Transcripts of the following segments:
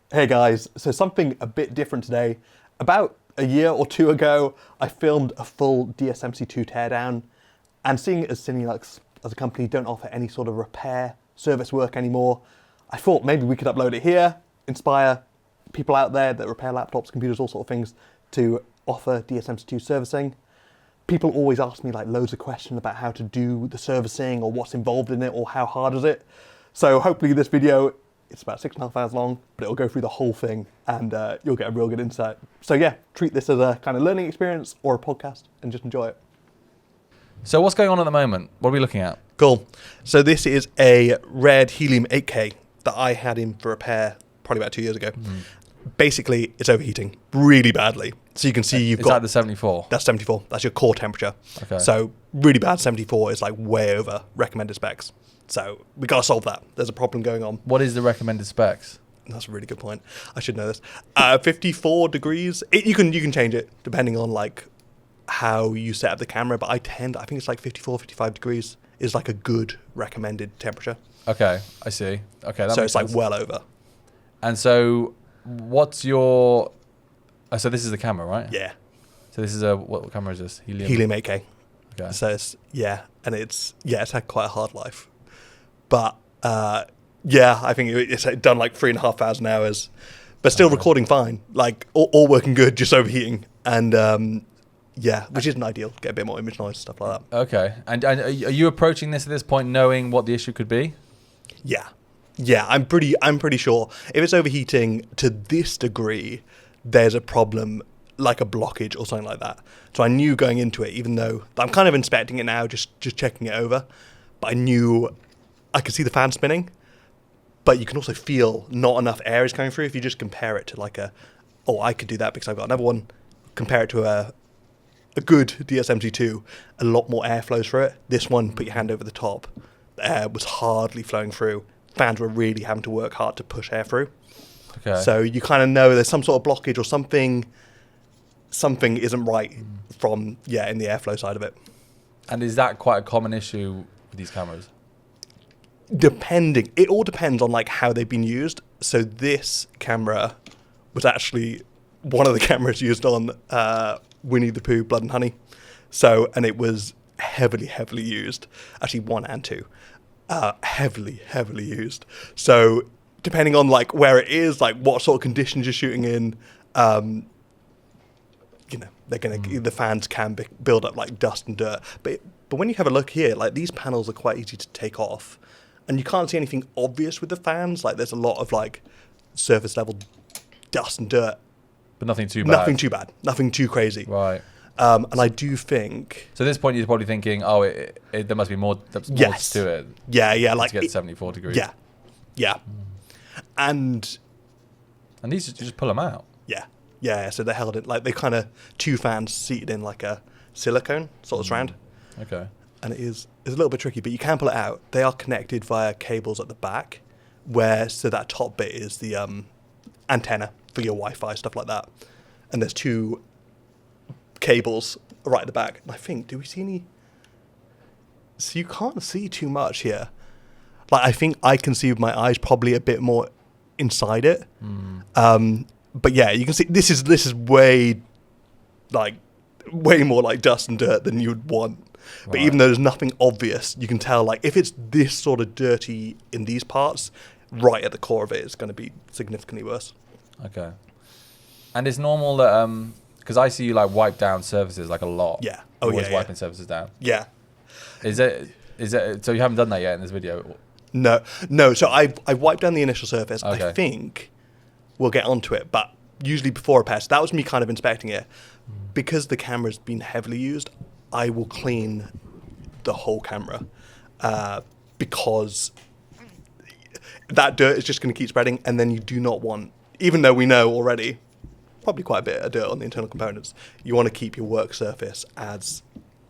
Hey guys, so something a bit different today. About a year or two ago, I filmed a full DSMC2 teardown, and seeing as Cinelux as a company don't offer any sort of repair service work anymore, I thought maybe we could upload it here, inspire people out there that repair laptops, computers, all sort of things to offer DSMC2 servicing. People always ask me like loads of questions about how to do the servicing or what's involved in it or how hard is it. So hopefully this video, it's about 6.5 hours long, but it'll go through the whole thing and you'll get a real good insight. So yeah, treat this as a kind of learning experience or a podcast and just enjoy it. So what's going on at the moment? What are we looking at? Cool. So this is a RED Helium 8K that I had in for repair probably about 2 years ago. Basically, it's overheating really badly. So you can see you've got... Is that the 74? That's 74. That's your core temperature. Okay. So really bad 74 is like way over recommended specs. So we got to solve that. There's a problem going on. What is the recommended specs? That's a really good point. I should know this. 54 degrees. You can change it depending on like how you set up the camera. But I think it's like 54, 55 degrees is like a good recommended temperature. Okay, I see. Okay, that so makes it's sense. like well over. And so what's your... so this is the camera, right? Yeah. So this is what camera is this? Helium 8K. Okay. So it's had quite a hard life. But I think it's done like 3,500 hours, but still recording fine. Like all working good, just overheating. And which isn't ideal. Get a bit more image noise and stuff like that. Okay. And are you approaching this at this point knowing what the issue could be? Yeah, I'm pretty sure if it's overheating to this degree, there's a problem like a blockage or something like that. So I knew going into it, even though I'm kind of inspecting it now, just checking it over, but I knew I could see the fan spinning, but you can also feel not enough air is coming through. If you just compare it to like I could do that because I've got another one, compare it to a good DSMC2, a lot more air flows through it. This one, put your hand over the top, the air was hardly flowing through. Fans were really having to work hard to push air through. Okay. So you kind of know there's some sort of blockage or something isn't right from, in the airflow side of it. And is that quite a common issue with these cameras? It all depends on like how they've been used. So this camera was actually one of the cameras used on Winnie the Pooh, Blood and Honey. So, and it was heavily used. Actually 1 and 2. Heavily used. So depending on like where it is, like what sort of conditions you're shooting in, they're gonna the fans can build up like dust and dirt. But when you have a look here, like these panels are quite easy to take off, and you can't see anything obvious with the fans. Like there's a lot of like surface level dust and dirt, but nothing too bad. Nothing too crazy. Right. And I do think... So at this point, you're probably thinking, there must be more to it. Yeah. Like to get 74 degrees. Yeah. And these, you just pull them out. Yeah. So they're held in, like, they kind of 2 fans seated in like a silicone sort of strand. Okay. And it's a little bit tricky, but you can pull it out. They are connected via cables at the back, so that top bit is the antenna for your Wi-Fi, stuff like that. And there's 2 cables right at the back. And I think, do we see any? So you can't see too much here. Like I think I can see with my eyes probably a bit more inside it. But yeah, you can see this is way more like dust and dirt than you would want. But Right. even though there's nothing obvious, you can tell like if it's this sort of dirty in these parts, right at the core of it, it's going to be significantly worse. Okay. And it's normal that because I see you like wipe down surfaces like a lot. Yeah. You're always wiping surfaces down. Yeah. Is it? So you haven't done that yet in this video? No. So I wiped down the initial surface. Okay. I think we'll get onto it, but usually before a patch, that was me kind of inspecting it. Because the camera's been heavily used, I will clean the whole camera because that dirt is just going to keep spreading, and then you do not want, even though we know already, probably quite a bit of dirt on the internal components, you want to keep your work surface as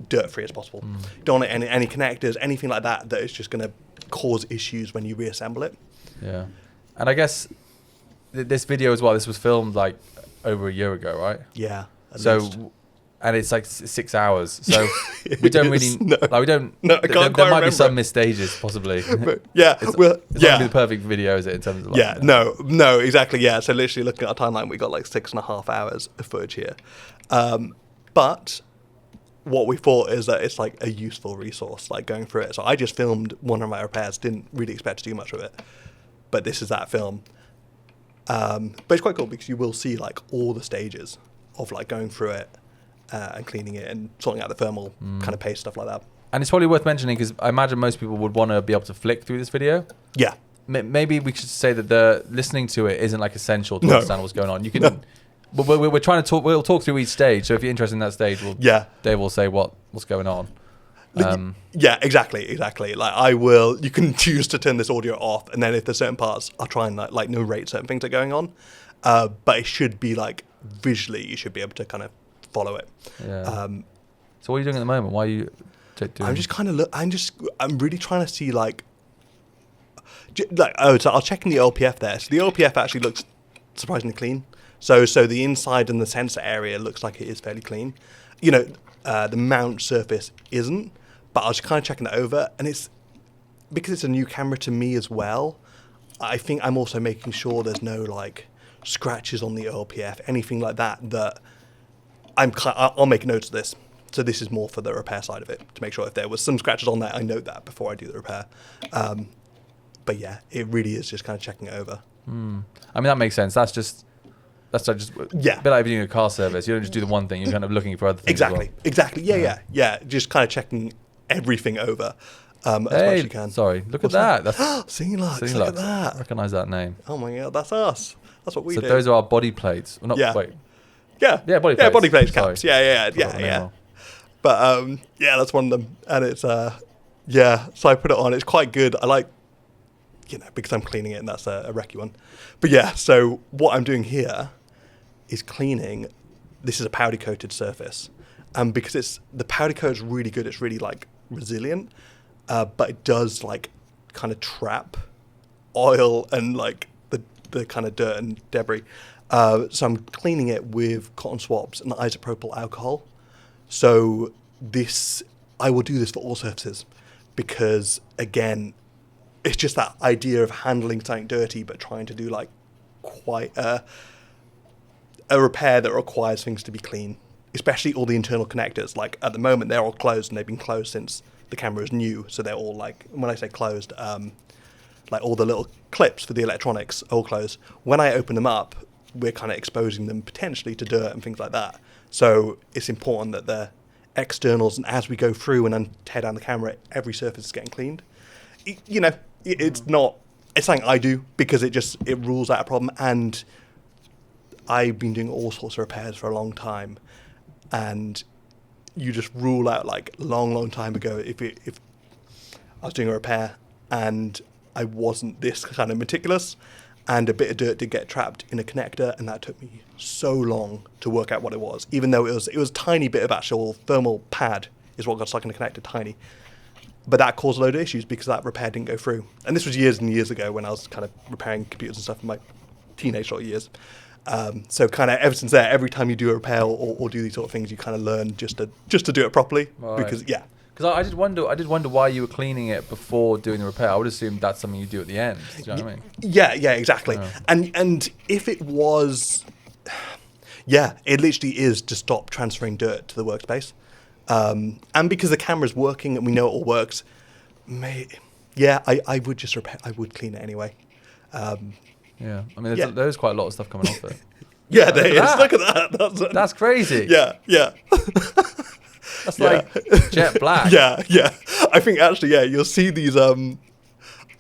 dirt-free as possible. You don't want any connectors, anything like that is just going to cause issues when you reassemble it. Yeah. And I guess this video as well, this was filmed like over a year ago, right? Yeah. At So least. and it's like 6 hours. So we don't really like we don't. No, I can't there might remember be some it. missed stages possibly. But, yeah, it's well, not gonna be the perfect video, is it? In terms of like, yeah, no, exactly. Yeah, so literally looking at our timeline, we got like 6.5 hours of footage here. But what we thought is that it's like a useful resource, like going through it. So I just filmed one of my repairs, didn't really expect to do much with it, but this is that film. But it's quite cool because you will see like all the stages of like going through it and cleaning it and sorting out the thermal kind of paste, stuff like that. And it's probably worth mentioning because I imagine most people would want to be able to flick through this video. Yeah. Maybe we should say that the listening to it isn't like essential to understand what's going on. You can, we're trying to talk. We'll talk through each stage. So if you're interested in that stage, Dave will say what's going on. Yeah, exactly. Like you can choose to turn this audio off, and then if there's certain parts, I'll try and like narrate certain things that are going on. But it should be like visually, you should be able to kind of follow it. Yeah. So what are you doing at the moment? Why are you doing? I'm just kind of I'm really trying to see like so I'll check in the LPF there. So the LPF actually looks surprisingly clean. So the inside and the sensor area looks like it is fairly clean. You know, the mount surface isn't, but I was kind of checking it over, and it's because it's a new camera to me as well. I think I'm also making sure there's no like scratches on the LPF, anything like that. That I'll make notes of this. So this is more for the repair side of it, to make sure if there was some scratches on there, I note that before I do the repair. But yeah, it really is just kind of checking it over. I mean, that makes sense. That's just a bit like doing a car service. You don't just do the one thing. You're kind of looking for other things. Exactly. Yeah. Just kind of checking everything over as much as you can. Sorry, look at that. That's Cinelux. Look at that. I recognise that name. Oh my god, that's us. That's what we do. So those are our body plates. Well, Body plates. Yeah, body plates, caps. Sorry. Yeah. But that's one of them, and it's so I put it on. It's quite good. I like, because I'm cleaning it, and that's a recce one. But yeah, so what I'm doing here is cleaning. This is a powder coated surface, and because the powder coat is really good. It's really like resilient, but it does like kind of trap oil and like the kind of dirt and debris. So I'm cleaning it with cotton swabs and isopropyl alcohol. So I will do this for all surfaces because, again, it's just that idea of handling something dirty but trying to do like quite a repair that requires things to be clean, especially all the internal connectors. Like at the moment, they're all closed and they've been closed since the camera is new. So they're all like, when I say closed, like all the little clips for the electronics are all closed. When I open them up, we're kind of exposing them potentially to dirt and things like that. So it's important that the externals, and as we go through and tear down the camera, every surface is getting cleaned. It's something I do because it rules out a problem. And I've been doing all sorts of repairs for a long time, and you just rule out like long time ago if I was doing a repair and I wasn't this kind of meticulous, and a bit of dirt did get trapped in a connector, and that took me so long to work out what it was. Even though it was a tiny bit of actual thermal pad is what got stuck in the connector, tiny. But that caused a load of issues because that repair didn't go through. And this was years and years ago when I was kind of repairing computers and stuff in my teenage sort of years. So kind of ever since there, every time you do a repair or do these sort of things, you kind of learn just to do it properly. Right. Because Because I did wonder why you were cleaning it before doing the repair. I would assume that's something you do at the end. Do you know what I mean? Yeah, exactly. Yeah. And if it was, it literally is to stop transferring dirt to the workspace. And because the camera's working and we know it all works, I would just repair. I would clean it anyway. Yeah, I mean, there's quite a lot of stuff coming off it. Yeah, there is. Look at that. That's crazy. Yeah. That's like jet black. Yeah. I think actually, you'll see these. I'm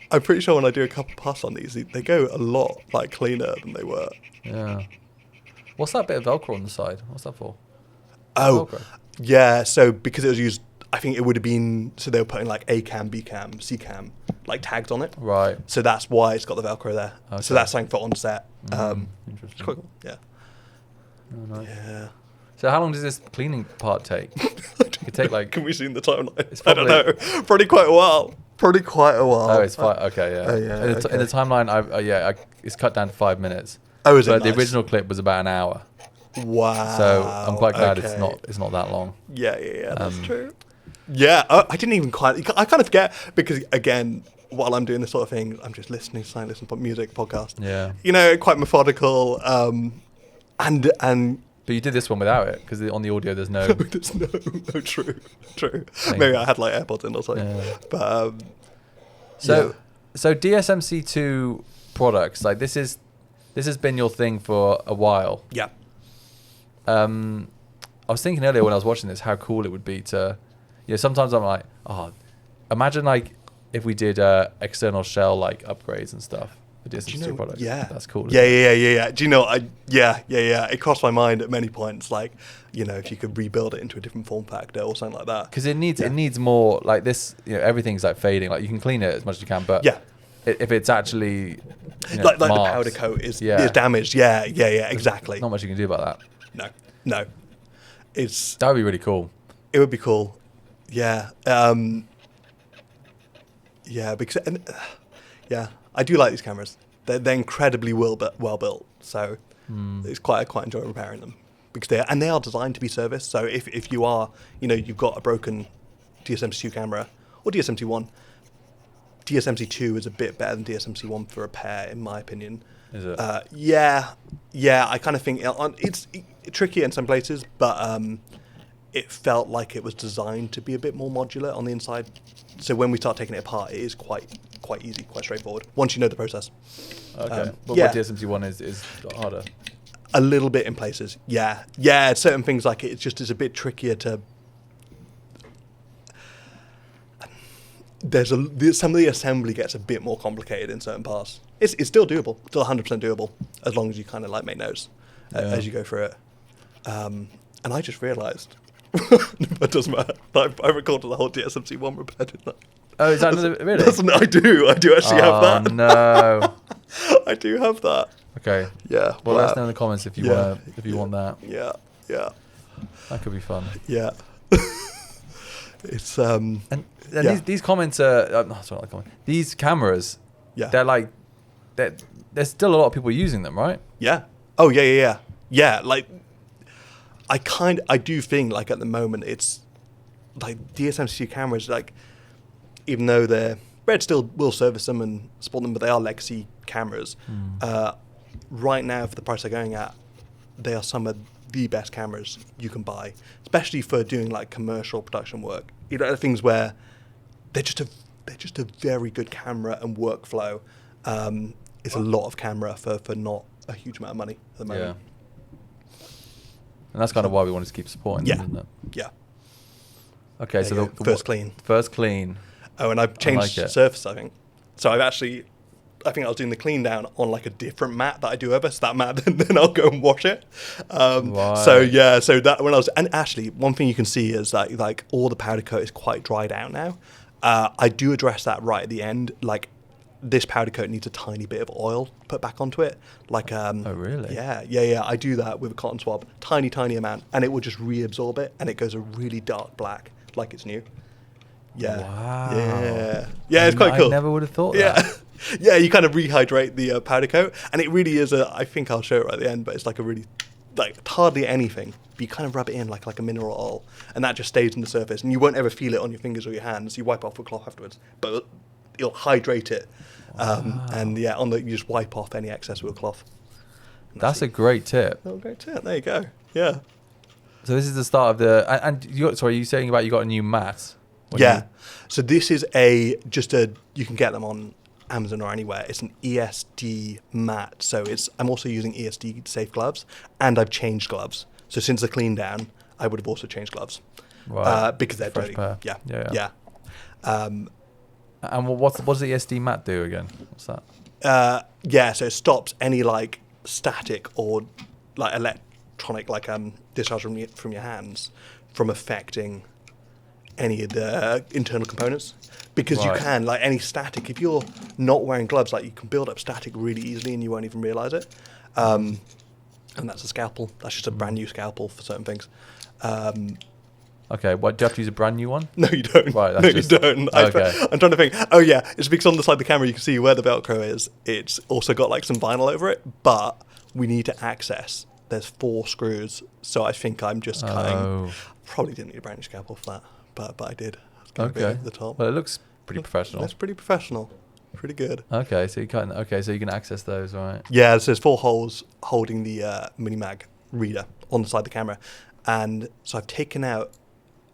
pretty sure when I do a couple passes on these, they go a lot like cleaner than they were. Yeah. What's that bit of Velcro on the side? What's that for? Oh, Velcro? Yeah. So because it was used, I think it would have been. So they were putting like A cam, B cam, C cam, like tags on it. Right. So that's why it's got the Velcro there. Okay. So that's something for on set. Interesting. It's quite cool. Yeah. Oh, nice. Yeah. So how long does this cleaning part take? It could take like. Can we see in the timeline? It's I don't know. Probably quite a while. Oh, it's 5. Okay, yeah. Yeah, In the timeline, it's cut down to 5 minutes. Oh, is it? But Nice. the original clip was about an hour. Wow. So I'm quite glad it's not that long. Yeah, that's true. Yeah, I didn't even I kind of forget because, again, while I'm doing this sort of thing, I'm just listening to music, podcast. Yeah. You know, quite methodical. And But you did this one without it because on the audio there's no. there's no true. Maybe I had like AirPods in or something. Yeah. But so DSMC2 products, like this has been your thing for a while. Yeah. I was thinking earlier when I was watching this how cool it would be to, sometimes I'm like, imagine like if we did external shell like upgrades and stuff for DSMC2 products. Yeah, that's cool. Yeah. Do you know? It crossed my mind at many points, like if you could rebuild it into a different form factor or something like that. Because it needs more like this. Everything's like fading. Like you can clean it as much as you can, but if it's actually like marks, the powder coat is damaged. Yeah, exactly. Not much you can do about that. No. That would be really cool. It would be cool. Yeah. Because I do like these cameras. They're incredibly well built. So it's quite enjoy repairing them because they are designed to be serviced. So if you are, you've got a broken DSMC2 camera or DSMC1, DSMC2 is a bit better than DSMC1 for repair, in my opinion. Is it? Yeah. I kind of think it's tricky in some places, but it felt like it was designed to be a bit more modular on the inside. So when we start taking it apart, it is quite easy, quite straightforward. Once you know the process. Okay. But what DSMC1 is harder. A little bit in places. Yeah. Certain things like it's a bit trickier to. Some of the assembly gets a bit more complicated in certain parts. It's still doable, still 100% doable, as long as you kind of like make notes as you go through it. And I just realised, it doesn't matter. I recorded the whole DSMC1 repair, didn't I? Oh, is that really? I do actually have that. No. I do have that. Okay. Yeah. Well, let us know in the comments if you want that. Yeah. That could be fun. Yeah. It's and these comments are sorry, not comment. These cameras. Yeah. They're like there's still a lot of people using them, right? Yeah. Oh yeah. Yeah. Like I do think like at the moment it's like DSMC cameras, like even though RED still will service them and support them, but they are legacy cameras. Right now, for the price they're going at, they are some of the best cameras you can buy, especially for doing like commercial production work. Things where they're just a very good camera and workflow. It's a lot of camera for not a huge amount of money at the moment. Yeah. And that's kind of why we wanted to keep supporting them, isn't it? Yeah. Okay, so the first clean. Oh, and I've changed surface, I think. So I think I was doing the clean down on like a different mat that I do ever. So that mat, then I'll go and wash it. Right. So that when I was, and actually one thing you can see is that like all the powder coat is quite dried out now. I do address that right at the end. Like this powder coat needs a tiny bit of oil put back onto it. Like oh really? Yeah. I do that with a cotton swab, tiny amount, and it will just reabsorb it, and it goes a really dark black, like it's new. Yeah. Wow. Yeah, it's quite cool. I never would have thought that. Yeah, you kind of rehydrate the powder coat, and it really is I think I'll show it right at the end, but it's like a really, like hardly anything, but you kind of rub it in like a mineral oil, and that just stays on the surface, and you won't ever feel it on your fingers or your hands. You wipe off with a cloth afterwards, but it'll hydrate it. And yeah, you just wipe off any excess with a cloth. That's a great tip. Oh, great tip. There you go. Yeah. So this is the start of the, and you saying about you got a new mat? So this is you can get them on Amazon or anywhere. It's an ESD mat. So I'm also using ESD safe gloves, and I've changed gloves. So since the clean down, I would have also changed gloves. Right. Because they're dirty. Pair. Yeah. And what does the ESD mat do again? What's that? So it stops any like static or like electronic discharge from your hands from affecting any of the internal components, because you can, like any static, if you're not wearing gloves, like you can build up static really easily and you won't even realize it. And that's a scalpel. That's just a brand new scalpel for certain things. Okay, do you have to use a brand new one? No, you don't. Right, you don't. Okay. I'm trying to think. Oh yeah, it's because on the side of the camera you can see where the Velcro is. It's also got like some vinyl over it, but we need to access there's 4 screws. So I think I'm just cutting. Probably didn't need a branch scalpel for that, but I did. Okay. A bit over the top. Well, it looks pretty professional. That's pretty professional. Pretty good. Okay, so you can access those, right? Yeah, so there's 4 holes holding the Minimag reader on the side of the camera. And so I've taken out,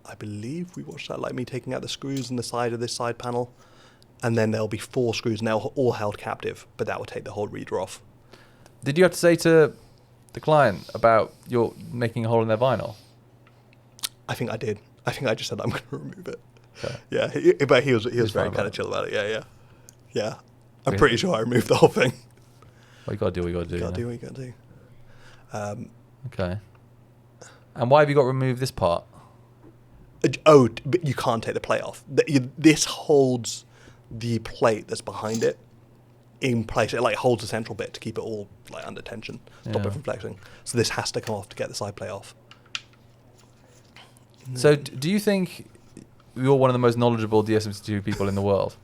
I believe we watched that, like me taking out the screws in the side of this side panel. And then there'll be 4 screws now, all held captive, but that will take the whole reader off. Did you have to say to the client about your making a hole in their vinyl? I think I did. I think I just said I'm going to remove it. Okay. Yeah, but he was very kind of chill about it. Yeah. I'm pretty sure I removed the whole thing. Well, you got to do what you got to do. Got to do what you got to do. Okay. And why have you got to remove this part? Oh, but you can't take the plate off. This holds the plate that's behind it in place. It like holds the central bit to keep it all like under tension, stop it from flexing. So this has to come off to get the side plate off. So do you think you're one of the most knowledgeable DSMC2 people in the world?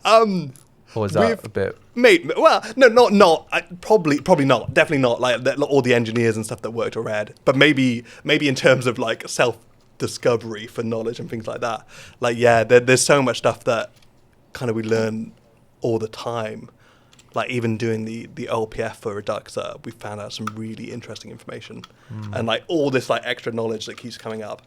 Or is that a bit? Maybe. Well, no, not. Probably not. Definitely not. Like all the engineers and stuff that worked at RED, but maybe in terms of like self-discovery for knowledge and things like that. Like there's so much stuff that kind of we learn all the time. Like even doing the OLPF for Reduxer, we found out some really interesting information, and like all this like extra knowledge that keeps coming up.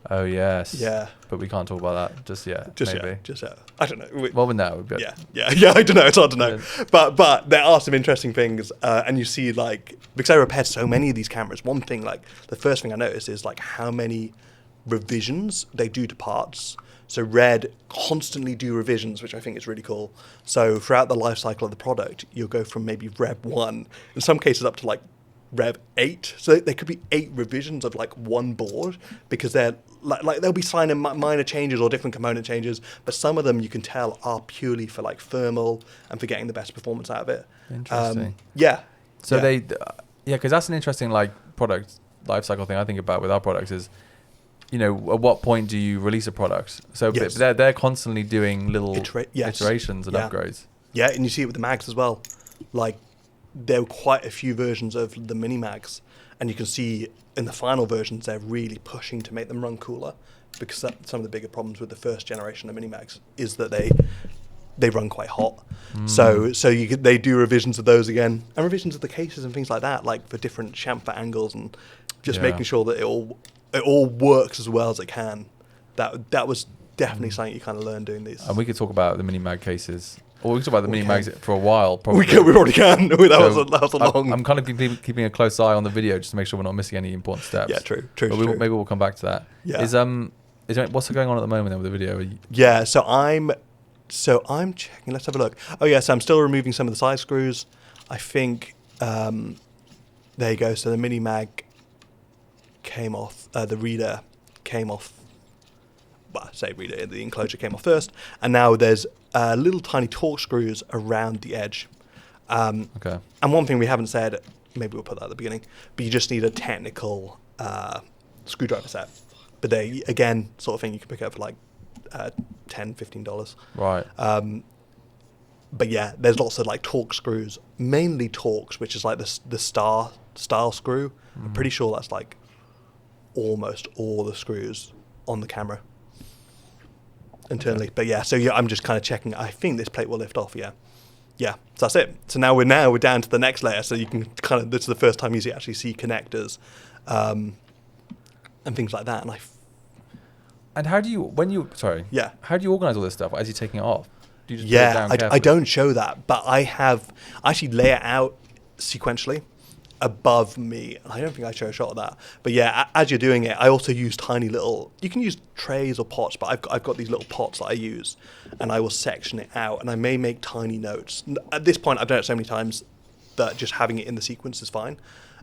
Oh yes. Yeah. But we can't talk about that just yet. Just maybe. yet. I don't know. Well, now. Yeah. I don't know. It's hard to know. But there are some interesting things, and you see like because I repaired so many of these cameras. One thing, like the first thing I noticed is like how many revisions they do to parts. So RED constantly do revisions, which I think is really cool. So throughout the life cycle of the product, you'll go from maybe Rev 1, in some cases up to like Rev 8. So there could be 8 revisions of like one board because they're like they'll be signing minor changes or different component changes, but some of them you can tell are purely for like thermal and for getting the best performance out of it. Interesting. So because that's an interesting like product life cycle thing I think about with our products is, you know, at what point do you release a product? So they're constantly doing little iterations and upgrades. Yeah, and you see it with the mags as well. Like there were quite a few versions of the mini mags, and you can see in the final versions they're really pushing to make them run cooler, because some of the bigger problems with the first generation of mini mags is that they run quite hot. So they do revisions of those again, and revisions of the cases and things like that, like for different chamfer angles and just making sure that it all works as well as it can. That was definitely something you kind of learn doing these. And we could talk about the mini mag cases. Or we could talk about the mini mags for a while. Probably. We already can. That was a long. I'm kind of keeping a close eye on the video just to make sure we're not missing any important steps. Yeah, true. Maybe we'll come back to that. Yeah. Is there, what's going on at the moment then with the video? Yeah. So I'm checking. Let's have a look. Oh yeah. So I'm still removing some of the side screws. I think. There you go. So the mini mag came off. The reader came off. Well, say reader, the enclosure came off first, and now there's little tiny torque screws around the edge. Okay. And one thing we haven't said, maybe we'll put that at the beginning, but you just need a technical screwdriver set. But they, again, sort of thing you can pick up for like $10, $15. Right. But yeah, there's lots of like torque screws, mainly Torx, which is like the star style screw. I'm pretty sure that's like almost all the screws on the camera internally. Okay. But yeah, so I'm just kind of checking. I think this plate will lift off. Yeah. So that's it. So now we're down to the next layer. So you can kind of, this is the first time you actually see connectors, and things like that. And how do you, how do you organize all this stuff as you're taking it off? Do you just put it down carefully? I don't show that, but I actually lay it out sequentially above me. I don't think I show a shot of that. But yeah, as you're doing it, I also use tiny little, you can use trays or pots, but I've got these little pots that I use, and I will section it out, and I may make tiny notes. At this point, I've done it so many times that just having it in the sequence is fine.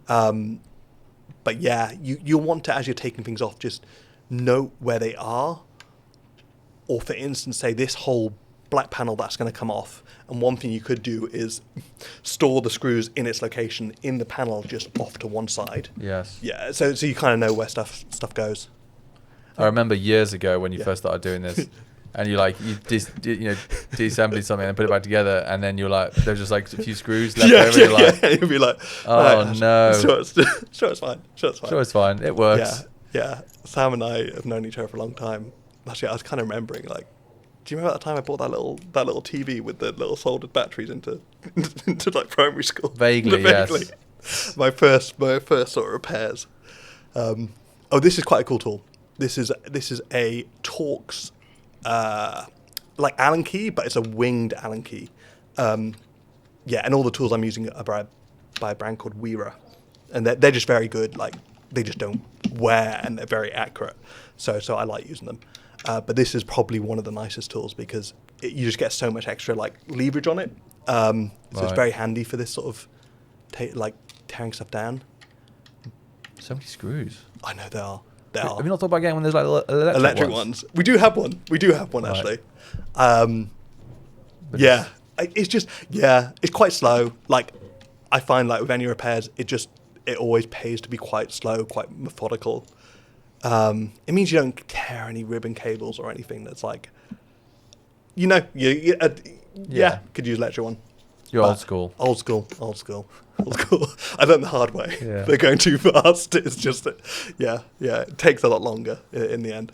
But yeah, you'll want to, as you're taking things off, just note where they are. Or for instance, say this whole black panel that's going to come off, and one thing you could do is store the screws in its location in the panel, just off to one side. Yes. Yeah. So you kind of know where stuff goes. I remember years ago when you first started doing this, and you deassembly something and put it back together, and then you're like, there's just like a few screws left over. You'd be like, oh no, sure it's fine. Sure it's fine. It works. Yeah. Sam and I have known each other for a long time. Actually, I was kind of remembering, like, do you remember that time I bought that little TV with the little soldered batteries into like primary school? Vaguely, yes. My first sort of repairs. This is quite a cool tool. This is a Torx, like Allen key, but it's a winged Allen key. And all the tools I'm using are by a brand called Weira, and they're just very good. Like, they just don't wear, and they're very accurate. So I like using them. But this is probably one of the nicest tools because you just get so much extra like leverage on it. So it's very handy for this sort of tearing stuff down. So many screws. I know there are. Have you not thought about getting one of those like electric ones? We do have one. Actually. It's just it's quite slow. Like, I find like with any repairs, it always pays to be quite slow, quite methodical. It means you don't tear any ribbon cables or anything that's like, could use electric one. You're old school. Old school. I learned the hard way. Yeah. They're going too fast. It's just, it takes a lot longer in the end.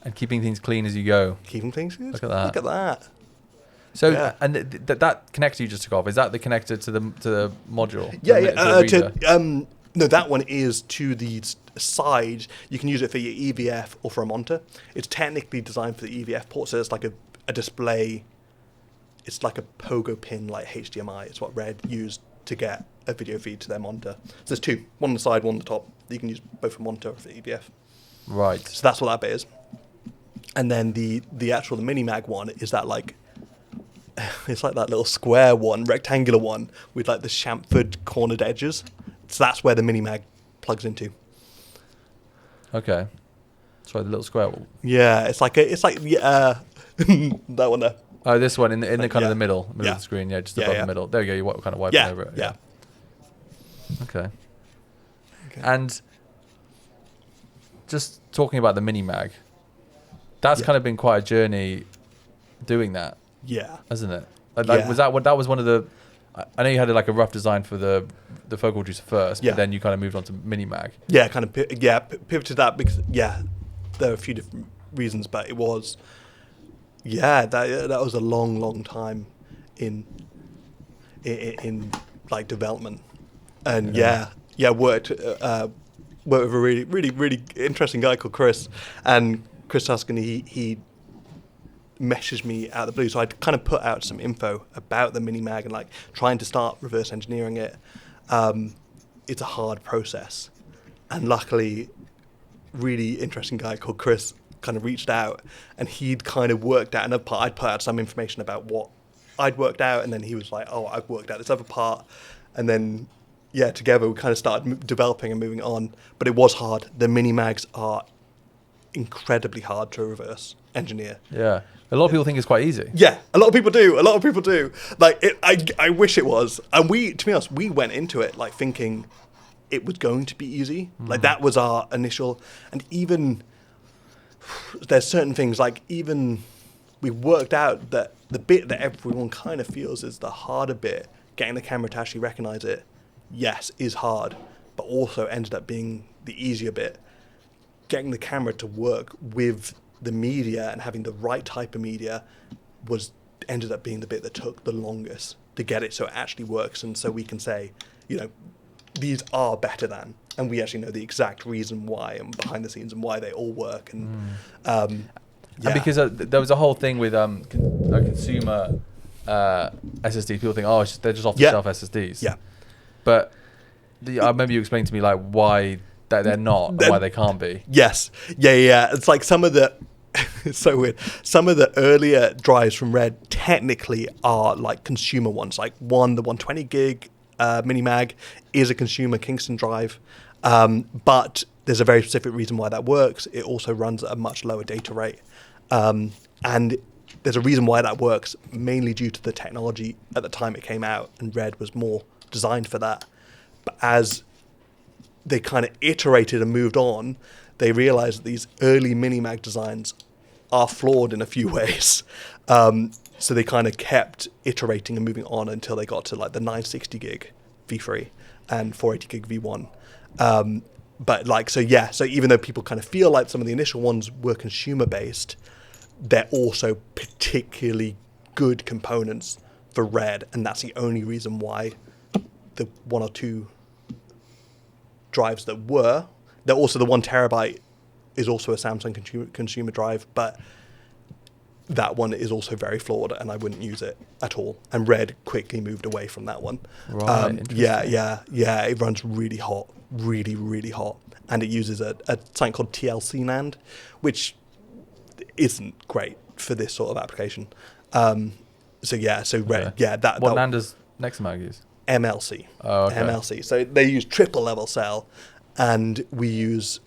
And keeping things clean as you go. Keeping things good. Look at that. So, and that connector you just took off, is that the connector to the module? No, that one is to the side. You can use it for your EVF or for a monitor. It's technically designed for the EVF port, so it's like a display. It's like a pogo pin, like HDMI. It's what RED used to get a video feed to their monitor. So there's two, one on the side, one on the top. You can use both for monitor or for EVF. Right. So that's what that bit is. And then the mini mag one is that like, it's like that little square one, rectangular one with like the chamfered cornered edges. So that's where the mini mag plugs into. Okay. Sorry, the little square one. Yeah, it's like that one there. Oh, this one in the kind of the middle of the screen, just above the middle. There you go. You kind of wiping over it. Yeah. Okay. And just talking about the mini mag, that's kind of been quite a journey doing that. Yeah. Hasn't it? Was that was one of the? I know you had like a rough design for the focal reducer first, but then you kind of moved on to mini mag. Yeah, pivoted that because there are a few different reasons, but it was that was a long time in like development, and worked with a really interesting guy called Chris, and Chris Tuscany, he messaged me out of the blue, so I'd kind of put out some info about the mini mag and like trying to start reverse engineering it. It's a hard process, and luckily, really interesting guy called Chris kind of reached out, and he'd kind of worked out another part. I'd put out some information about what I'd worked out, and then he was like, "Oh, I've worked out this other part," and then together we kind of started developing and moving on. But it was hard. The mini mags are incredibly hard to reverse engineer. Yeah. A lot of people think it's quite easy. Yeah, a lot of people do. Like, I wish it was. And to be honest, we went into it like thinking it was going to be easy. Like, that was our initial. And even there's certain things, like even we worked out that the bit that everyone kind of feels is the harder bit, getting the camera to actually recognize it, yes, is hard, but also ended up being the easier bit. Getting the camera to work with the media and having the right type of media ended up being the bit that took the longest to get it so it actually works, and so we can say, these are better than, and we actually know the exact reason why and behind the scenes and why they all work. And and because there was a whole thing with consumer SSD. People think, they're just off-the-shelf SSDs. Yeah, but I remember you explained to me like why that they're not and why they can't be. Yes. Yeah. It's like some of the it's so weird. Some of the earlier drives from RED technically are like consumer ones. Like the 120 gig mini mag is a consumer Kingston drive, but there's a very specific reason why that works. It also runs at a much lower data rate, and there's a reason why that works, mainly due to the technology at the time it came out, and RED was more designed for that. But as they kind of iterated and moved on, they realized that these early mini mag designs are flawed in a few ways. So they kind of kept iterating and moving on until they got to like the 960 gig V3 and 480 gig V1. But like, so even though people kind of feel like some of the initial ones were consumer based, they're also particularly good components for RED, and that's the only reason why the 1 or 2 drives that were, they're also the 1 terabyte is also a Samsung consumer drive, but that one is also very flawed, and I wouldn't use it at all. And RED quickly moved away from that one. Right. Yeah. It runs really hot, really hot, and it uses a something called TLC NAND, which isn't great for this sort of application. RED, that. What NAND does Nexamag use? MLC. Oh, okay. MLC. So they use triple level cell, and we use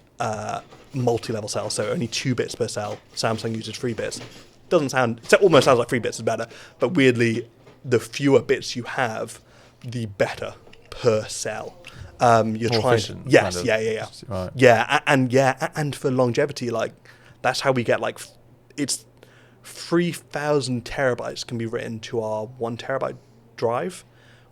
multi-level cell, so only 2 bits per cell. Samsung uses 3 bits. It almost sounds like 3 bits is better, but weirdly, the fewer bits you have, the better per cell. You're more trying efficient, to, yes, kind of. yeah. Right. And for longevity, like that's how we get like it's 3,000 terabytes can be written to our 1 terabyte drive,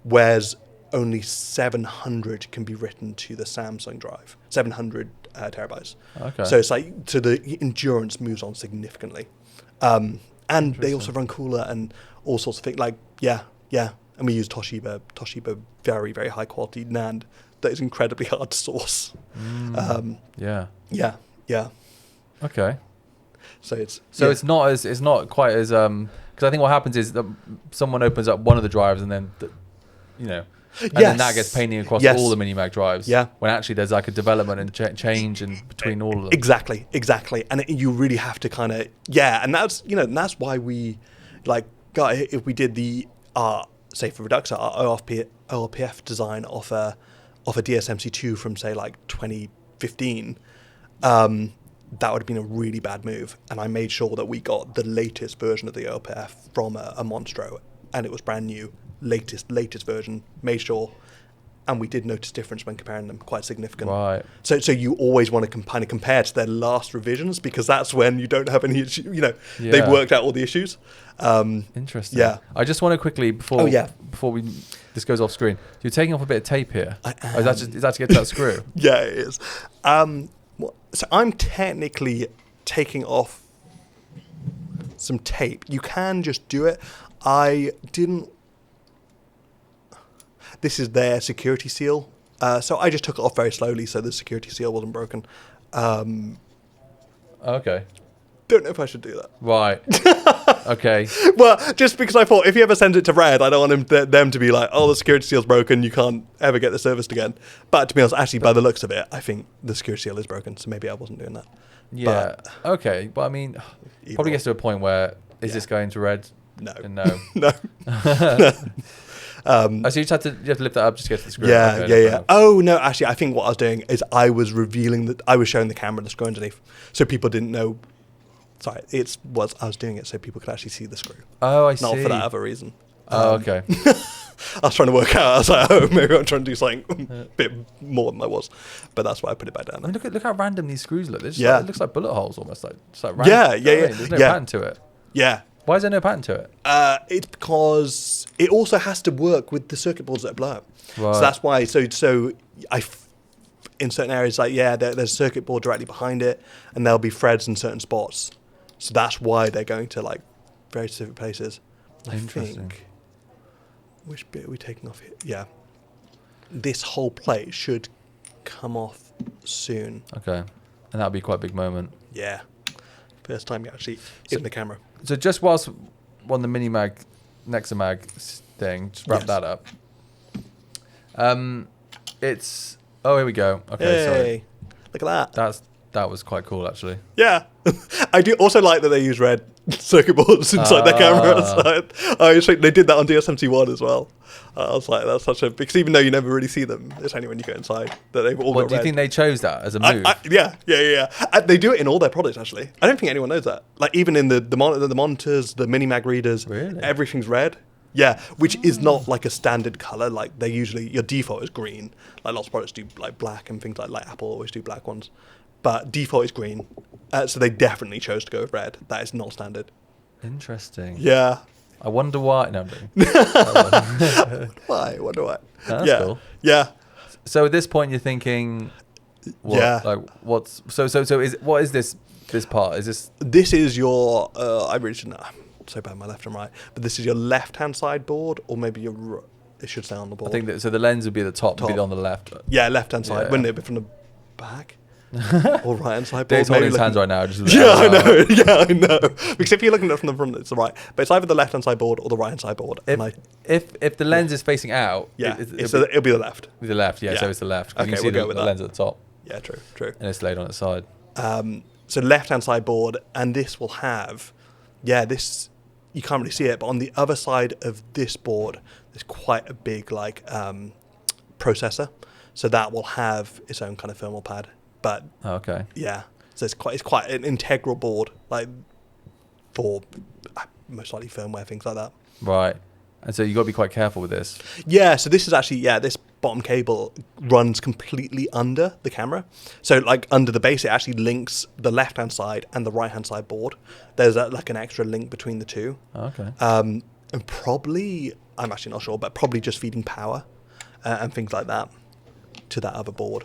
whereas only 700 can be written to the Samsung drive. 700 terabytes. Okay. So it's like, so the endurance moves on significantly. And they also run cooler and all sorts of things. Like, yeah. And we use Toshiba very, very high quality NAND that is incredibly hard to source. Yeah. Okay. So it's it's not quite as because I think what happens is that someone opens up one of the drives and then then that gets painting across all the Minimag drives. Yeah. When actually there's like a development and change in between all of them. Exactly. And you really have to kind of and that's why we if we did the say for Reduxer, our OLPF design off a DSMC2 from say like 2015. That would have been a really bad move, and I made sure that we got the latest version of the OLPF from a Monstro, and it was brand new, latest version. Made sure, and we did notice difference when comparing them, quite significant. Right. So you always want to kind of compare to their last revisions, because that's when you don't have any issue. They've worked out all the issues. Interesting. Yeah. I just want to quickly before this goes off screen. You're taking off a bit of tape here. I am. Or is that to get to that screw? Yeah, it is. So I'm technically taking off some tape. You can just do it. I didn't. This is their security seal. So I just took it off very slowly so the security seal wasn't broken. Okay. Don't know if I should do that. Right. Okay. Well, just because I thought if you ever send it to RED, I don't want them to be like, oh, the security seal's broken, you can't ever get this serviced again. But to be honest, actually, by the looks of it, I think the security seal is broken, so maybe I wasn't doing that. Yeah. Okay. But I mean, probably gets to a point where, is this going to RED? No. No. No. So you have to lift that up just to get to the screw. Yeah. Oh no, actually, I think what I was doing is I was showing the camera the screw underneath, so people didn't know. Sorry, I was doing it so people could actually see the screw. Oh, I see. Not for that other reason. Oh, okay. I was trying to work out. I was like, oh, maybe I'm trying to do something a bit more than I was, but that's why I put it back down. I mean, look how random these screws look. It looks like bullet holes almost. It's like random. Yeah. There's no pattern to it. Yeah. Why is there no pattern to it? It's because it also has to work with the circuit boards that blow up. Right. So that's why. In certain areas, there's a circuit board directly behind it, and there'll be threads in certain spots. So that's why they're going to very specific places. I think. Which bit are we taking off here? Yeah. This whole plate should come off soon. Okay. And that'll be quite a big moment. Yeah. First time you actually in the camera. So just whilst on the Minimag, Nexamag thing, just wrap that up. It's... Oh, here we go. Okay, sorry. Look at that. That was quite cool, actually. Yeah. I do also like that they use RED circuit boards inside their cameras. I think they did that on DSMC1 as well. I was like, that's such a... Because even though you never really see them, it's only when you go inside that they've all got RED. Do you think they chose that as a move? Yeah. They do it in all their products, actually. I don't think anyone knows that. Even in the monitors, the Minimag readers, really? Everything's red. Yeah, which is not like a standard color. Like they usually, your default is green. Like lots of products do like black and things like Apple always do black ones. but default is green. So they definitely chose to go with red. That is not standard. Interesting. Yeah. I wonder why. No, I'm joking. Why? Wonder why? No, that's cool. Yeah. So at this point, you're thinking, what is this part? Is this? This is your. I really shouldn't. I'm so bad, my left and right. But this is your left-hand side board, or maybe your. It should say on the board. I think that. So the lens would be at the top. Would be on the left. Yeah, left-hand side. Wouldn't it be from the back? Or right-hand side board. Dave's holding his hands right now. I know. Yeah, I know. Because if you're looking at it from the front, it's the right. But it's either the left-hand side board or the right-hand side board. If the lens is facing out, it'll be the left. The left, yeah. So it's the left. Okay, you can see the lens at the top. Yeah, true. And it's laid on its side. So left-hand side board, and this will have, this, you can't really see it, but on the other side of this board, there's quite a big processor. So that will have its own kind of thermal pad. But yeah, so it's quite an integral board, like for most likely firmware, things like that. Right, and so you got to be quite careful with this. Yeah, so this is actually this bottom cable runs completely under the camera. So like under the base, it actually links the left hand side and the right hand side board. There's like an extra link between the two. Okay. And probably, I'm actually not sure, but probably just feeding power and things like that to that other board.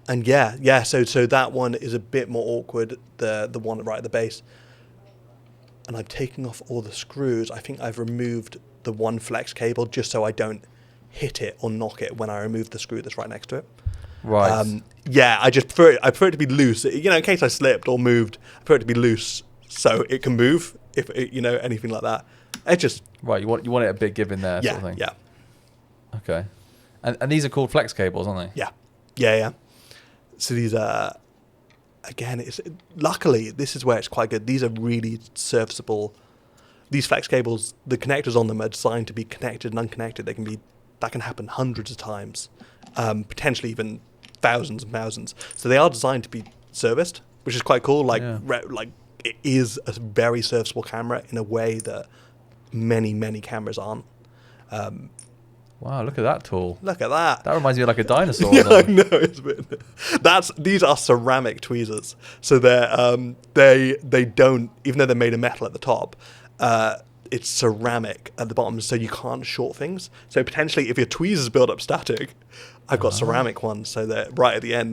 And so that one is a bit more awkward, the one right at the base. And I'm taking off all the screws. I think I've removed the one flex cable just so I don't hit it or knock it when I remove the screw that's right next to it. Right. I prefer it to be loose. In case I slipped or moved, I prefer it to be loose so it can move if anything like that. It just right. You want it a bit give in there, sort of thing. Yeah. Okay. And these are called flex cables, aren't they? Yeah. So these are, again, luckily, this is where it's quite good. These are really serviceable. These flex cables, the connectors on them are designed to be connected and unconnected. That can happen hundreds of times, potentially even thousands and thousands. So they are designed to be serviced, which is quite cool. It is a very serviceable camera in a way that many cameras aren't. Wow, look at that tool. Look at that. That reminds me of like a dinosaur. Yeah, I know. It's a bit. These are ceramic tweezers. So they don't, even though they're made of metal at the top, it's ceramic at the bottom, so you can't short things. So potentially, if your tweezers build up static, I've got ceramic ones, so that right at the end,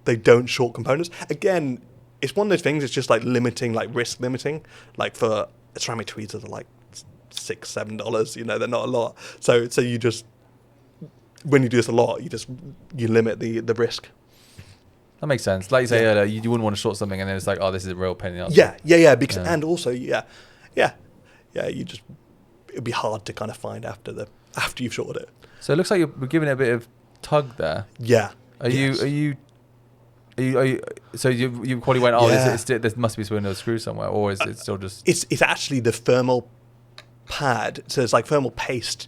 they don't short components. Again, it's one of those things. It's just like limiting, like risk limiting. Like for ceramic tweezers, are like $6-7, they're not a lot. So you just, when you do this a lot, you limit the risk. That makes sense. Like you say earlier, you wouldn't want to short something and then it's like, oh, this is a real pain in the ass. Yeah. Because and also it'd be hard to kind of find after you've shorted it. So it looks like you're giving it a bit of tug there. Yeah. Are you? So you probably went, there must be another screw somewhere, or is it still just? It's actually the thermal pad, so it's like thermal paste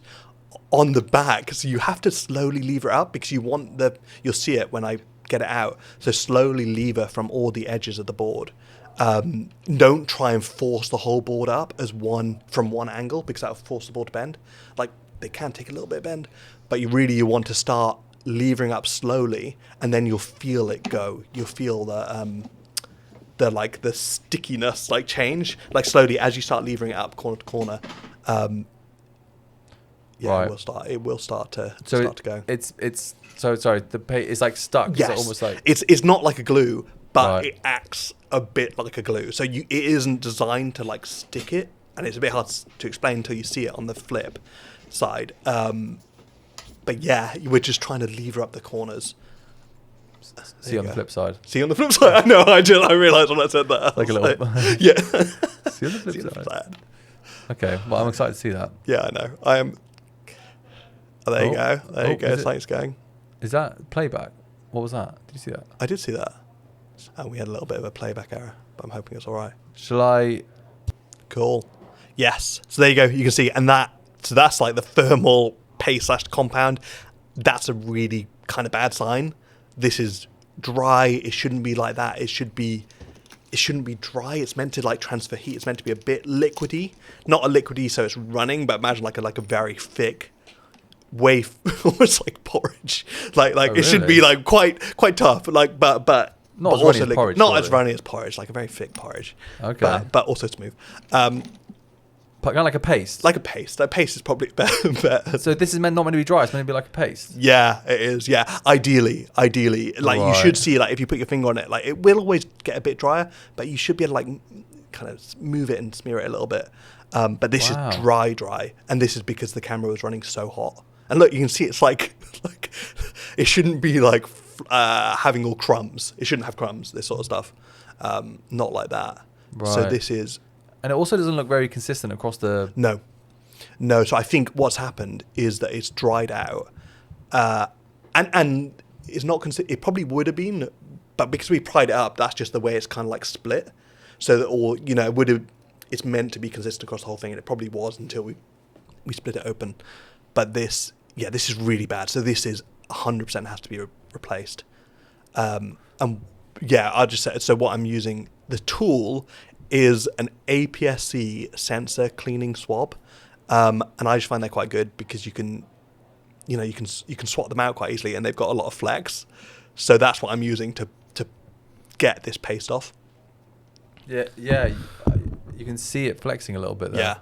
on the back, so you have to slowly lever it up because you'll see it when I get it out. So slowly lever from all the edges of the board. Don't try and force the whole board up from one angle because that will force the board to bend. Like they can take a little bit of bend, but you want to start levering up slowly, and then you'll feel it go. You'll feel the stickiness change slowly as you start levering it up corner to corner. Right. It will start to go. It's sorry. It's like stuck. Yes. It's almost like it's not like a glue, but it acts a bit like a glue. So it isn't designed to stick it, and it's a bit hard to explain until you see it on the flip side. But we're just trying to lever up the corners. See on the flip side. See on the flip side. I know. I realised when I said that. Like a little. Yeah. See on the flip side. Okay. Well, I'm excited to see that. Yeah, I know. I am. Oh, there you go. There you go. Something's going. Is that playback? What was that? Did you see that? I did see that. And we had a little bit of a playback error, but I'm hoping it's all right. Shall I? Cool. Yes. So there you go. You can see, and that's like the thermal paste / compound. That's a really kind of bad sign. This is dry. It shouldn't be like that. It shouldn't be dry. It's meant to transfer heat. It's meant to be a bit liquidy. Not a liquidy so it's running, but imagine like a very thick, almost like porridge. Like Oh, it should really? be like quite tough. Like but Not as also runny as porridge, not surely. as runny as porridge. Like a very thick porridge. Okay. But also smooth. Kind of like a paste. Like a paste. That paste is probably better. So this is not meant to be dry. It's meant to be like a paste. Yeah, it is. Yeah, ideally, like you Right. should see, like if you put your finger on it, like it will always get a bit drier, but you should be able to like kind of move it and smear it a little bit. But this Wow. is dry, and this is because the camera was running so hot. And look, you can see it's like it shouldn't be like having all crumbs. It shouldn't have crumbs. This sort of stuff, not like that. Right. So this is. And it also doesn't look very consistent across the. No. So I think what's happened is that it's dried out, and it's not. It probably would have been, but because we pried it up, that's just the way it's kind of like split. So that, or it would have. It's meant to be consistent across the whole thing, and it probably was until we split it open. But this is really bad. So this is 100% has to be replaced. And yeah, I just said. So what I'm using, the tool is an APS-C sensor cleaning swab, and I just find they're quite good because you can swap them out quite easily, and they've got a lot of flex. So that's what I'm using to get this paste off. Yeah. You can see it flexing a little bit there.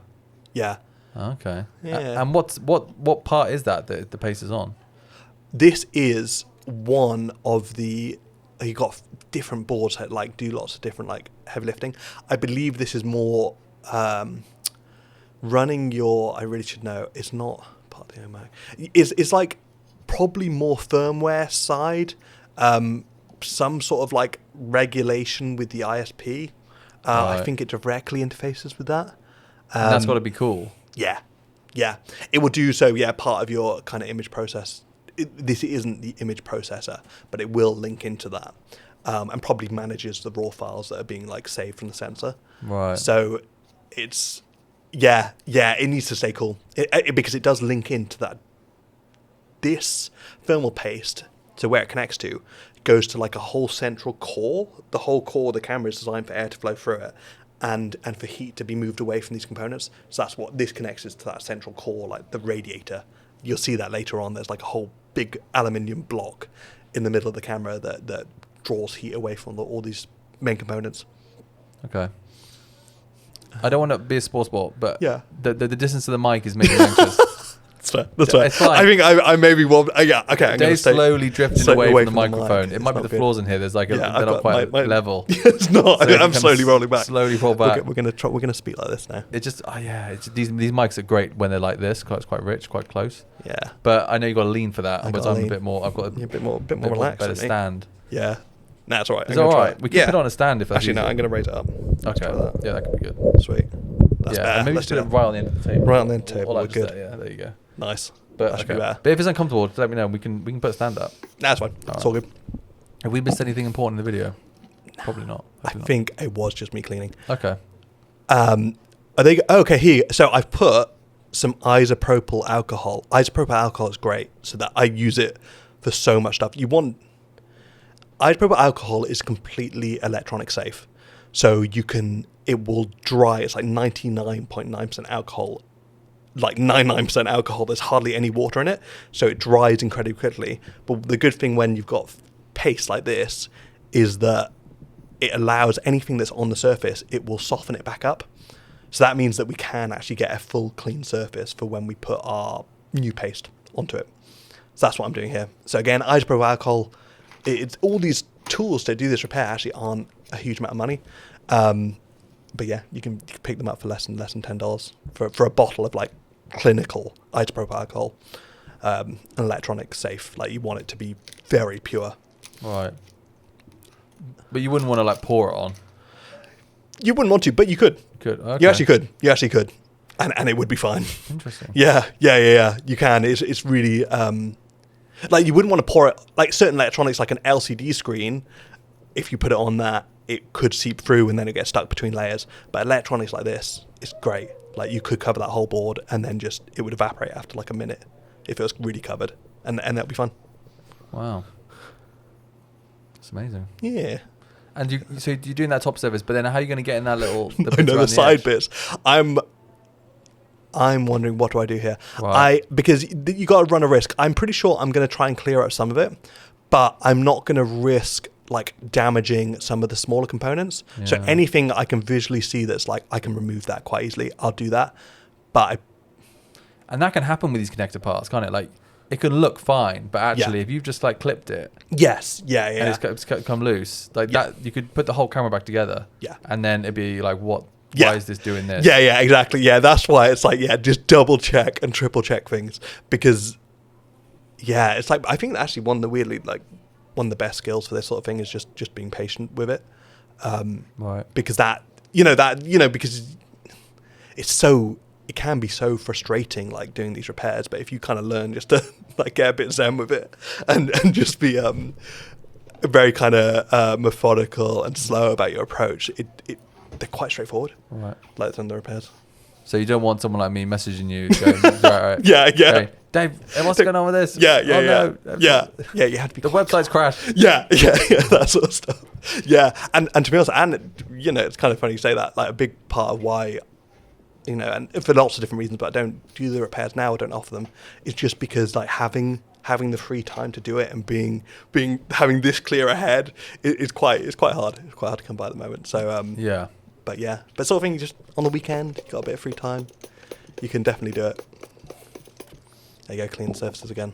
Yeah. Okay. Yeah. And what part is that the paste is on? This is one of the. You got different boards that like do lots of different like heavy lifting. I believe this is more running your. I really should know. It's not part of the OMAG. It's like probably more firmware side. Some sort of like regulation with the ISP. Right. I think it directly interfaces with that. And that's got to be cool. Yeah. It will do so. Yeah, part of your kind of image process. This isn't the image processor, but it will link into that, and probably manages the raw files that are being like saved from the sensor. Right. So it's it needs to stay cool because it does link into that. This thermal paste, so where it connects to, goes to like a whole central core. The whole core of the camera is designed for air to flow through it, and for heat to be moved away from these components. So that's what this connects is to that central core, like the radiator. You'll see that later on. There's like a whole big aluminium block in the middle of the camera that draws heat away from all these main components. Okay. I don't want to be a sports ball, but Yeah. the distance to the mic is making me anxious. That's fair. It's fine. I think I maybe will. Yeah, okay. I'm Dave's slowly drifting away from the microphone. mic. It might be It's the not floors in here. There's like Yeah, they're I've not got quite my- level. It's not. So I'm slowly rolling back. Slowly roll back. We're gonna speak like this now. It just these mics are great when they're like this. It's quite rich, quite close. Yeah. But I know you got to lean for that. I But gotta I'm a lean. bit more. I've got Yeah, a bit more bit relaxed. better I think. stand. Yeah. No, it's all right. Is that all right? We can put it on a stand if that's Actually, no. easier. I'm gonna raise it up. Let's try Okay. that. Yeah, that could be good. Sweet. That's yeah, better. and maybe Let's just put do it that. right on the end of the table. Right on the end of the table, Or like we're just good. there, yeah, there you go. Nice. But That should be okay. better. But if it's uncomfortable, just let me know. We can put a stand up. That's fine. It's all good. Have we missed anything important in the video? Probably not. I Hopefully not. think it was just me cleaning. Okay. Are they okay? Here, so I've put some isopropyl alcohol. Isopropyl alcohol is great, so that I use it for so much stuff. Isopropyl alcohol is completely electronic safe, so it will dry. It's like 99.9% alcohol, like 99% alcohol. There's hardly any water in it, so it dries incredibly quickly. But the good thing when you've got paste like this is that it allows anything that's on the surface, it will soften it back up. So that means that we can actually get a full clean surface for when we put our new paste onto it. So that's what I'm doing here. So again, isopropyl alcohol, it's all these tools to do this repair actually aren't a huge amount of money. But yeah, you can pick them up for less than $10 for a bottle of like clinical isopropyl alcohol, electronic safe. Like you want it to be very pure. Right. But you wouldn't want to like pour it on. You wouldn't want to, but you could. Good. Okay. You actually could. And it would be fine. Interesting. Yeah. You can. It's really like you wouldn't want to pour it like certain electronics, like an LCD screen. If you put it on that, it could seep through and then it gets stuck between layers. But electronics like this, it's great. Like you could cover that whole board and then it would evaporate after like a minute if it was really covered, and that'd be fun. Wow. It's amazing. Yeah. And so you're doing that top surface, but then how are you going to get in that little? I know the side bits. I'm wondering, what do I do here? Right. Because you got to run a risk. I'm pretty sure I'm going to try and clear out some of it, but I'm not going to risk like damaging some of the smaller components. Yeah. So anything I can visually see that's like I can remove that quite easily, I'll do that. But and that can happen with these connector parts, can't it? Like it can look fine, but actually if you've just like clipped it, and it's come loose, like that, you could put the whole camera back together, and then it'd be like, what? Why is this doing this? Yeah, exactly. Yeah, that's why it's like, just double check and triple check things, because it's like, I think actually one of the best skills for this sort of thing is just being patient with it. Right. Because because it can be so frustrating, like doing these repairs, but if you kind of learn just to like get a bit zen with it and just be very kind of methodical and slow about your approach, they're quite straightforward. Right. Like the repairs. So you don't want someone like me messaging you going, right. Yeah. Okay, Dave, what's going on with this? Yeah. No. Yeah, you had to be. The website's crashed. Yeah, that sort of stuff. Yeah, and to be honest, it's kind of funny you say that. Like a big part of why, and for lots of different reasons, but I don't do the repairs now. I don't offer them. It's just because like having the free time to do it and having this clear ahead is quite hard. It's quite hard to come by at the moment. So But sort of thing, just on the weekend, you've got a bit of free time, you can definitely do it. There you go, clean the surfaces again.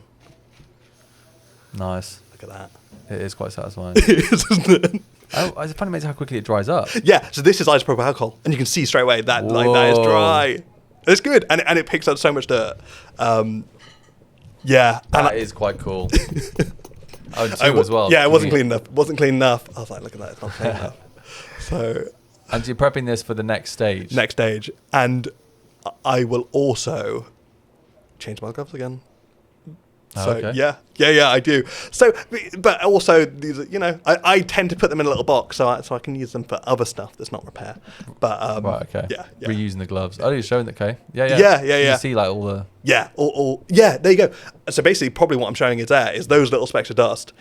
Nice. Look at that. It is quite satisfying. It is, isn't it? I find it amazing how quickly it dries up. Yeah, so this is isopropyl alcohol, and you can see straight away that that is dry. It's good, and it picks up so much dirt. That is quite cool. As well. Yeah, it wasn't clean enough. Wasn't clean enough. I was like, look at that, it's not clean enough. So. And you're prepping this for the next stage. And I will also change my gloves again. So okay. Yeah, I do. So, but also these, I tend to put them in a little box so I can use them for other stuff that's not repair. But right, okay. Yeah. Reusing the gloves. Oh, you're showing that, okay? Yeah. You see like all the. Yeah, there you go. So basically, probably what I'm showing is those little specks of dust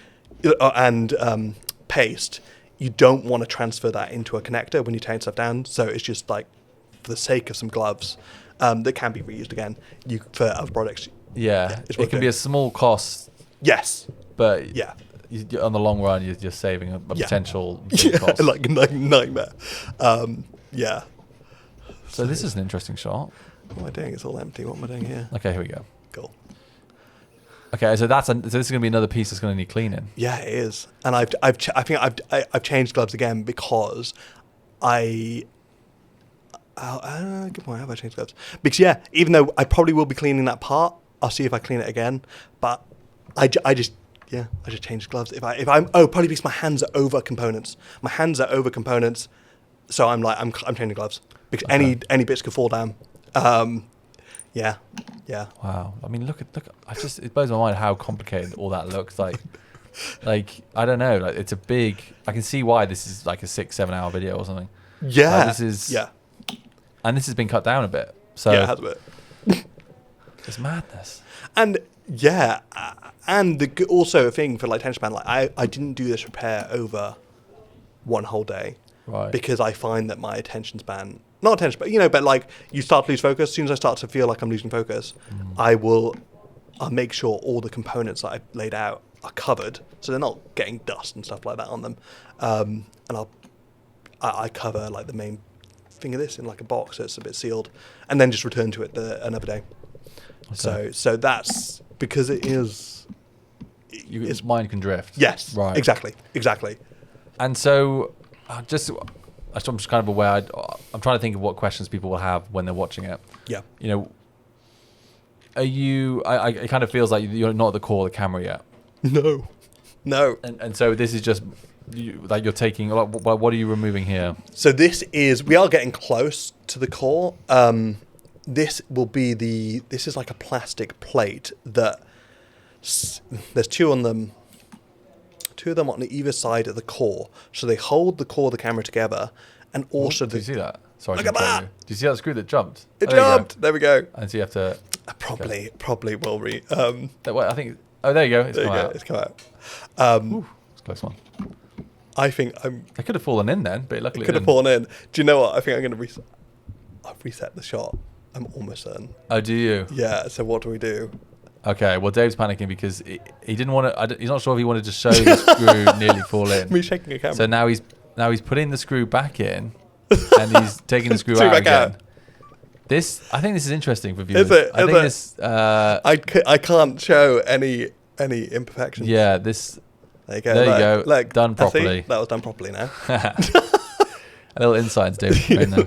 and paste. You don't want to transfer that into a connector when you're tearing stuff down. So it's just like, for the sake of some gloves that can be reused again, for other products. Yeah, it can be a small cost. Yes. But on the long run, you're just saving a potential cost. like nightmare. So this is an interesting shot. What am I doing? It's all empty. What am I doing here? Okay, here we go. Cool. Okay, so this is going to be another piece that's going to need cleaning. Yeah, it is. And I think I've changed gloves again because good point. Have I changed gloves? Because even though I probably will be cleaning that part, I'll see if I clean it again. But I just changed gloves. Probably because my hands are over components. So I'm changing gloves because any bits could fall down. Yeah. Wow. I mean, look. It blows my mind how complicated all that looks like. Like, I don't know. Like, it's a big. I can see why this is like a 6-7 hour video or something. Yeah. This is. Yeah. And this has been cut down a bit. So yeah, it has a bit. It's madness. And also a thing for like tension span. Like I didn't do this repair over one whole day, right? Because I find that my attention span, not attention, but like you start to lose focus. As soon as I start to feel like I'm losing focus, I'll make sure all the components that I laid out are covered, so they're not getting dust and stuff like that on them. And I cover like the main thing of this in like a box so it's a bit sealed, and then just return to it another day. Okay. So that's because it is. Its mind can drift. Yes. Right. Exactly. And so, I'm just kind of aware. I'm trying to think of what questions people will have when they're watching it. Yeah. Are you? It kind of feels like you're not at the core of the camera yet. No. And so this is just you're taking. What are you removing here? So we are getting close to the core. This is like a plastic plate that there's two of them on either side of the core, so they hold the core of the camera together, and also do you see that? Sorry, look at that. Do you see that screw that jumped? It jumped. There we go. And so you have to. I probably will read. I think. Oh, there you go. It's come out. It's come out. It's a close one. I think I could have fallen in then, but luckily it could have fallen in. Do you know what? I think I'm going to reset. I've reset the shot. I'm almost certain. Oh, do you? Yeah. So what do we do? Okay. Well, Dave's panicking because he didn't want to. He's not sure if he wanted to show the screw nearly fall in. Me shaking a camera. So now he's putting the screw back in, and he's taking the screw out again. I think this is interesting for viewers. Is it? I think this. I can't show any imperfections. Yeah. This. There you go. There you go. Look, done properly. That was done properly now. A little insight into Dave's brain there.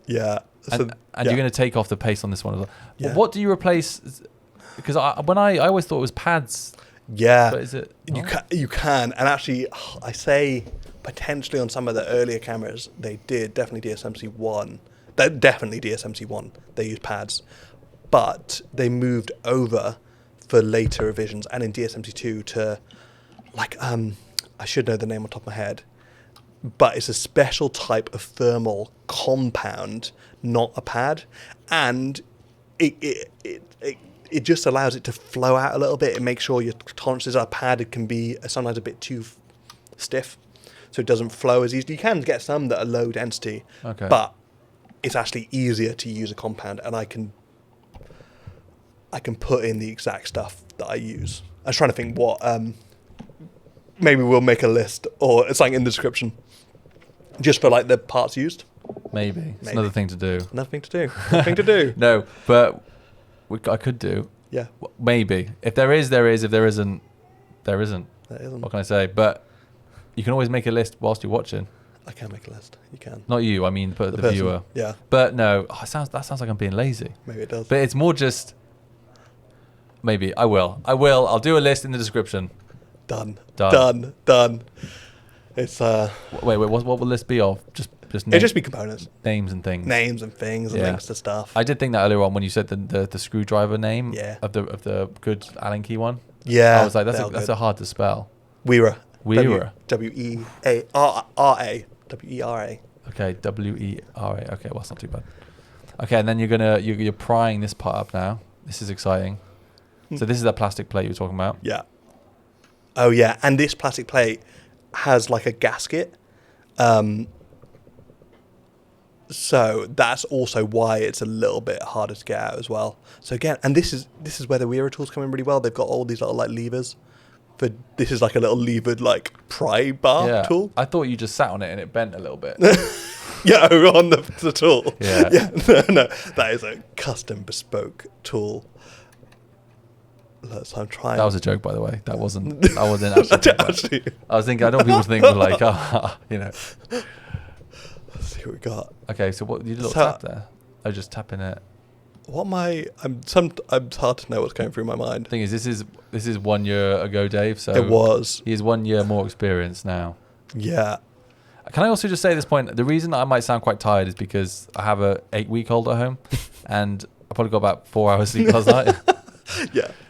Yeah. And yeah. you're going to take off the paste on this one as well. Yeah. What do you replace? Because I always thought it was pads. Yeah. But is it? You can. And actually, I say potentially on some of the earlier cameras, they did. Definitely DSMC1. Definitely DSMC1. They used pads. But they moved over for later revisions and in DSMC2 to, like, I should know the name on top of my head, but it's a special type of thermal compound, not a pad, and it just allows it to flow out a little bit. It makes sure your tolerances are pad. It can be sometimes a bit too stiff, so it doesn't flow as easily. You can get some that are low density, but it's actually easier to use a compound, and I can put in the exact stuff that I use. I was trying to think what. Maybe we'll make a list or something in the description, just for like the parts used. Maybe. It's another thing to do. Nothing to do. No, but I could do. Yeah. Maybe. If there is, there is. If there isn't, there isn't. There isn't. What can I say? But you can always make a list whilst you're watching. I can make a list. You can. Not you. I mean, but the viewer. Yeah. But no, that sounds like I'm being lazy. Maybe it does. But it's more just. Maybe I will. I'll do a list in the description. Done. It's Wait. What will the list be of? Just it'd just be components, names and things, and links to stuff. I did think that earlier on when you said the screwdriver name. Yeah. Of the good Allen key one. Yeah. I was like, that's a hard to spell. Wera. Wera. W-E-A-R-A. W-E-R-A. Okay. W-E-R-A. Okay. Well, it's not too bad. Okay, and then you're prying this part up now. This is exciting. So this is that plastic plate you were talking about. Yeah. Oh yeah, and this plastic plate has like a gasket. So that's also why it's a little bit harder to get out as well. So again, and this is where the Wera tools come in really well. They've got all these little like levers. This is like a little levered like pry bar tool. I thought you just sat on it and it bent a little bit. Yeah, on the tool. Yeah. No, that is a custom bespoke tool. So I'm trying. That was a joke, by the way. I wasn't actually. I was thinking. I don't want people to think we're like, Let's see what we got. Okay, so what you did a little tap there? Oh, just tapping it. What am I? I'm hard to know what's going through my mind. The thing is, this is 1 year ago, Dave. So it was. He has 1 year more experience now. Yeah. Can I also just say at this point, the reason I might sound quite tired is because I have a 8-week-old at home, and I probably got about 4 hours sleep last night.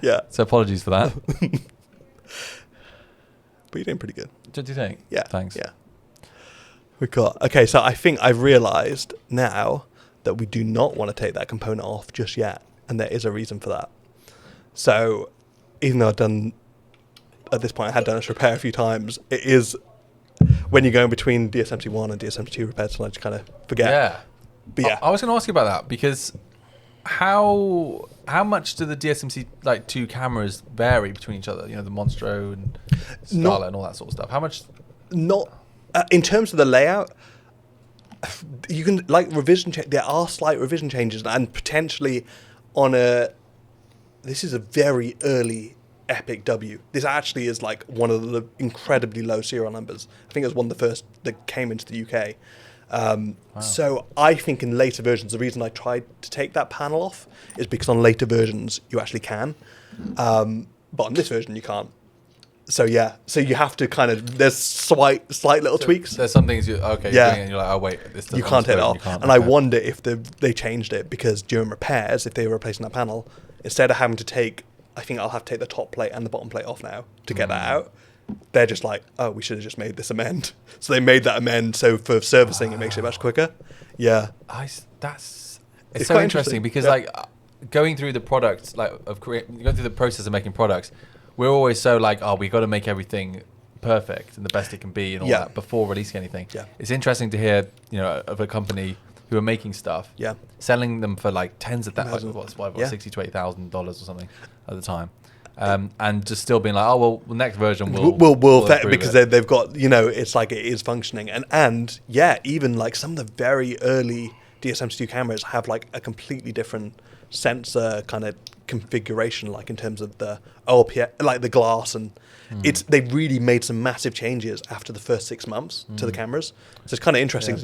Yeah. So apologies for that. But you're doing pretty good. Do you think? Yeah. Thanks. Yeah. Okay, so I think I've realised now that we do not want to take that component off just yet, and there is a reason for that. So even though at this point I had done this repair a few times, it is when you're going between DSMC1 and DSMC2 repairs, and I just kind of forget. Yeah. But yeah. I was going to ask you about that because how much do the DSMC 2 cameras vary between each other? You know, the Monstro and Starlet and all that sort of stuff. How much? Not in terms of the layout. You can revision. There are slight revision changes, and potentially on this is a very early Epic W. This actually is like one of the incredibly low serial numbers. I think it was one of the first that came into the UK. Wow. So I think in later versions, the reason I tried to take that panel off is because on later versions you actually can, but on this version you can't. So yeah, so you have to there's slight little tweaks. There's some things you're doing and you're like, oh wait, this you can't take it off. And I wonder if they changed it because during repairs, if they were replacing that panel, instead of having to take, I think I'll have to take the top plate and the bottom plate off now to get that out. They're just like, oh, we should have just made this amend. So they made that amend. So for servicing, it makes it much quicker. Yeah, it's so interesting because going through the products, going through the process of making products, we're always so like, oh, we got to make everything perfect and the best it can be and all that before releasing anything. Yeah. It's interesting to hear, of a company who are making stuff, selling them for like tens of thousands, $60,000 to $80,000 or something at the time. And just still being like, oh well, the next version will because they've got, it's like it is functioning, and even like some of the very early DSMC2 cameras have like a completely different sensor kind of configuration, like in terms of the OLPF, like the glass, and they really made some massive changes after the first 6 months to the cameras. So it's kind of interesting.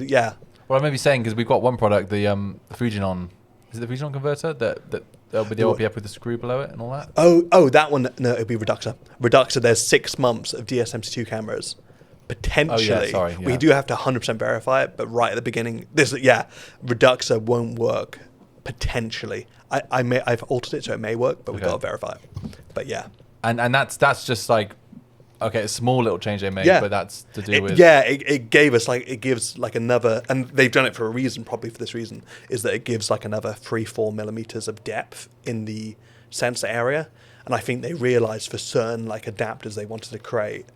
Well, I may be saying, because we've got one product, the Fujinon, is it the Fujinon converter that with the OLPF with the screw below it and all that? Oh, that one. No, it'd be Reduxer. Reduxer, there's 6 months of DSMC2 cameras. Potentially. We do have to 100% verify it, but right at the beginning, Reduxer won't work. Potentially. I've altered it so it may work, but we've got to verify it. But yeah. And that's just like, okay, a small little change they made, but that's to do with... it gives like another, and they've done it for a reason, probably for this reason, is that it gives like another 3-4 millimeters of depth in the sensor area. And I think they realized for certain like adapters they wanted to create,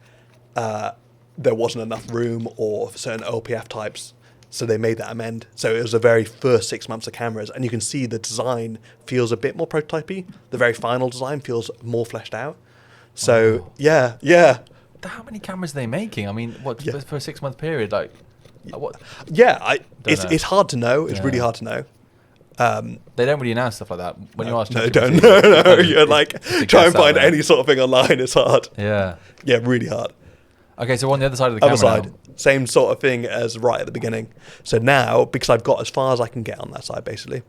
there wasn't enough room, or for certain OPF types, so they made that amend. So it was the very first 6 months of cameras, and you can see the design feels a bit more prototypey. The very final design feels more fleshed out. So yeah. How many cameras are they making? I mean, what for a 6 month period? Like, what? Yeah, it's hard to know. It's really hard to know. They don't really announce stuff like that. When you ask, no. You're like try and find any sort of thing online. It's hard. Yeah, really hard. Okay, so on the other side of the camera now. Same sort of thing as right at the beginning. So now, because I've got as far as I can get on that side, basically.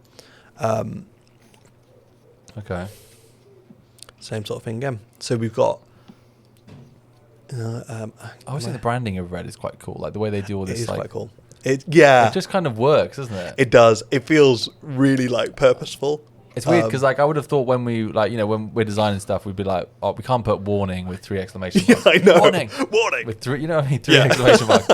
Okay. Same sort of thing again. So we've got... I always think the branding of Red is quite cool. Like the way they do all this. It is like, quite cool. It just kind of works, doesn't it? It does. It feels really like purposeful. It's weird because like I would have thought when we when we're designing stuff, we'd be like, oh, we can't put warning with 3 exclamation marks. I know. Warning with 3. You know what I mean? 3 exclamation marks.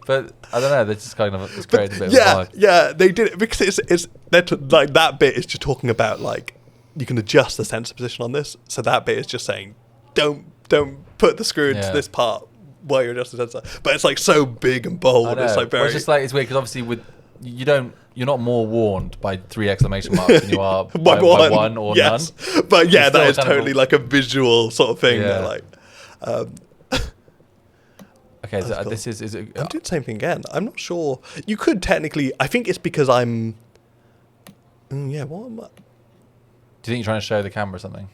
But I don't know. They just kind of created a bit of a vibe. Yeah, they did it because it's like that bit is just talking about like you can adjust the sensor position on this. So that bit is just saying don't put the screw into this part while you're adjusting the sensor. But it's like so big and bold. It's like very. Well, it's just like it's weird because obviously you're not more warned by 3 exclamation marks than you are by one or none. But that is totally like a visual sort of thing. Yeah. Like, okay, so cool. This is it? I'm doing the same thing again. I'm not sure. You could technically. I think it's because I'm. What am I? Do you think you're trying to show the camera something?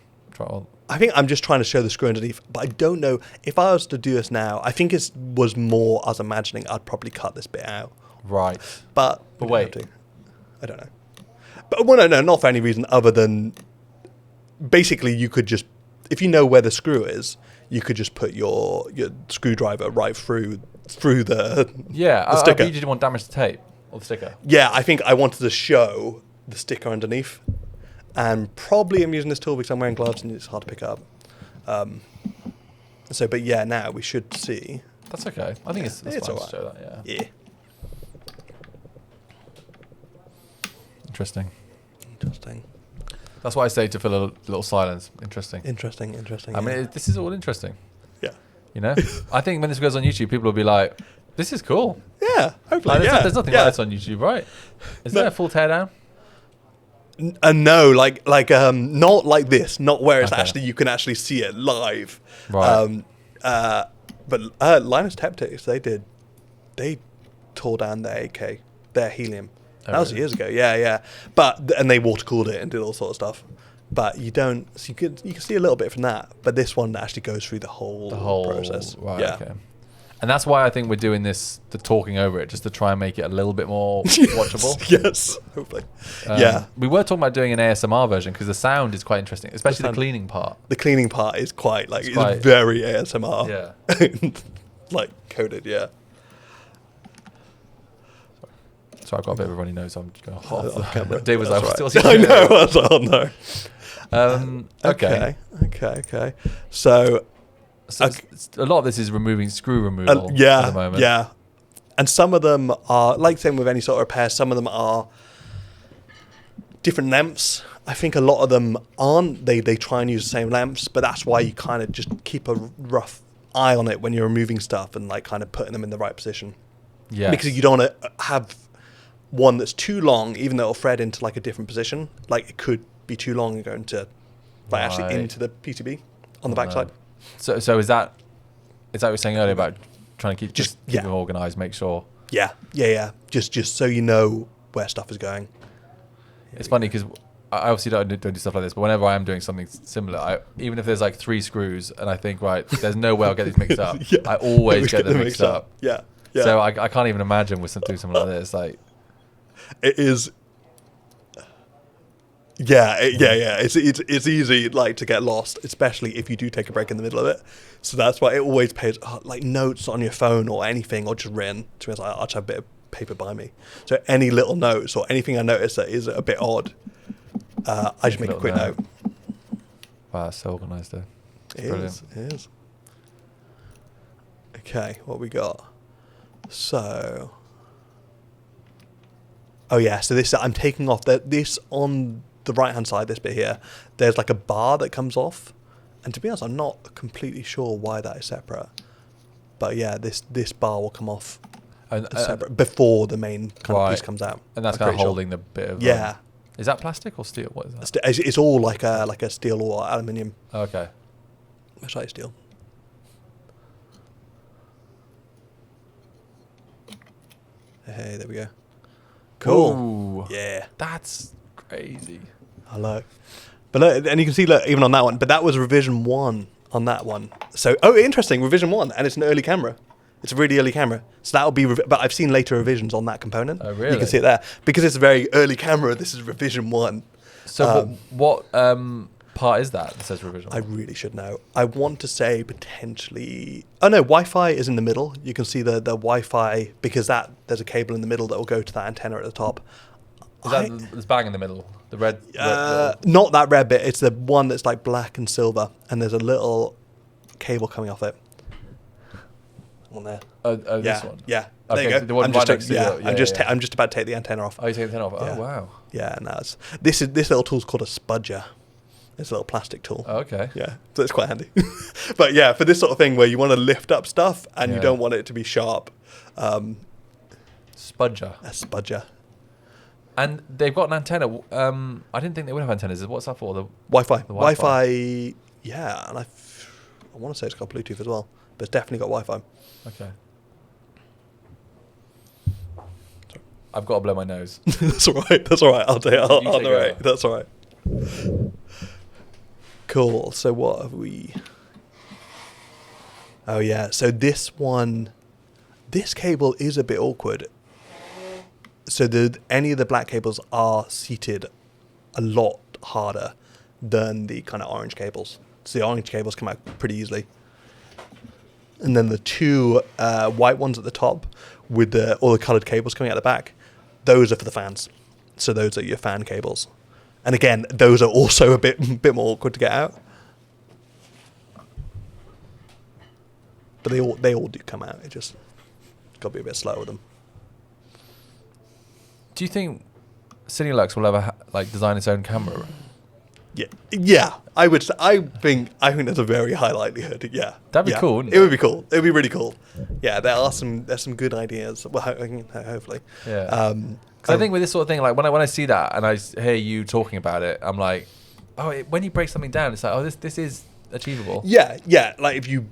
I think I'm just trying to show the screw underneath, but I don't know if I was to do this now. I think it was more I was imagining. I'd probably cut this bit out. Right. But wait. I don't know. But no, not for any reason other than basically you could just, if you know where the screw is, you could just put your screwdriver right through the sticker. You didn't want damage to tape or the sticker. Yeah, I think I wanted to show the sticker underneath, and probably I'm using this tool because I'm wearing gloves and it's hard to pick up. But now we should see. That's okay. I think it's fine all right. To show that. Yeah. Interesting. That's why I say to fill a little silence. Interesting. I mean, this is all interesting. Yeah. I think when this goes on YouTube, people will be like, "This is cool." Yeah. Hopefully. There's nothing like this on YouTube, right? Is there a full teardown? No, like not like this. Not where it's actually you can actually see it live. Right. But Linus Teptics, they tore down their AK, their helium. That was years ago. Yeah. And they water cooled it and did all sorts of stuff. But you don't. So you can see a little bit from that. But this one actually goes through the whole process. Right. Yeah. Okay. And that's why I think we're doing the talking over it, just to try and make it a little bit more watchable. Yes, hopefully. We were talking about doing an ASMR version because the sound is quite interesting, especially the cleaning part. The cleaning part is quite it's very ASMR. Yeah. Like coded, yeah. So I've got a bit of a runny nose. So I'm just going half the camera. Dave was like, right. I know. I was like, oh no. Okay. So a lot of this is removing screw removal at the moment. Yeah. And some of them are, like same with any sort of repair, some of them are different lengths. I think a lot of them aren't. They try and use the same lengths, but that's why you kind of just keep a rough eye on it when you're removing stuff and like kind of putting them in the right position. Yeah. Because you don't want to have one that's too long, even though it'll thread into like a different position. Like it could be too long and go into like actually into the PCB on the backside. So is that what you were saying earlier about trying to keep them organized, make sure? Yeah. Just so you know where stuff is going. It's funny because I obviously don't do stuff like this, but whenever I am doing something similar, even if there's like 3 screws and I think, right, there's no way I'll get these mixed up, I always get them mixed up. Yeah. So I can't even imagine doing something like this. Like, it is. Yeah. It's easy like to get lost, especially if you do take a break in the middle of it. So that's why it always pays like notes on your phone or anything, or just written. To be honest, I just have a bit of paper by me. So any little notes or anything I notice that is a bit odd, I just make a quick note. Wow, that's so organised though. It is. Okay, what we got? So, so this, I'm taking off this on the right hand side, this bit here, there's like a bar that comes off, and to be honest, I'm not completely sure why that is separate, but yeah, this bar will come off separate before the main kind of piece comes out, and that's kind of holding the bit of is that plastic or steel? What is that? It's all like a steel or aluminium. Okay, it's like steel. Hey, there we go. Cool. Ooh, yeah, that's crazy. I like. But look, and you can see, look, even on that one. But that was revision 1 on that one. So, interesting, revision 1, and it's an early camera. It's a really early camera. So that'll be. But I've seen later revisions on that component. Oh, really? You can see it there because it's a very early camera. This is revision 1. So what part is that says revision? I really should know. I want to say potentially. Oh no, Wi-Fi is in the middle. You can see the Wi-Fi because there's a cable in the middle that will go to that antenna at the top. Is that this bang in the middle? The red? Not that red bit. It's the one that's like black and silver, and there's a little cable coming off it. One there. This one. Yeah. Okay, there you go. The one right next to you. I'm just about to take the antenna off. Oh, you take the antenna off. Yeah. Oh, wow. Yeah. No, this little tool's called a spudger. It's a little plastic tool. Oh, okay. Yeah, so it's quite handy. But yeah, for this sort of thing where you want to lift up stuff and you don't want it to be sharp. Spudger. A spudger. And they've got an antenna. I didn't think they would have antennas. What's that for? The Wi-Fi. Wi-Fi. Yeah, and I want to say it's got Bluetooth as well, but it's definitely got Wi-Fi. Okay. Sorry. I've got to blow my nose. That's all right. I'll take it. That's all right. Cool. So what have we? Oh yeah. So this cable is a bit awkward. So any of the black cables are seated a lot harder than the kind of orange cables. So the orange cables come out pretty easily. And then the 2 white ones at the top with all the coloured cables coming out the back, those are for the fans. So those are your fan cables. And again, those are also a bit more awkward to get out. But they all do come out. It just got to be a bit slow with them. Do you think Cinelux will ever design its own camera? Yeah. I think there's a very high likelihood. Yeah, that'd be cool. Wouldn't it would be cool. It would be really cool. Yeah, there's some good ideas. Well, hopefully. Yeah. Because I think with this sort of thing, like when I see that and I hear you talking about it, I'm like, when you break something down, it's like, this is achievable. Yeah. Like if you,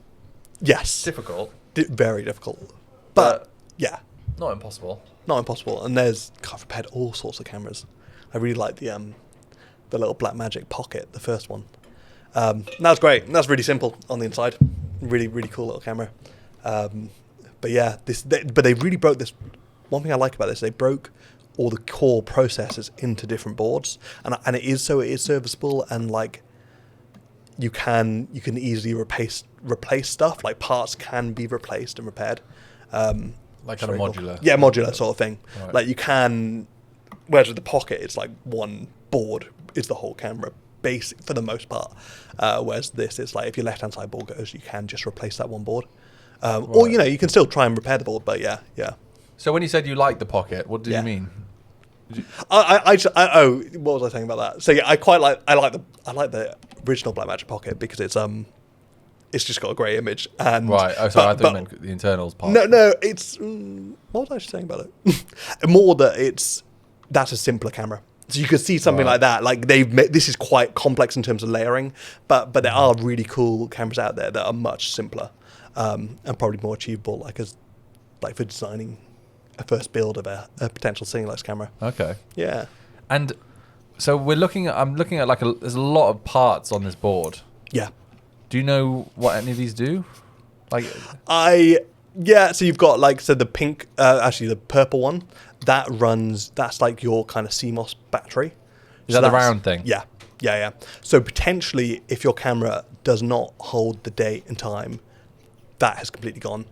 yes, difficult, very difficult, but yeah, not impossible. Not impossible. And I've repaired all sorts of cameras. I really like the little Blackmagic Pocket, the first one. That's great. That's really simple on the inside. Really, really cool little camera. But yeah, but they really broke this. One thing I like about this, they broke all the core processors into different boards, and it is serviceable, and like you can easily replace stuff. Like parts can be replaced and repaired. Like kind of modular. Cool. Yeah, modular sort of thing. Right. Like you can, whereas with the Pocket, it's like one board is the whole camera, basic for the most part. Whereas this is like if your left-hand side board goes, you can just replace that one board. Right. Or you can still try and repair the board, but yeah. So when you said you like the Pocket, what did you mean? What was I saying about that? So yeah, I like the original Blackmagic Pocket because it's It's just got a grey image. And right. Oh, sorry. I thought you meant the internals part. No. It's what was I saying about it? More that that's a simpler camera. So you could see something like that. Like this is quite complex in terms of layering, but there are really cool cameras out there that are much simpler, and probably more achievable. Like for designing a first build of a potential Cinelux camera. Okay. Yeah. And so I'm looking at like there's a lot of parts on this board. Yeah. Do you know what any of these do? Like so you've got the pink, actually the purple one, that's like your kind of CMOS battery. Is that the round thing? Yeah. So potentially if your camera does not hold the date and time, that has completely gone.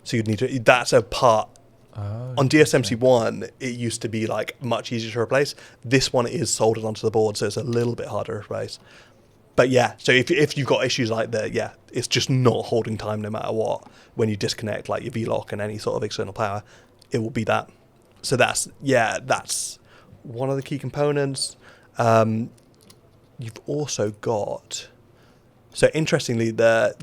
So you'd need to, that's a part. On DSMC1, it used to be like much easier to replace. This one is soldered onto the board, so it's a little bit harder to replace. But yeah, so if you've got issues like that, yeah, it's just not holding time no matter what. When you disconnect like your V-lock and any sort of external power, it will be that. So that's one of the key components. You've also got, so interestingly, you've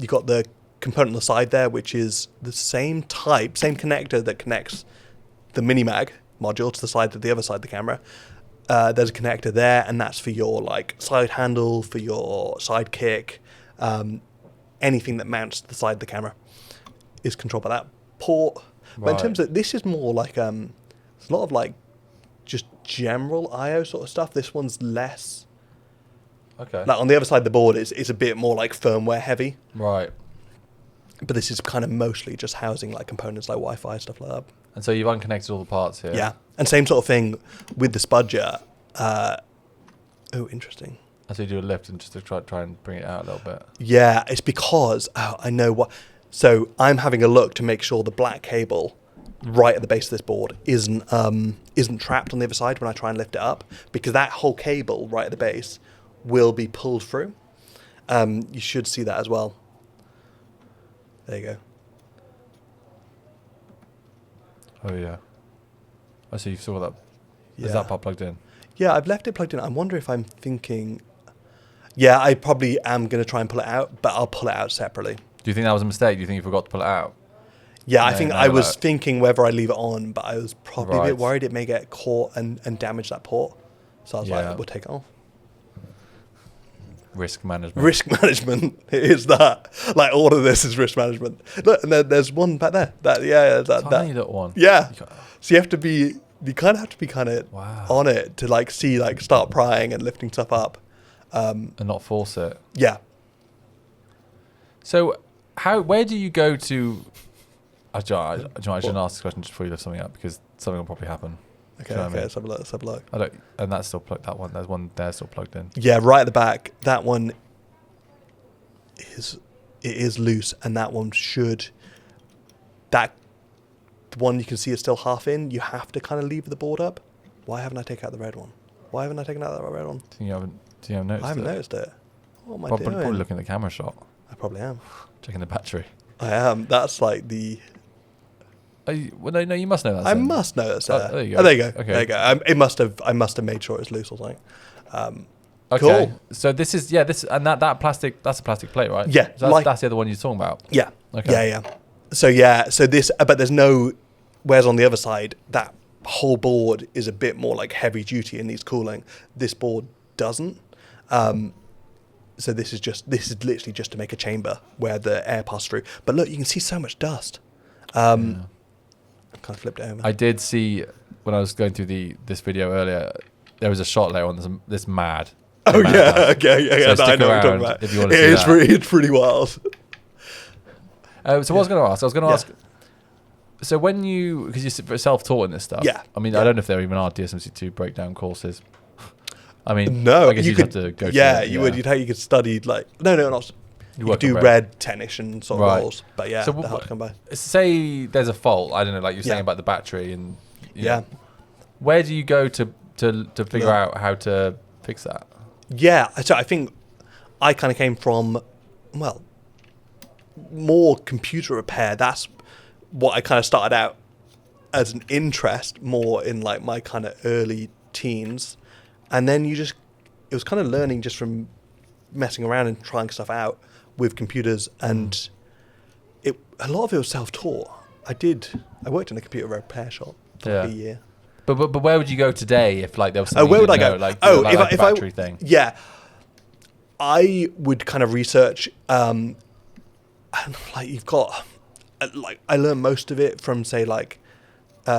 got the component on the side there, which is the same connector that connects the Minimag module to the side of the other side of the camera. There's a connector there, and that's for your like side handle, for your side kick, anything that mounts to the side of the camera is controlled by that port. But in terms of, this is more like it's a lot of like just general I/O sort of stuff. This one's less. Okay. Like on the other side of the board, it's a bit more like firmware heavy. Right. But this is kind of mostly just housing like components like Wi-Fi, stuff like that. And so you've unconnected all the parts here. Yeah. And same sort of thing with the Spudger. Interesting. And so you do a lift and just to try and bring it out a little bit. Yeah, it's because I know what. So I'm having a look to make sure the black cable right at the base of this board isn't trapped on the other side when I try and lift it up, because that whole cable right at the base will be pulled through. You should see that as well. There you go. Oh yeah. I see. You saw that. Yeah. Is that part plugged in? Yeah, I've left it plugged in. I wonder if I'm thinking. Yeah, I probably am going to try and pull it out, but I'll pull it out separately. Do you think that was a mistake? Do you think you forgot to pull it out? Yeah, I think I was thinking whether I leave it on, but I was probably a bit worried it may get caught and damage that port. So I was like, we'll take it off. Risk management. Risk management. It is that. Like all of this is risk management. Look, and there's one back there. Tiny little one. Yeah. So you kind of have to be kind of on it to like see, like start prying and lifting stuff up. And not force it. Yeah. So where do you go to? I shouldn't ask this question just before you lift something up, because something will probably happen. Okay, let's have a look. And that's still plugged. That one, there's one there still plugged in. Yeah, right at the back. That one is loose, and that one the one you can see is still half in. You have to kind of leave the board up. Why haven't I taken out the red one? Why haven't I taken out the red one? Do you haven't noticed it? I haven't noticed it. What am I doing? Probably looking at the camera shot. I probably am. Checking the battery. I am. That's like the. No, you must know that. I must know that's there. There you go. Oh, there you go. Okay. There you go. I must have made sure it was loose or something. Okay. Cool. So this is that plastic. That's a plastic plate, right? Yeah. So that's the other one you're talking about. Yeah. Okay. Yeah. So this, but there's no. Whereas on the other side, that whole board is a bit more like heavy duty and needs cooling. This board doesn't. So this is literally just to make a chamber where the air passes through. But look, you can see so much dust. I kind of flipped it over. I did see when I was going through this video earlier. There was a shot later on this mad. Oh yeah, okay. So I know what you're talking about. If you want to see it's pretty wild. So what I was going to ask. So when because you're self-taught in this stuff. Yeah. I mean, I don't know if there even are DSMC2 breakdown courses. I mean, no. I guess you could have to go. You would. You could study like no, not. You could do RED technician sort of roles, but yeah, they're hard to come by. Say there's a fault. I don't know, like you're saying about the battery, and know, where do you go to figure out how to fix that? Yeah, so I think I kind of came from more computer repair. That's what I kind of started out as an interest, more in like my kind of early teens, and then it was kind of learning just from messing around and trying stuff out. with computers, and a lot of it was self-taught. I worked in a computer repair shop for like a year. But where would you go today if like there was something where would I go? Like, if a battery thing? Yeah, I would kind of research. And like you've got, like I learned most of it from say like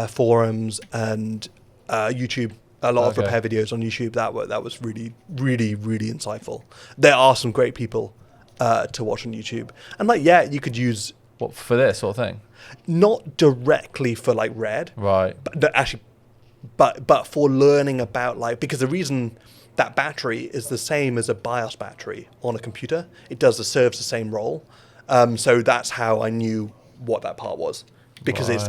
forums and YouTube. A lot of repair videos on YouTube that was really, really, really insightful. There are some great people to watch on YouTube, and like you could use what for this sort of thing. Not directly for like RED, right? But actually, but for learning about like, because the reason that battery is the same as a BIOS battery on a computer, it serves the same role. So that's how I knew what that part was, because it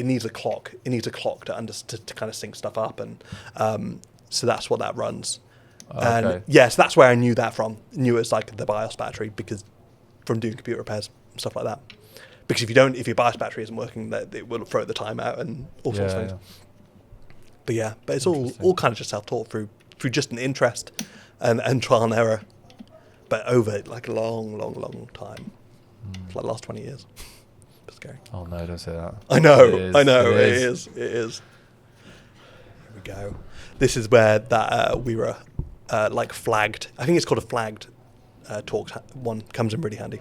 needs a clock. It needs a clock to kind of sync stuff up, and so that's what that runs. And so that's where I knew that from. Knew it was like the BIOS battery, because from doing computer repairs and stuff like that. Because if your BIOS battery isn't working, that it will throw the time out and all sorts of things. But it's all kind of just self-taught through just an interest and trial and error, but over like a long, long, long time. It's like the last 20 years. Scary. Oh no, don't say that. I know, it is. Here we go. This is where that we were like flagged. I think it's called a flagged talk one, comes in really handy.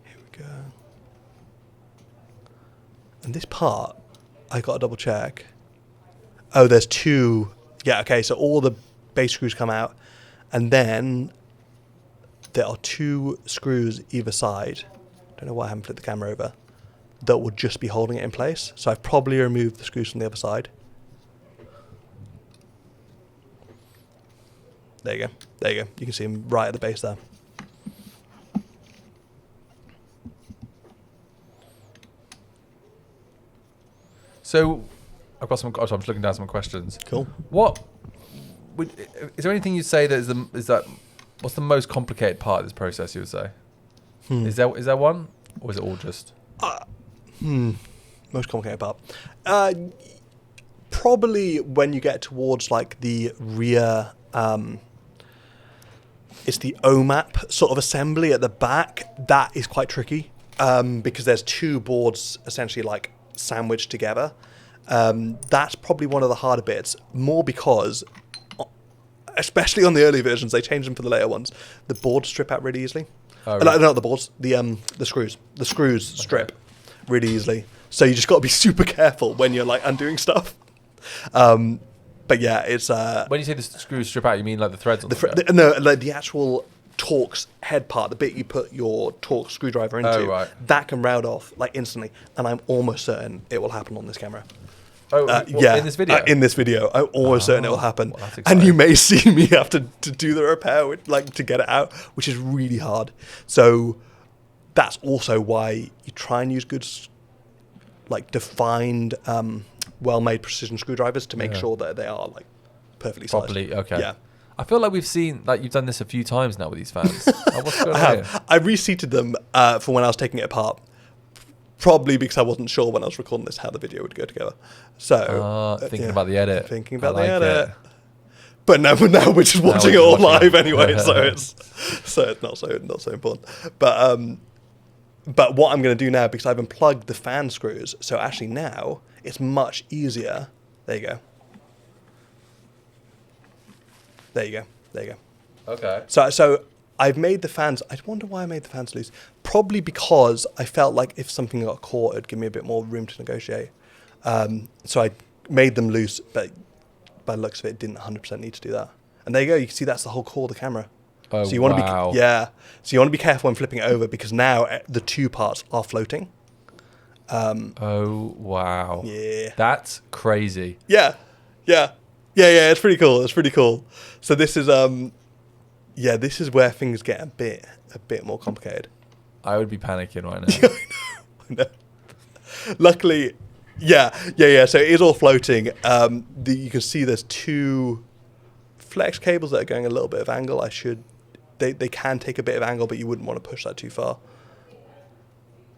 Here we go. And this part, I got to double check. Oh, there's two. Yeah, okay, so all the base screws come out, and then there are two screws either side. Don't know why I haven't flipped the camera over. That will just be holding it in place. So I've probably removed the screws from the other side. There you go. You can see them right at the base there. So I've got some. I'm just looking down some questions. Cool. Is there anything you'd say that what's the most complicated part of this process? You would say. Is there one, or is it all just? Most complicated part. Probably when you get towards like the rear. It's the OMAP sort of assembly at the back. That is quite tricky because there's two boards essentially like sandwiched together. That's probably one of the harder bits. More because, especially on the early versions, they changed them for the later ones. The boards strip out really easily. Oh, really? Not the boards, the screws. The screws strip really easily. So you just got to be super careful when you're like undoing stuff. But yeah, it's when you say the screws strip out, you mean like the threads on no, like the actual Torx head part, the bit you put your Torx screwdriver into. Oh, right. That can round off like instantly, and I'm almost certain it will happen on this camera. Oh, yeah, in this video? In this video, I'm almost certain it will happen. Well, and you may see me have to do the repair, to get it out, which is really hard. So that's also why you try and use good, like defined, well-made precision screwdrivers to make sure that they are like perfectly sized. Properly, okay. Yeah. I feel like we've seen, like you've done this a few times now with these fans. What's going on here? I reseated them for when I was taking it apart. Probably because I wasn't sure when I was recording this how the video would go together. So thinking about the edit. Thinking about the edit. But now we're just watching it all live anyway, so it's not so important. But what I'm going to do now, because I've unplugged the fan screws, so actually now it's much easier. There you go. Okay. So I've made the fans. I wonder why I made the fans loose. Probably because I felt like if something got caught, it'd give me a bit more room to negotiate. So I made them loose, but by the looks of it, didn't 100% need to do that. And there you go. You can see that's the whole core of the camera. Oh, so you want to be So you want to be careful when flipping it over, because now the two parts are floating. Oh wow. Yeah. That's crazy. Yeah. It's pretty cool. So this is this is where things get a bit more complicated. I would be panicking right now. I know. Luckily, yeah. So it is all floating. You can see there's two flex cables that are going a little bit of angle. They can take a bit of angle, but you wouldn't want to push that too far.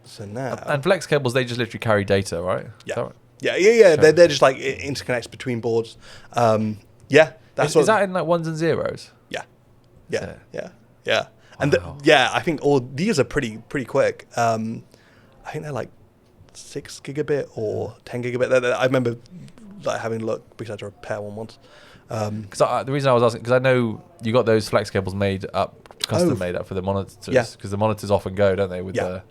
So now... And flex cables, they just literally carry data, right? Yeah. Right? Yeah. They're just like interconnects between boards. Is that in like ones and zeros? Yeah. And Wow. I think all these are pretty quick. I think they're like 6 gigabit or 10 gigabit. I remember like having a look because I had to repair one once. Because the reason I was asking, because I know you got those flex cables made up, custom made up for the monitors. Because the monitors often go, don't they? With the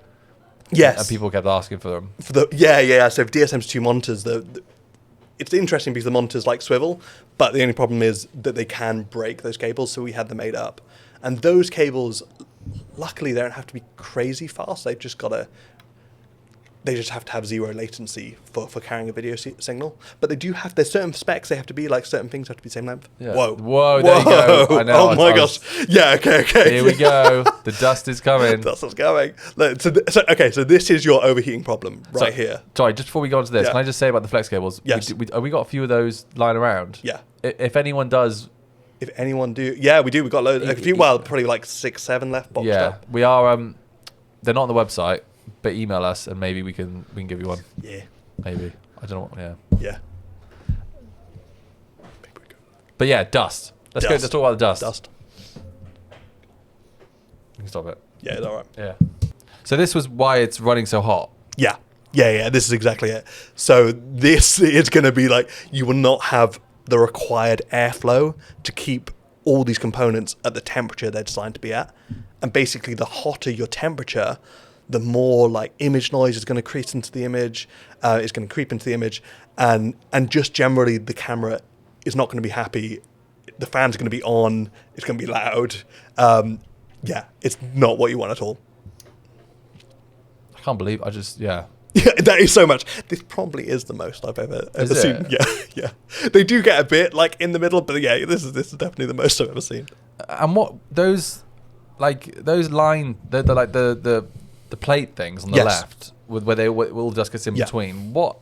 yes, and people kept asking for them. So for DSMC2 monitors, it's interesting because the monitors like swivel, but the only problem is that they can break those cables. So we had them made up, and those cables, luckily, they don't have to be crazy fast. They just have to have 0 latency for carrying a video signal. But there's certain specs. They have to be like certain things have to be the same length. Yeah. Whoa, there you go. I know. Oh my gosh. Yeah. Okay. Here we go. The dust is coming. Dust is coming. So this is your overheating problem here. Sorry, just before we go on to this, can I just say about the flex cables? Yes. We got a few of those lying around. Yeah. If anyone does. If anyone do, we do. We've got loads. A few. Well, probably like 6, 7 left. Boxed up. We are. They're not on the website. But email us and maybe we can give you one. Yeah. Maybe. I don't know. Yeah. Yeah. But yeah, dust. Let's talk about the dust. Dust. You can stop it. Yeah, it's all right. Yeah. So this was why it's running so hot. Yeah. This is exactly it. So this is going to be like, you will not have the required airflow to keep all these components at the temperature they're designed to be at. And basically, the hotter your temperature, the more like image noise is going to creep into the image, and just generally the camera is not going to be happy. The fan's going to be on. It's going to be loud. It's not what you want at all. I can't believe Yeah, that is so much. This probably is the most I've ever seen. Yeah. They do get a bit like in the middle, but this is definitely the most I've ever seen. And what those line the plate things on the left with where all dust gets in between. What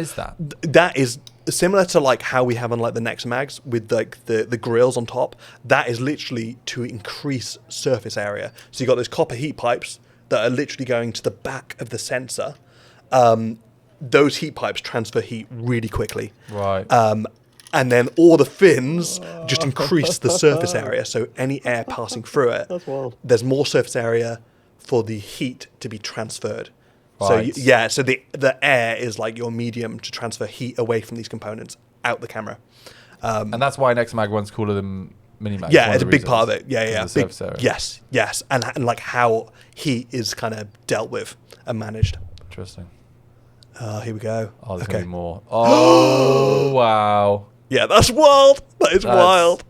is that? That is similar to like how we have on like the Next Mags with like the grills on top. That is literally to increase surface area. So you've got those copper heat pipes that are literally going to the back of the sensor. Those heat pipes transfer heat really quickly. Right. And then all the fins just increase the surface area. So any air passing through it, that's wild. There's more surface area for the heat to be transferred. Right. So the air is like your medium to transfer heat away from these components out the camera. And that's why Next Mag one's cooler than Mini Mag. Yeah, it's a big part of it. Yeah. The surface area. Yes. And like how heat is kind of dealt with and managed. Interesting. Here we go. Oh, there's going to be more. Oh, wow. Yeah, that's wild. That's wild.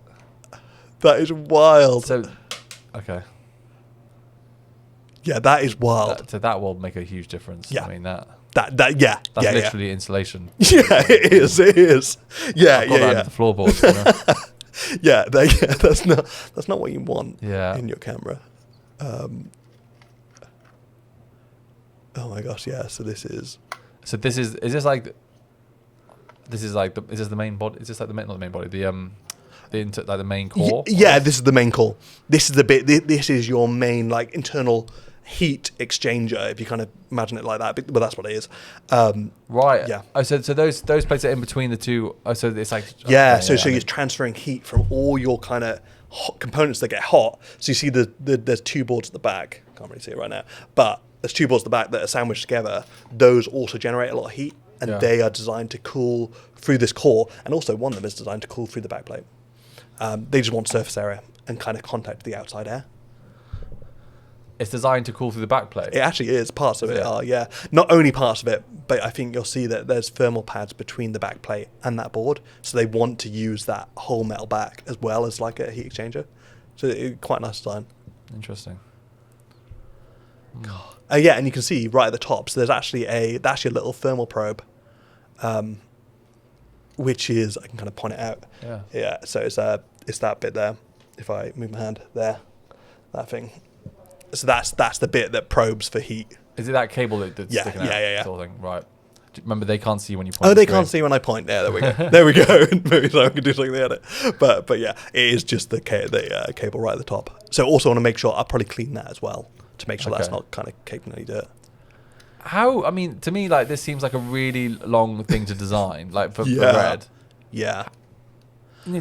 That is wild. So, okay. Yeah, that is wild. That will make a huge difference. Yeah. I mean, that's literally insulation. Yeah, it is. Yeah, The floorboards. That's not what you want in your camera. Oh my gosh, yeah. So this is this the main body? Is this like not the main body? The main core? Yeah, this is the main core. This is the bit. This is your main like internal heat exchanger, if you kind of imagine it like that. But that's what it is. Right. Yeah. Oh, so those plates are in between the two. Oh, so it's like so you're transferring heat from all your kind of components that get hot. So you see there's two boards at the back. Can't really see it right now, but there's two boards at the back that are sandwiched together. Those also generate a lot of heat, and they are designed to cool through this core, and also one of them is designed to cool through the backplate. They just want surface area and kind of contact with the outside air. It's designed to cool through the backplate. It actually is. Parts of it are, yeah. Not only parts of it, but I think you'll see that there's thermal pads between the backplate and that board. So they want to use that whole metal back as well as like a heat exchanger. So quite a nice design. Interesting. Yeah, and you can see right at the top. So there's actually a little thermal probe, which is, I can kind of point it out. Yeah. Yeah. So it's that bit there. If I move my hand there, that thing. So that's the bit that probes for heat. Is it that cable that's sticking out? Yeah. Sort of thing? Right. Remember, they can't see when you point. Oh, they can't see when I point. Yeah, there we go. There we go. Maybe so I can do something at it. But yeah, it is just the cable right at the top. So also want to make sure, I'll probably clean that as well to make sure that's not kind of caked in any dirt. I mean, to me, like this seems like a really long thing to design, like for RED. Yeah.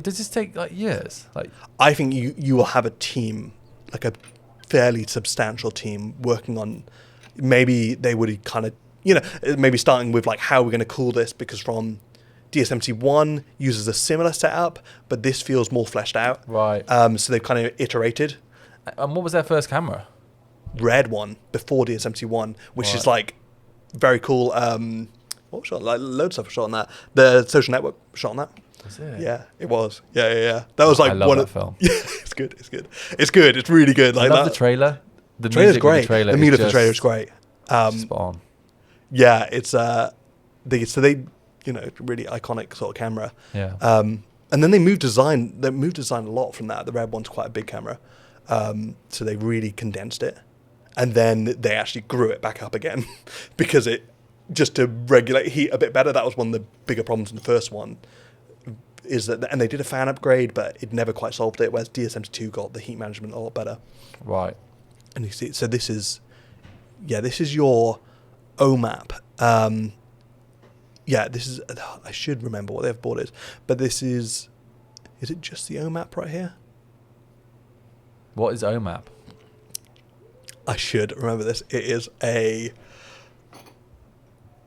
Does this take like years? Like, I think you will have a team, like a fairly substantial team working on. Maybe they would kind of, maybe starting with like how we're going to cool this, because from DSMC1 uses a similar setup, but this feels more fleshed out. Right. So they've kind of iterated. And what was their first camera? Red one before DSMC1, which is like very cool. What was shot? Like loads of stuff shot on that. The Social Network shot on that. Was it? Yeah, it was. Yeah. That was like I love one that of film. Yeah, it's good. It's really good. Like I love that. The trailer. The trailer's music great. of the trailer. The music of the trailer is great. Spot on. Yeah, it's they really iconic sort of camera. Yeah. And then they moved design. They moved design a lot from that. The Red one's quite a big camera, so they really condensed it, and then they actually grew it back up again because it just to regulate heat a bit better. That was one of the bigger problems in the first one. Is that, and they did a fan upgrade, but it never quite solved it. Whereas DSMC2 got the heat management a lot better. Right. And you see, so this is your OMAP. This is. I should remember what their board is, but this is. Is it just the OMAP right here? What is OMAP? I should remember this. It is a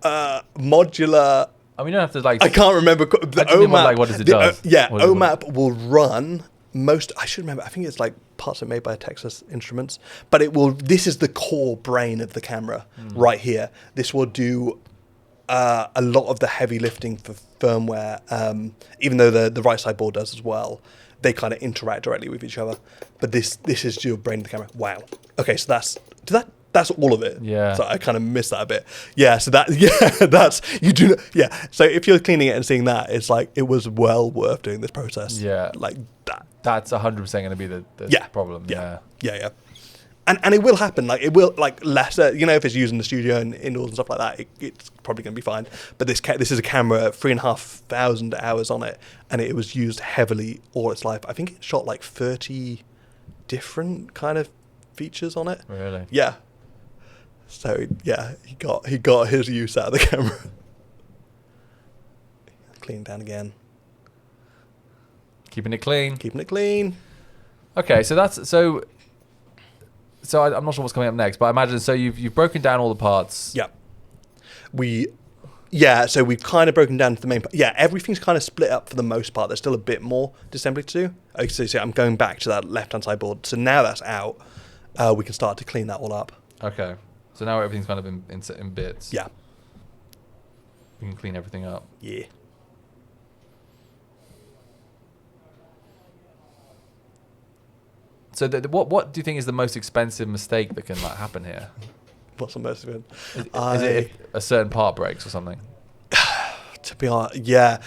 modular. I mean, you don't have to like. I can't remember the OMAP. What does it do? OMAP will run most. I should remember. I think it's like parts are made by Texas Instruments, but it will. This is the core brain of the camera right here. This will do a lot of the heavy lifting for firmware. Even though the right side board does as well, they kind of interact directly with each other. But this is your brain of the camera. Wow. Okay, so that's all of it. Yeah. So I kind of missed that a bit. Yeah. So that's you do. Yeah. So if you're cleaning it and seeing that, it's like it was well worth doing this process. Yeah. Like that. That's 100% going to be the problem. Yeah. And it will happen. Like it will like lesser. If it's used in the studio and indoors and stuff like that, it's probably going to be fine. But this is a camera, 3,500 hours on it, and it was used heavily all its life. I think it shot like 30 different kind of features on it. Really? Yeah. So yeah, he got his use out of the camera. Clean down again. Keeping it clean. Okay, so I'm not sure what's coming up next, but I imagine you've broken down all the parts. Yeah. So we've kind of broken down to the main part. Yeah, everything's kind of split up for the most part. There's still a bit more disassembly to do. Okay, so I'm going back to that left-hand side board. So now that's out, we can start to clean that all up. Okay. So now everything's kind of in bits. Yeah. We can clean everything up. Yeah. So what do you think is the most expensive mistake that can happen here? What's the most expensive? Is it if a certain part breaks or something? To be honest, yeah.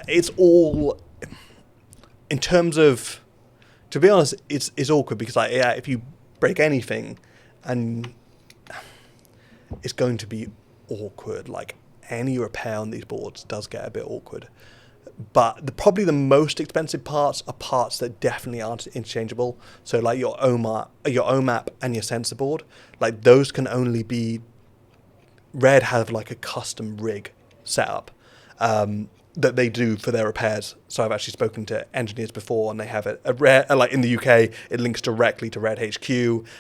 It's all... In terms of... To be honest, it's awkward because if you break anything and... It's going to be awkward. Like any repair on these boards does get a bit awkward. But probably the most expensive parts are parts that definitely aren't interchangeable. So like your OMAP and your sensor board, like those can only be... Red have like a custom rig setup that they do for their repairs. So I've actually spoken to engineers before, and they have a Red, like in the UK, it links directly to Red HQ,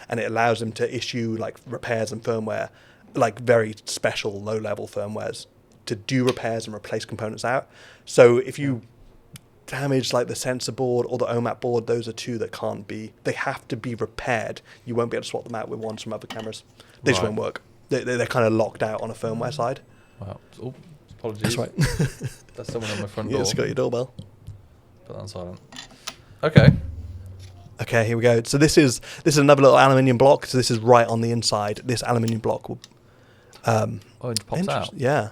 and it allows them to issue like repairs and firmware, like very special low-level firmwares to do repairs and replace components out. So if you damage like the sensor board or the OMAP board, those are two that can't be. They have to be repaired. You won't be able to swap them out with ones from other cameras. They just won't work. They're kind of locked out on a firmware side. Wow. Oh, apologies. That's right. That's someone on my front door. Yeah, it's got your doorbell. Put that on silent. Okay. Okay, here we go. So this is another little aluminium block. So this is right on the inside. This aluminium block will. It pops out. Yeah.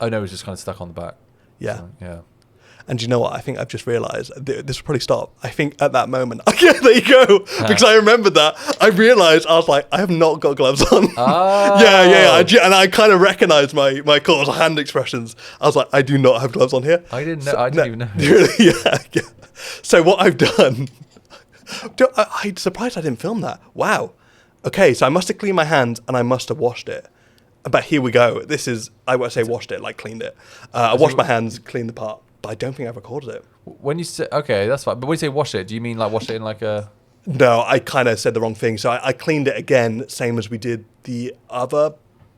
Oh no, it's just kind of stuck on the back. Yeah. So, yeah. And you know what? I think I've just realised this will probably stop. I think at that moment, okay, there you go. Because I remembered that. I realised I was like, I have not got gloves on. Oh. Yeah. And I kind of recognised my core hand expressions. I was like, I do not have gloves on here. I didn't know. I didn't even know. Yeah. So what I've done, I'm surprised I didn't film that. Wow. Okay, so I must have cleaned my hands and I must have washed it. But here we go. This is, I won't say washed it, like cleaned it. I washed my hands, cleaned the part. but I don't think I've recorded it. When you say, okay, that's fine. But when you say wash it, do you mean like wash it in like a... No, I kind of said the wrong thing. So I cleaned it again, same as we did the other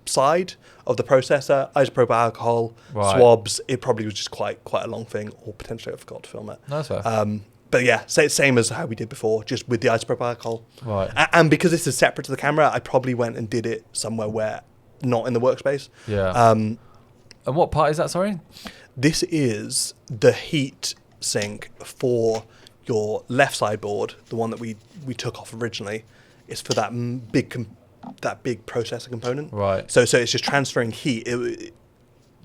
side of the processor, isopropyl alcohol, swabs. It probably was just quite a long thing, or potentially I forgot to film it. No, that's fair. But yeah, same as how we did before, just with the isopropyl alcohol. Right. And because this is separate to the camera, I probably went and did it somewhere where not in the workspace. Yeah. And what part is that, sorry? This is the heat sink for your left side board, the one that we took off originally. It's for that big processor component. Right. So it's just transferring heat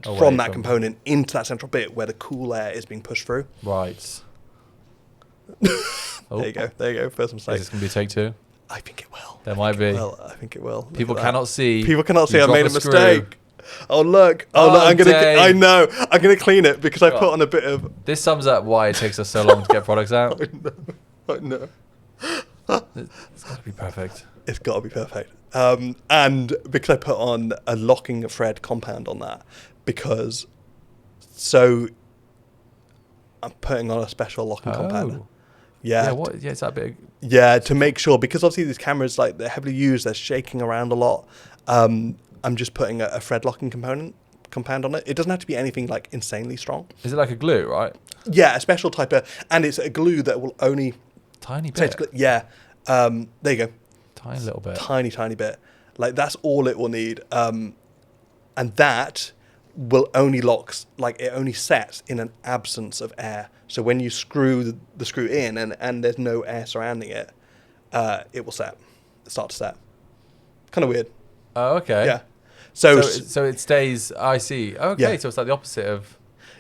from that component into that central bit where the cool air is being pushed through. Right. There you go. First mistake. Is this going to be take 2? I think it will. There might be. I think it will. People cannot see. I made a mistake. Oh look! I'm gonna clean it because I put on a bit of. This sums up why it takes us so long to get products out. I know. It's got to be perfect. It's got to be perfect. And because I put on a locking thread compound on that, I'm putting on a special locking compound. Yeah. What? Yeah, it's that big. Yeah, to make sure, because obviously these cameras, like, they're heavily used, they're shaking around a lot. I'm just putting a thread locking compound on it. It doesn't have to be anything like insanely strong. Is it like a glue, right? Yeah, a special type of, and it's a glue that will only tiny bit. Yeah, there you go. Tiny little bit. Tiny bit. Like that's all it will need, and that will only it only sets in an absence of air. So when you screw the screw in and there's no air surrounding it, it will start to set. Kind of weird. Oh, okay. Yeah. So it stays. I see. Okay, yeah. So it's like the opposite of.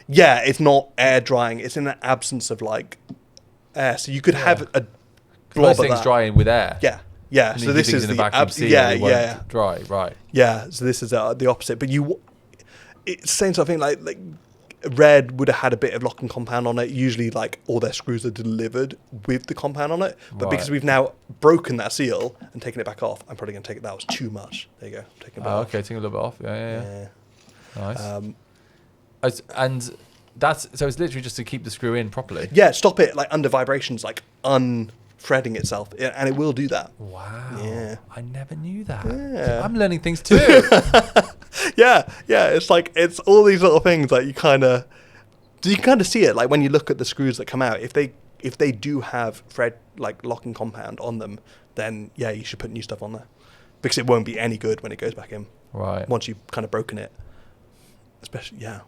Yeah, it's not air drying. It's in an absence of like air. So you could have a blob of things that. drying with air. Yeah. Yeah. And so this is the vacuum yeah. Dry. Right. Yeah. So this is the opposite. But it's saying something like Red would have had a bit of locking compound on it. Usually, like, all their screws are delivered with the compound on it. But because we've now broken that seal and taken it back off, I'm probably going to take it. That was too much. There you go. Taking it back off. Okay, taking a little bit off. Yeah. Nice. And so it's literally just to keep the screw in properly. Yeah, stop it like under vibrations, like unthreading itself, and it will do that. Wow. Yeah. I never knew that. Yeah. I'm learning things too. Yeah. It's all these little things that you kind of see it, like when you look at the screws that come out. If they do have thread like locking compound on them, then yeah, you should put new stuff on there, because it won't be any good when it goes back in. Right. Once you've kind of broken it, especially yeah.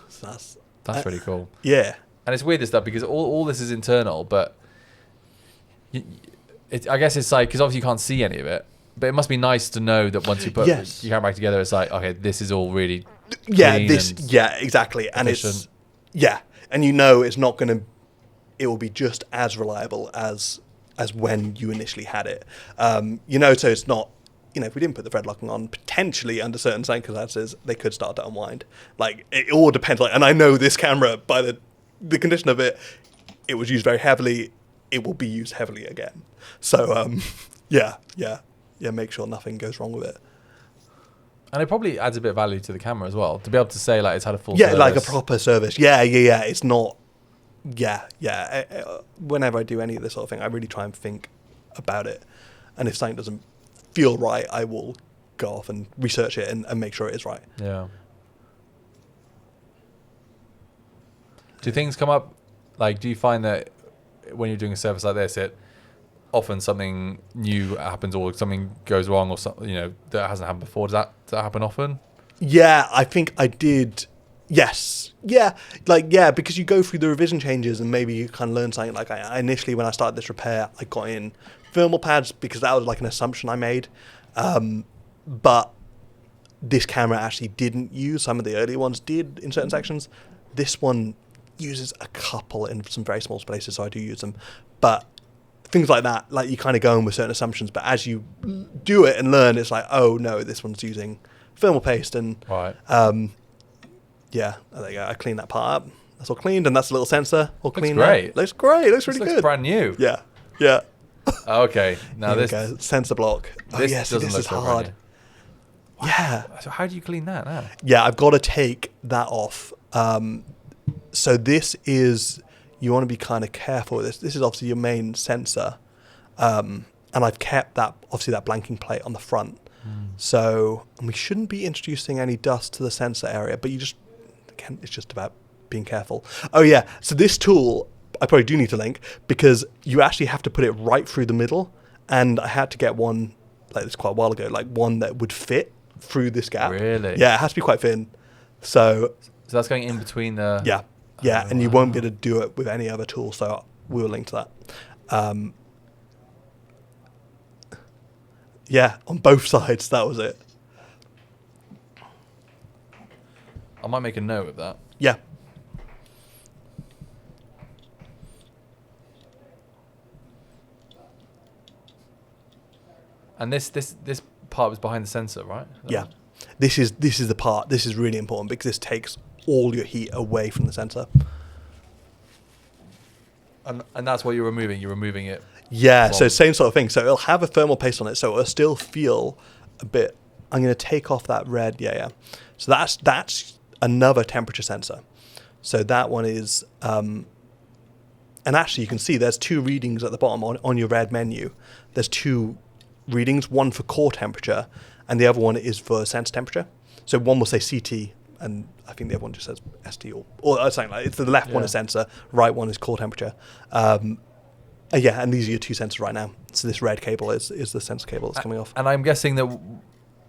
So that's really cool. Yeah. And it's weird this stuff because all this is internal, but I guess it's like, because obviously you can't see any of it. But it must be nice to know that once you put your camera back together, it's like, okay, this is all really clean exactly. And efficient. And it's not going to, it will be just as reliable as when you initially had it. So it's not, if we didn't put the thread locking on, potentially under certain circumstances, they could start to unwind. Like, it all depends. Like, and I know this camera, by the condition of it, it was used very heavily. It will be used heavily again. So, make sure nothing goes wrong with it. And it probably adds a bit of value to the camera as well, to be able to say, like, it's had a full service. Yeah, like a proper service. Yeah. It's not... Whenever I do any of this sort of thing, I really try and think about it. And if something doesn't feel right, I will go off and research it and make sure it is right. Yeah. Do things come up... Like, do you find that when you're doing a service like this, often something new happens or something goes wrong or something, that hasn't happened before? Does that happen often? Yeah, I think I did. Yes. Yeah. Because you go through the revision changes and maybe you kind of learn something. Like I initially, when I started this repair, I got in thermal pads because that was like an assumption I made. But this camera actually didn't use. Some of the early ones did in certain sections. This one uses a couple in some very small spaces, so I do use them. But things like that, like you kind of go in with certain assumptions, but as you do it and learn, it's like, oh no, this one's using thermal paste, and right. There you go. I cleaned that part up. That's all cleaned, and that's a little sensor all cleaned. Looks great. Looks really good. Looks brand new. Yeah. Okay, now this sensor block. This doesn't look is hard. Wow. Yeah. So how do you clean that now? Yeah, I've got to take that off. So this is, you want to be kind of careful with this. This is obviously your main sensor. And I've kept that, obviously that blanking plate on the front. So, and we shouldn't be introducing any dust to the sensor area, but you just, again, it's just about being careful. Oh yeah, so this tool, I probably do need to link, because you actually have to put it right through the middle. And I had to get one, like this quite a while ago, like one that would fit through this gap. Really? Yeah, it has to be quite thin. So that's going in between the... Yeah, and you won't be able to do it with any other tool, so we will link to that. Yeah, on both sides, that was it. I might make a note of that. Yeah. And this part was behind the sensor, right? Yeah. This is the part. This is really important because this takes all your heat away from the sensor. And that's what you're removing. You're removing it. Yeah, so same sort of thing. So it'll have a thermal paste on it, so it'll still feel a bit. I'm going to take off that red. Yeah. So that's another temperature sensor. So that one is, and actually you can see there's two readings at the bottom on your red menu. There's two readings, one for core temperature, and the other one is for sense temperature. So one will say CT, and I think the other one just says ST or something like. It's the left one is sensor, right one is core temperature. Yeah, and these are your two sensors right now. So this red cable is the sensor cable that's coming off. And I'm guessing that,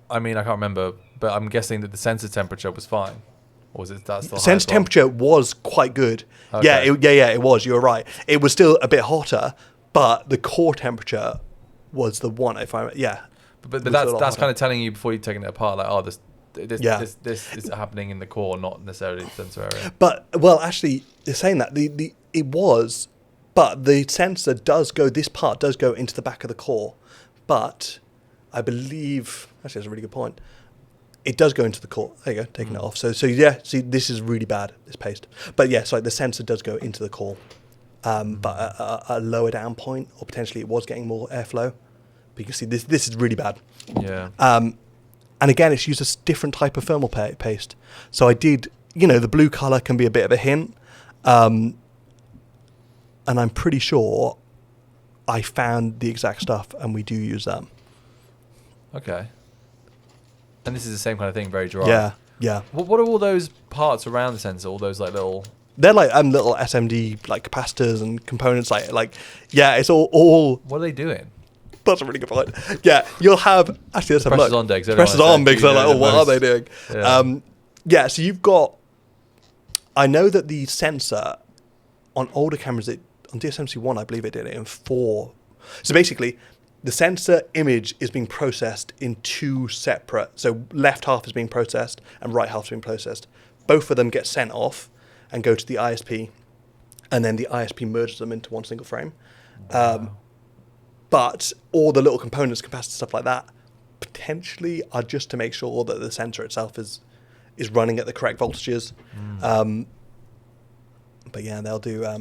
I mean, I can't remember, but I'm guessing that the sensor temperature was fine. Or was it that still Sensor temperature was quite good. Okay. Yeah, it was. You're right. It was still a bit hotter, but the core temperature was the one. But that's kind of telling you before you're taking it apart, like, oh, this is happening in the core, not necessarily the sensor area. But well, actually, they're saying that it was, but the sensor does go. This part does go into the back of the core, but I believe actually that's a really good point. It does go into the core. There you go, taking it off. So yeah, see, this is really bad, this paste. But yeah, so the sensor does go into the core, but a lower down point, or potentially it was getting more airflow. But you can see this is really bad. Yeah. And again, it's used a different type of thermal paste. So I did, the blue color can be a bit of a hint. And I'm pretty sure I found the exact stuff, and we do use that. Okay. And this is the same kind of thing, very dry. Yeah. What are all those parts around the sensor? All those like little... They're like little SMD like capacitors and components. Yeah, it's all. What are they doing? That's a really good point. Yeah, you'll have actually. Let's have a look. On deck. Pressure's on because they're like, what are they doing? Yeah. So you've got. I know that the sensor on older cameras, on DSMC1, I believe it did it in 4. So basically, the sensor image is being processed in 2 separate. So left half is being processed and right half is being processed. Both of them get sent off and go to the ISP, and then the ISP merges them into one single frame. Wow. But all the little components, capacitors, stuff like that, potentially are just to make sure that the sensor itself is running at the correct voltages. But yeah, they'll do. I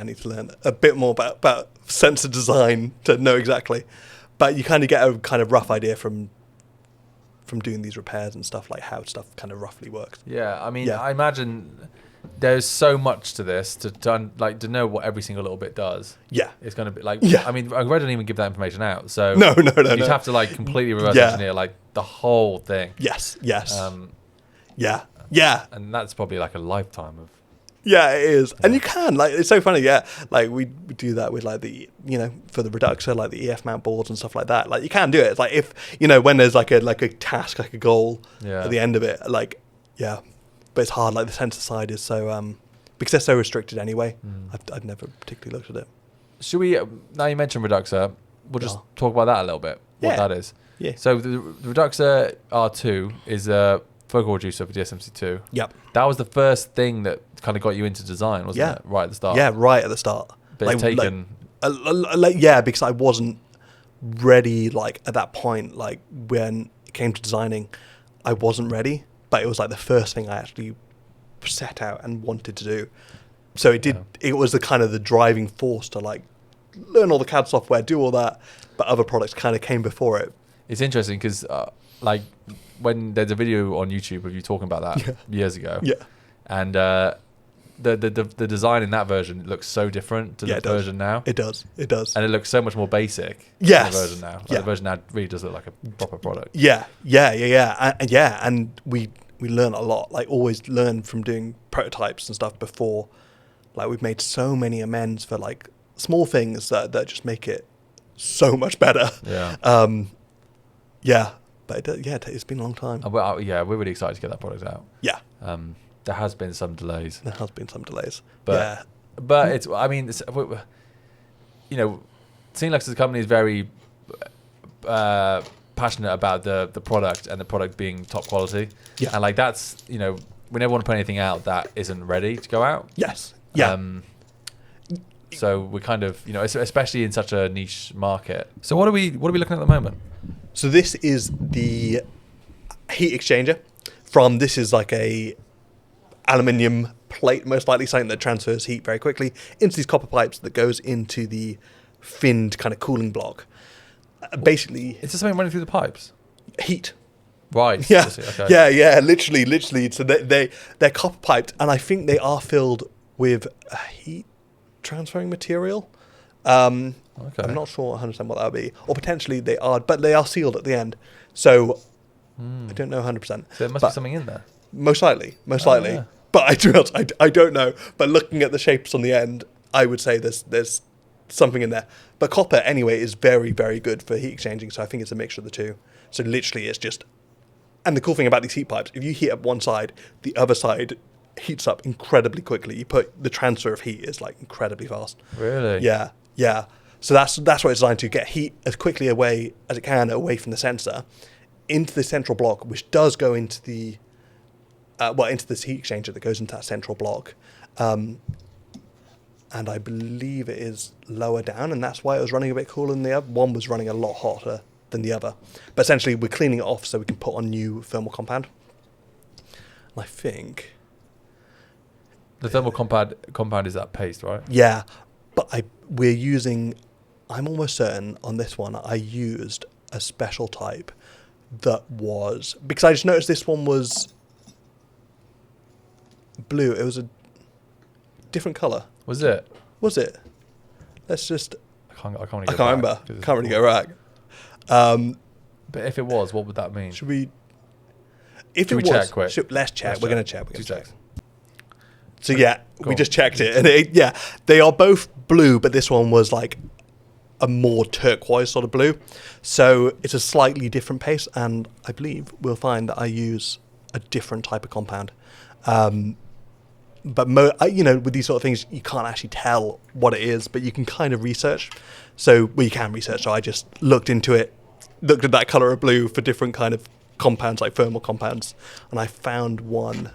need to learn a bit more about sensor design to know exactly. But you kind of get a kind of rough idea from doing these repairs and stuff, like how stuff kind of roughly works. Yeah, I mean, I imagine there's so much to this to know what every single little bit does. Yeah, it's going to be like. Yeah. I mean, I don't even give that information out. So no. You'd have to like completely reverse engineer like the whole thing. Yes. Yeah. And that's probably like a lifetime of. Yeah, it is. And you can, like, it's so funny, like we do that with like the, for the reduxer, like the EF mount boards and stuff like that. Like you can do it. It's like if, when there's like a task, like a goal at the end of it, like, but it's hard. Like the sensor side is so, because they're so restricted anyway. I've never particularly looked at it. Should we, now you mentioned reduxer, we'll just talk about that a little bit, what that is. Yeah. So the reduxer R2 is a focal reducer for DSMC2. Yep. That was the first thing that kind of got you into design, wasn't it? Right at the start. Yeah, right at the start. But it's taken... because I wasn't ready, like, at that point, like, when it came to designing, I wasn't ready, but it was, like, the first thing I actually set out and wanted to do. So it was the kind of the driving force to, like, learn all the CAD software, do all that, but other products kind of came before it. It's interesting because like when there's a video on YouTube of you talking about that years ago, and the design in that version looks so different to the version now. It does, and it looks so much more basic. Yes, in the version now. Like the version now really does look like a proper product. And we learn a lot. Like always learn from doing prototypes and stuff before. Like we've made so many amends for like small things that just make it so much better. But it's been a long time. We're really excited to get that product out. There has been some delays. But it's, I mean, you know, Cinelux as a company is very passionate about the product and the product being top quality. And like that's, you know, we never want to put anything out that isn't ready to go out. So we kind of, you know, especially in such a niche market. So what are we looking at the moment? So this is the heat exchanger this is like a aluminium plate, most likely something that transfers heat very quickly into these copper pipes that goes into the finned kind of cooling block. Basically, is this something running through the pipes? Heat. Right. Yeah. Literally. So they're copper piped, and I think they are filled with a heat transferring material. I'm not sure 100% what that would be, or potentially they are, but they are sealed at the end. So I don't know 100%. So there must be something in there. Most likely. Yeah. But I don't know. But looking at the shapes on the end, I would say there's something in there. But copper anyway is very, very good for heat exchanging. So I think it's a mixture of the two. So literally it's just, and the cool thing about these heat pipes, if you heat up one side, the other side heats up incredibly quickly. The transfer of heat is like incredibly fast. Really? Yeah. So that's what it's designed to, get heat as quickly away as it can away from the sensor into the central block, which does go into the into this heat exchanger that goes into that central block. And I believe it is lower down, and that's why it was running a bit cooler than the other. One was running a lot hotter than the other. But essentially, we're cleaning it off so we can put on new thermal compound. And I think the thermal compound is that paste, right? Yeah, but I'm almost certain on this one I used a special type that was, because I just noticed this one was blue. It was a different colour. Was it? Let's just... I can't remember. Can't really go back. But if it was, what would that mean? Should we... check quick? Let's check. We're going to check. So Cool. We just checked it. And they are both blue, but this one was like a more turquoise sort of blue. So it's a slightly different paste, and I believe we'll find that I use a different type of compound. But with these sort of things, you can't actually tell what it is, but you can kind of research. So you can research. So I just looked into it, looked at that color of blue for different kind of compounds, like thermal compounds, and I found one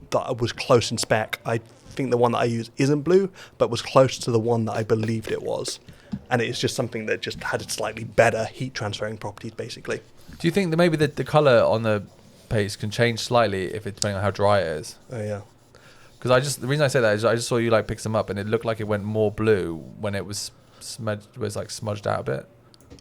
that was close in spec. I think the one that I use isn't blue, but was close to the one that I believed it was. And it's just something that just had slightly better heat transferring properties, basically. Do you think that maybe the colour on the paste can change slightly if it's depending on how dry it is? Oh, yeah. Because the reason I say that is I just saw you like pick some up and it looked like it went more blue when it was smudged out a bit.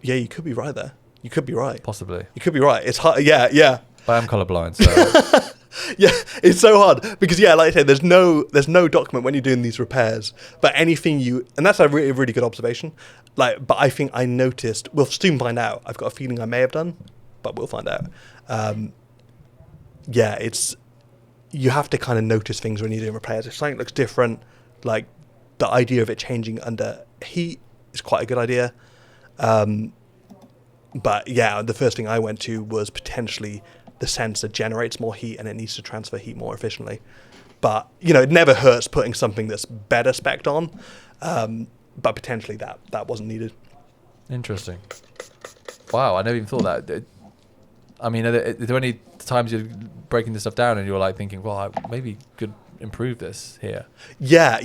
Yeah, you could be right there. You could be right. Possibly. You could be right. It's hard. Yeah. But I'm colourblind, so... Yeah, it's so hard because like I said, there's no document when you're doing these repairs. But anything and that's a really, really good observation. But I think I noticed. We'll soon find out. I've got a feeling I may have done, but we'll find out. You have to kind of notice things when you're doing repairs. If something looks different, like the idea of it changing under heat is quite a good idea. But the first thing I went to was potentially the sensor generates more heat and it needs to transfer heat more efficiently. But, it never hurts putting something that's better spec'd on. But potentially that wasn't needed. Interesting. Wow, I never even thought that. I mean, are there any times you're breaking this stuff down and you're like thinking, well, I maybe could improve this here? Yeah.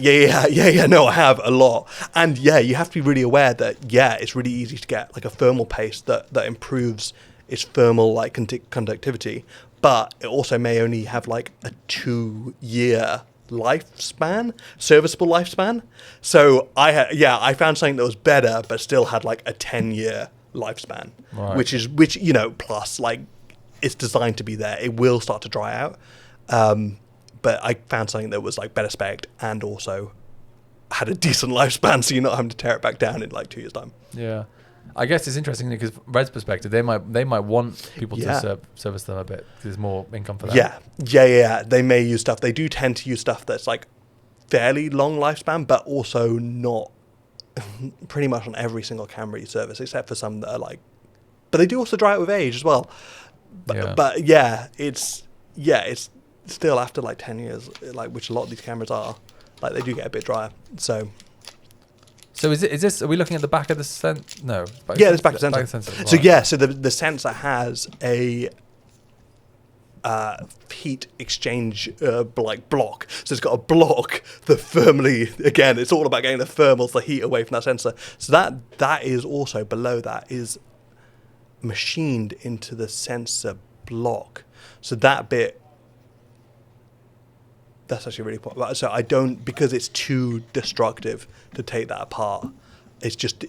No, I have a lot. And you have to be really aware that, it's really easy to get like a thermal paste that improves its thermal like conductivity, but it also may only have like a 2-year serviceable lifespan. So I found something that was better, but still had like a 10-year lifespan, Right. which you know, plus like it's designed to be there. It will start to dry out, but I found something that was like better spec and also had a decent lifespan, so you're not having to tear it back down in like 2 years' time. Yeah, I guess it's interesting because from Red's perspective, they might want people to service them a bit because there's more income for them. Yeah. They may use stuff. They do tend to use stuff that's like fairly long lifespan, but also not pretty much on every single camera you service, except for some that are like. But they do also dry out with age as well. But it's still after like 10 years, like which a lot of these cameras are, like they do get a bit drier. So is this? Are we looking at the back of the sensor? No. It's back of the sensor. Right. So the sensor has a heat exchange block. So it's got a block that firmly, again, it's all about getting the thermals, the heat away from that sensor. So that is also below that is machined into the sensor block. So that bit, that's actually really important. So I don't, because it's too destructive to take that apart, it's just,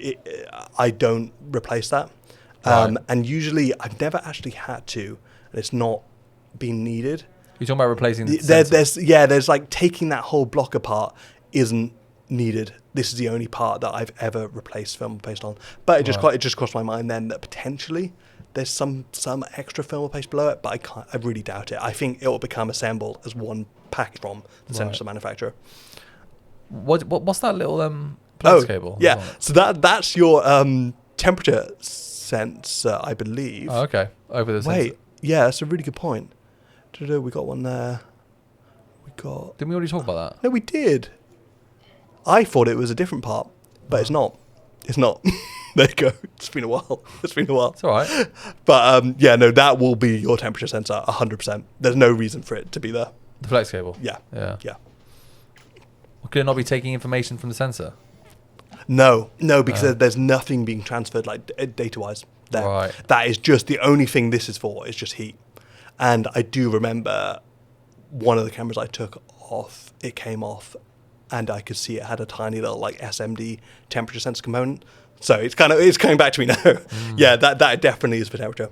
I don't replace that. Right. And usually I've never actually had to, and it's not been needed. You're talking about replacing the sensor? There's like taking that whole block apart isn't needed. This is the only part that I've ever replaced film paste on. But it just crossed my mind then that potentially there's some extra film paste below it, but I really doubt it. I think it will become assembled as one package from the sensor manufacturer. What's that little flex cable? Yeah, so that's your temperature sensor, I believe. Oh, okay. Over the sensor. Wait, yeah, that's a really good point. We got one there. Didn't we already talk about that? No, we did. I thought it was a different part, but it's not. It's not. There you go. It's been a while. It's all right. But that will be your temperature sensor, 100%. There's no reason for it to be there. The flex cable? Yeah. Well, could it not be taking information from the sensor? No, because there's nothing being transferred like data-wise there. Right. That is just the only thing this is for, is just heat. And I do remember one of the cameras I took off, it came off, and I could see it had a tiny little like SMD temperature sensor component. So it's coming back to me now. Yeah, that definitely is for temperature.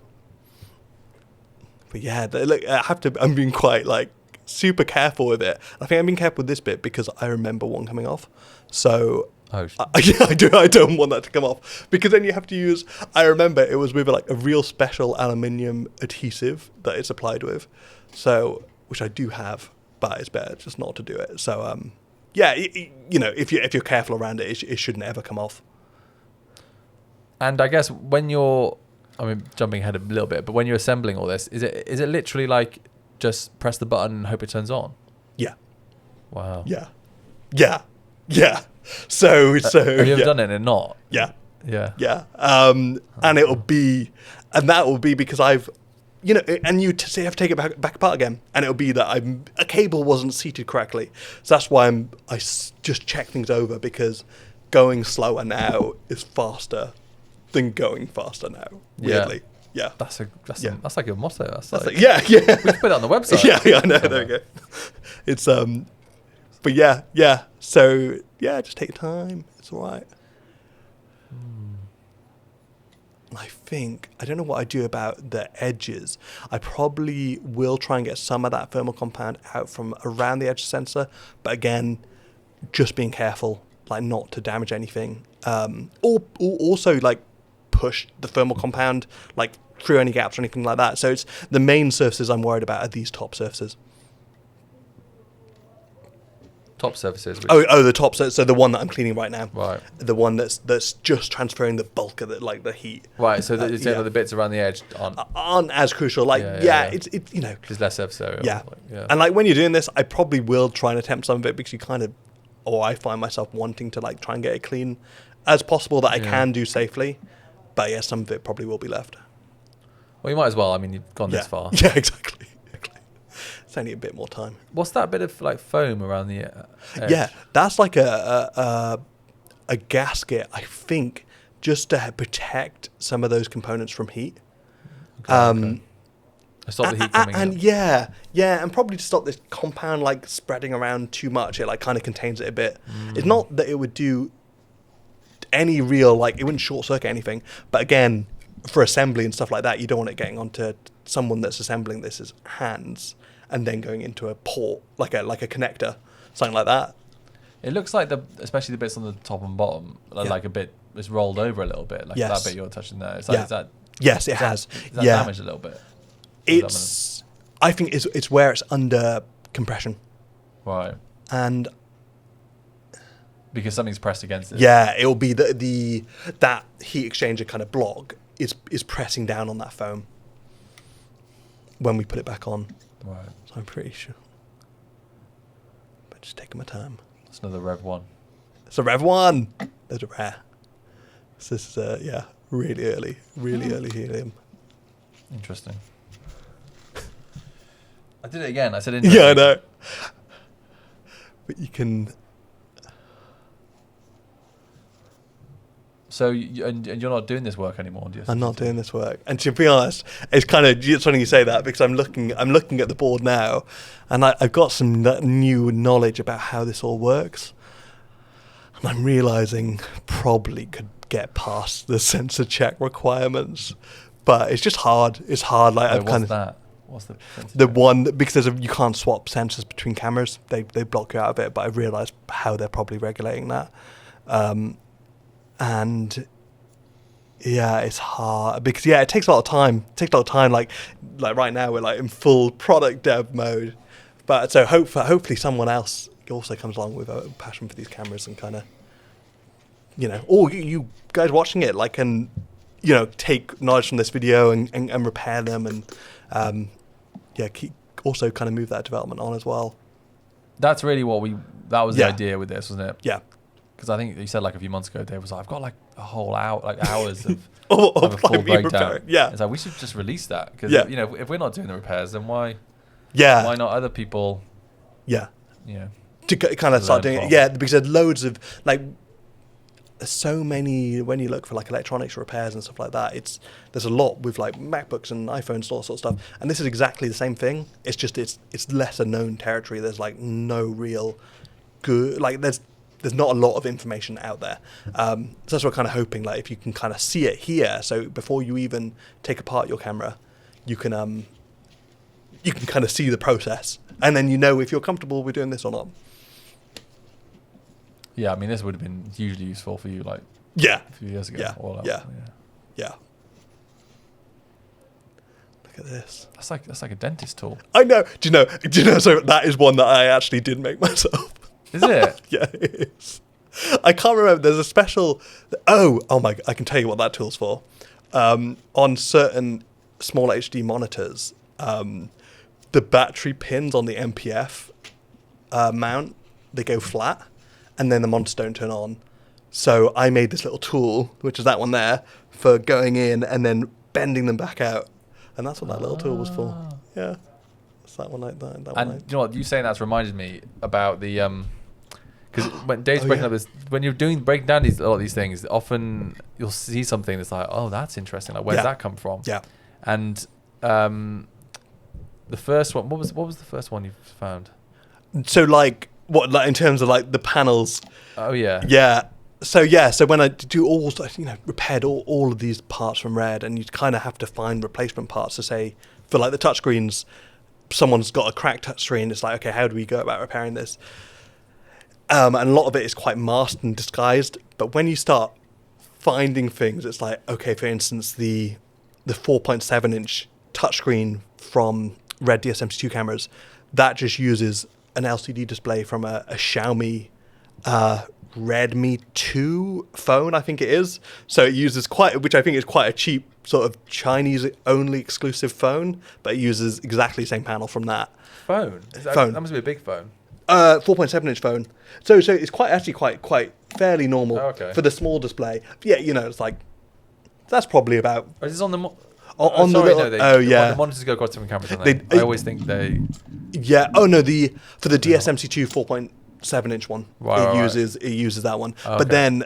But yeah, look, I'm being quite like super careful with it. I think I'm being careful with this bit because I remember one coming off. So I don't want that to come off, because then you have to use, I remember it was with like a real special aluminium adhesive that it's applied with. So, which I do have, but it's better just not to do it. So, if you're careful around it, it shouldn't ever come off. And I guess when you're, jumping ahead a little bit, but when you're assembling all this, is it literally like just press the button and hope it turns on? Yeah. Wow. Yeah. So have you ever done it and not? Yeah. Yeah. And that will be because I've, and you say have to take it back apart again, and it'll be that a cable wasn't seated correctly. So that's why I just check things over, because going slower now is faster than going faster now. Weirdly. Yeah. That's like a motto. That's like, yeah. We can put it on the website. Yeah, I know. There we go. It's but yeah. So yeah, just take your time. It's all right. I don't know what I do about the edges. I probably will try and get some of that thermal compound out from around the edge of the sensor, but again, just being careful, like not to damage anything. Or also like push the thermal compound like through any gaps or anything like that. So it's the main surfaces I'm worried about are these top surfaces. Top surfaces. The top. So the one that I'm cleaning right now. Right. The one that's just transferring the bulk of it, like the heat. Right. So the bits around the edge aren't as crucial. Like it's there's less surface area. Yeah. And like when you're doing this, I probably will try and attempt some of it, because I find myself wanting to like try and get it clean as possible that I can do safely. But yeah, some of it probably will be left. Well, you might as well. You've gone this far. Yeah, exactly. It's only a bit more time. What's that bit of like foam around the edge? Yeah, that's like a gasket, I think, just to protect some of those components from heat. Okay. Stop the heat coming and in. And probably to stop this compound like spreading around too much. It like kind of contains it a bit. It's not that it would do any real, like, it wouldn't short circuit anything. But again, for assembly and stuff like that, you don't want it getting onto someone that's assembling this as hands and then going into a port, like a connector, something like that. It looks like especially the bits on the top and bottom, like a bit, it's rolled over a little bit, like that bit you're touching there. Is that yes, it has. Is that damaged a little bit? I think it's where it's under compression. Right. And because something's pressed against it. Yeah, it'll be that heat exchanger kind of block is pressing down on that foam when we put it back on. Right. So I'm pretty sure. But just taking my time. It's another Rev 1. It's a Rev 1. There's a rare. So this is really early helium. Interesting. I did it again. I said interesting. Yeah, I know. But you can. So and you're not doing this work anymore, do you? I'm not doing this work, and to be honest, it's kind of funny you say that because I'm looking at the board now, and I've got some new knowledge about how this all works, and I'm realizing probably could get past the sensor check requirements, but it's just hard. It's hard. Like I've kind of that. What's the one because you can't swap sensors between cameras. They block you out of it. But I've realised how they're probably regulating that, and it's hard because it takes a lot of time. Like right now we're like in full product dev mode, but so hopefully someone else also comes along with a passion for these cameras and kind of or you guys watching it like can take knowledge from this video and repair them and keep also kind of move that development on as well. That's really that was the idea with this, wasn't it? Yeah. Because I think you said like a few months ago, Dave was like, I've got like a whole hour, like hours of of a full like breakdown. Yeah. It's like we should just release that because if we're not doing the repairs, then why not other people? Yeah. Yeah. To kind of start doing it. Yeah, because there's loads of like. There's so many when you look for like electronics repairs and stuff like that. There's a lot with like MacBooks and iPhones and all sorts of stuff. And this is exactly the same thing. It's just it's lesser known territory. There's like no real good there's not a lot of information out there. So that's what we're kind of hoping. Like if you can kind of see it here, so before you even take apart your camera, you can kind of see the process, and then if you're comfortable with doing this or not. Yeah, I mean, this would have been hugely useful for you, like a few years ago. Yeah. Look at this. That's like a dentist tool. I know. Do you know? So that is one that I actually did make myself. Is it? Yeah, it is. I can't remember. There's a special. Oh my! I can tell you what that tool's for. On certain small HD monitors, the battery pins on the MPF mount, they go flat. And then the monitors don't turn on. So I made this little tool, which is that one there, for going in and then bending them back out. And that's what that little tool was for. Yeah. It's that one like that. You know what? You saying that's reminded me about the... Because when Dave's breaking up this... When you're breaking down a lot of these things, often you'll see something that's like, oh, that's interesting. Like, where did that come from? Yeah. And the first one... What was the first one you found? So, like in terms of like the panels? Oh yeah. Yeah. So when I do repaired all of these parts from RED, and you kind of have to find replacement parts to say for like the touchscreens, someone's got a cracked touchscreen. It's like, okay, how do we go about repairing this? And a lot of it is quite masked and disguised. But when you start finding things, it's like, okay, for instance, the 4.7-inch touchscreen from RED DSMC2 cameras, that just uses an LCD display from a Xiaomi Redmi 2 phone, I think it is. So it uses which I think is quite a cheap sort of Chinese-only exclusive phone, but it uses exactly the same panel from that. Phone? Phone. That must be a big phone. 4.7-inch phone. So it's quite fairly normal for the small display. Yeah, it's like, that's probably about... Is this on the... The monitors go across different cameras, don't they? I always think they... Yeah. Oh no, for the DSMC2 4.7-inch one, it uses that one. Oh, but then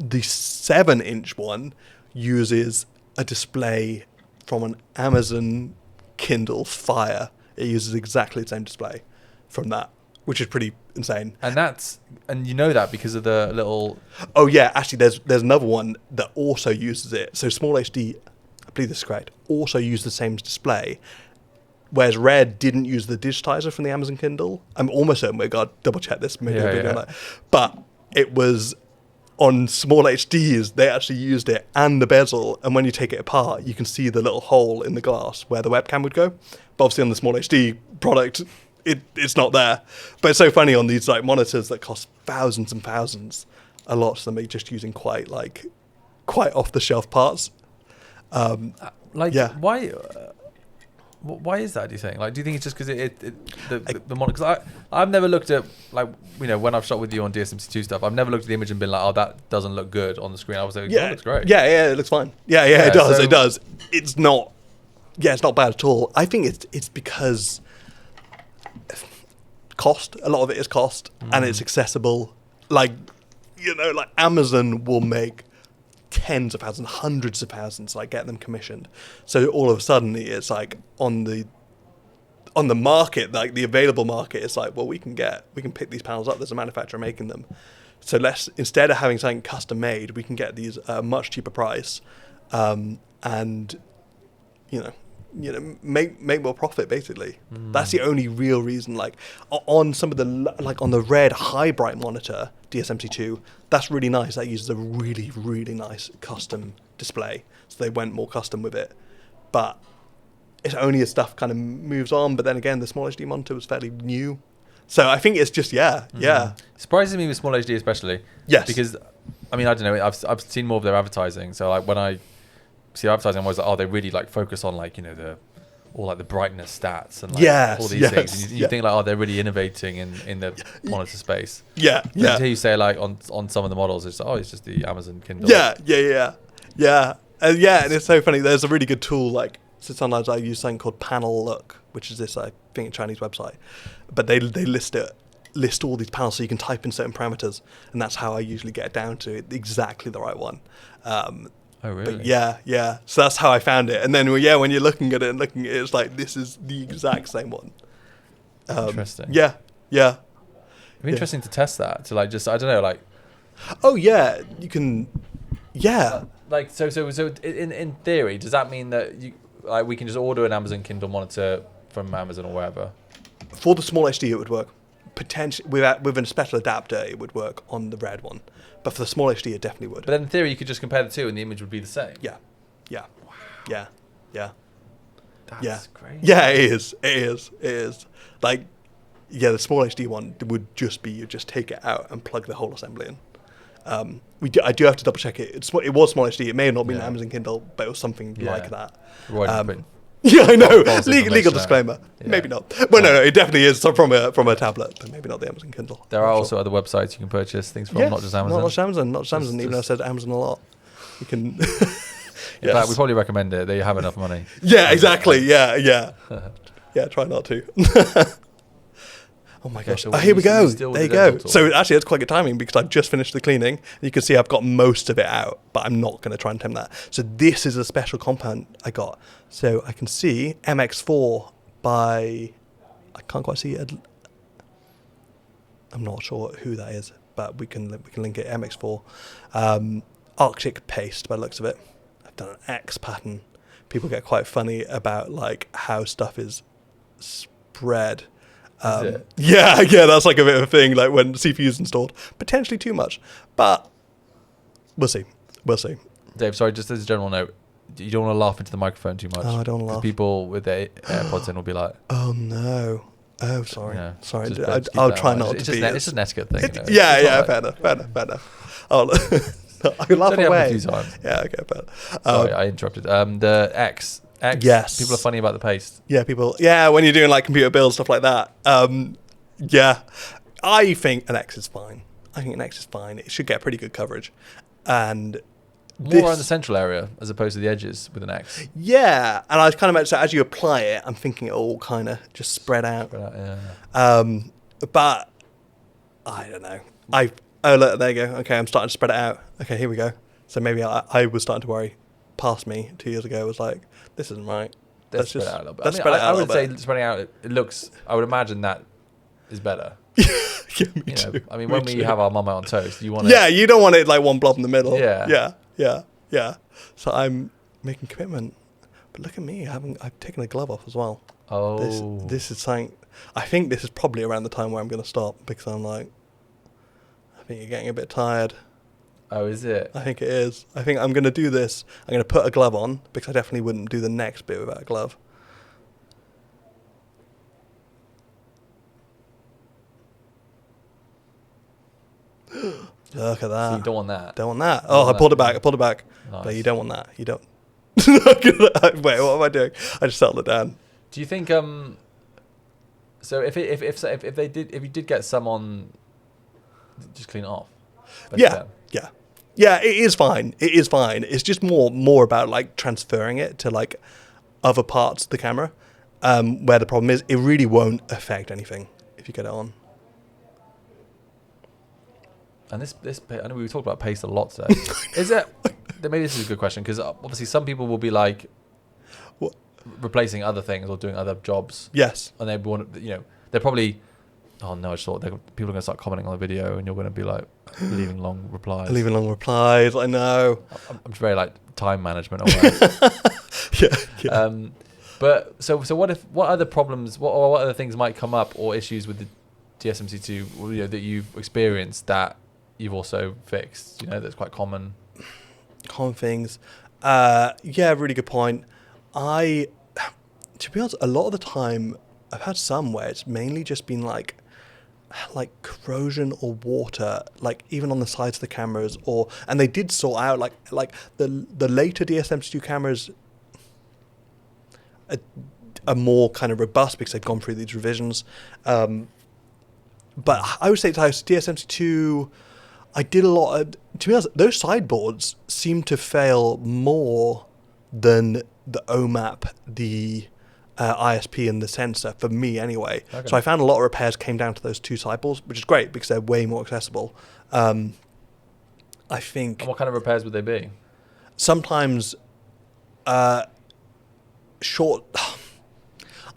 the 7-inch one uses a display from an Amazon Kindle Fire. It uses exactly the same display from that which is pretty insane. And you know that because of the little... Oh yeah, actually there's another one that also uses it. So Small HD, I believe this is correct, also used the same display, whereas RED didn't use the digitizer from the Amazon Kindle. I'm almost certain we've got to double check this. Maybe on that. But it was on Small HDs, they actually used it and the bezel, and when you take it apart, you can see the little hole in the glass where the webcam would go. But obviously on the Small HD product, it's not there. But it's so funny on these like monitors that cost thousands and thousands, a lot of them are just using quite off the shelf parts. Why is that, do you think? Like, do you think it's just because the monitor? Because I've never looked at, like, you know, when I've shot with you on DSMC2 stuff, I've never looked at the image and been like, oh, that doesn't look good on the screen. I was like, it looks great. Yeah, it looks fine. Yeah, it does. It's not bad at all. I think it's because cost. A lot of it is cost, and it's accessible. Like, you know, like Amazon will make tens of thousands, hundreds of thousands, like get them commissioned. So all of a sudden it's like on the market, like the available market, it's like, well, we can pick these panels up. There's a manufacturer making them. So instead of having something custom made, we can get these at a much cheaper price, and make more profit basically. That's the only real reason. Like on some of the, like on the RED high bright monitor DSMC2, that's really nice. That uses a really, really nice custom display, so they went more custom with it. But it's only as stuff kind of moves on. But then again, the Small HD monitor was fairly new, so I think it's just surprises me with Small HD especially. Yes, because I mean, I don't know, I've seen more of their advertising, so like when I see advertising, I'm always like, oh, they really like focus on like, you know, all like the brightness stats and like all these things. And you think like, oh, they're really innovating in the monitor space. Until you say like on some of the models, it's just the Amazon Kindle. And it's so funny. There's a really good tool. Like, so sometimes I use something called Panel Look, which is this, I think, a Chinese website, but they list all these panels so you can type in certain parameters, and that's how I usually get down to exactly the right one. Oh really? But yeah. So that's how I found it. And then when you're looking at it, it's like, this is the exact same one. Interesting. Yeah. It'd be interesting to test that. To like, just, I don't know, like. Oh yeah, you can. Yeah. Like so in theory, does that mean that we can just order an Amazon Kindle monitor from Amazon or wherever? For the Small HD, it would work. Potentially with a special adapter, it would work on the RED one. But for the Small HD, it definitely would. But then in theory, you could just compare the two and the image would be the same. Yeah. Wow. Yeah. That's crazy. Yeah, it is. Like, the Small HD one would just be, you just take it out and plug the whole assembly in. I do have to double check it. It was Small HD. It may have not been Amazon Kindle, but it was something like that. Yeah, I know. Legal disclaimer. Yeah. Maybe not. Well, no, it definitely is from a tablet, but maybe not the Amazon Kindle. There are also other websites you can purchase things from, not just Amazon. Not just Amazon. Even though I said Amazon a lot, you can. In fact, we probably recommend it. They have enough money. Yeah, exactly. Yeah. Try not to. Oh my gosh! So here we go. There you go. So actually, it's quite good timing because I've just finished the cleaning. You can see I've got most of it out, but I'm not going to try and tempt that. So this is a special compound I got. So I can see MX4 by, I can't quite see it. I'm not sure who that is, but we can link it. MX4, Arctic paste by the looks of it. I've done an X pattern. People get quite funny about like how stuff is spread. Yeah, that's like a bit of a thing, like when CPU's installed. Potentially too much, but we'll see. Dave, sorry, just as a general note, you don't want to laugh into the microphone too much. Oh, I don't want to laugh. People with their AirPods in will be like, oh no. Oh, sorry. Yeah, sorry. I'll try not to be. It's just an etiquette thing. Fair enough. Oh, I can laugh away. A few times. Yeah, okay, fair. Sorry, I interrupted. The X, yes. People are funny about the paste. Yeah, when you're doing like computer builds, stuff like that. I think an X is fine. It should get pretty good coverage. And more on the central area as opposed to the edges with an X. Yeah, and I was kind of so as you apply it, I'm thinking it all kind of just spread out. But I don't know. Oh look, there you go. Okay, I'm starting to spread it out. Okay, here we go. So maybe I was starting to worry. Past me 2 years ago was like, this isn't right. Let's spread it out a little bit. I would say spreading out. It looks. I would imagine that is better. Yeah, me too. I mean, when we have our Marmite on toast, you want you don't want it like one blob in the middle. Yeah. Yeah. So I'm making commitment. But look at me, I've taken a glove off as well. Oh. This is something, I think this is probably around the time where I'm going to stop, because I'm like, I think you're getting a bit tired. Oh, is it? I think it is. I think I'm going to do this. I'm going to put a glove on, because I definitely wouldn't do the next bit without a glove. Look at that. So you don't want that. Don't want that. Oh, I pulled it back. Nice. But you don't want that. You don't. Wait, what am I doing? I just settled it down. Do you think so if you did get some on, just clean it off? Yeah. It is fine. It's just more about like transferring it to like other parts of the camera, where the problem is it really won't affect anything if you get it on. And this I know we talked about paste a lot today. Is it? Maybe this is a good question, because obviously some people will be like, what? Replacing other things or doing other jobs. Yes. And they want, they're probably, oh no, I just thought people are going to start commenting on the video, and you're going to be like leaving long replies. I know. I'm very like time management aware. Yeah. But so what other problems, what other things might come up, or issues with the DSMC2 that you've experienced that you've also fixed? That's quite common. Common things. Really good point. To be honest, a lot of the time I've had some where it's mainly just been like corrosion or water, like even on the sides of the cameras, and they did sort out like the later DSMC2 cameras are more kind of robust because they've gone through these revisions. But I would say DSMC2, I did a lot of, to be honest, those sideboards seem to fail more than the OMAP, the ISP and the sensor, for me anyway. Okay. So I found a lot of repairs came down to those two sideboards, which is great because they're way more accessible. I think... And what kind of repairs would they be? Sometimes short...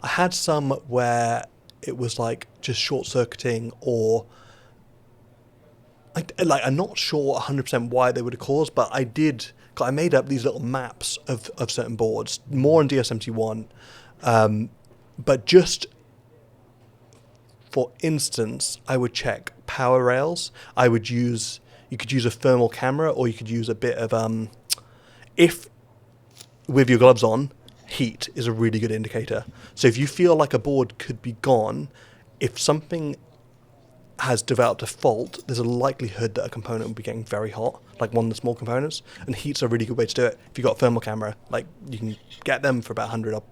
I had some where it was like just short-circuiting, or... I'm not sure 100% why they would have caused, but I made up these little maps of certain boards, more in DSMC1. But just for instance, I would check power rails. You could use a thermal camera, or you could use a bit of, if with your gloves on, heat is a really good indicator. So if you feel like a board could be gone, if something has developed a fault, there's a likelihood that a component will be getting very hot, like one of the small components, and heat's a really good way to do it. If you've got a thermal camera, like you can get them for about £100.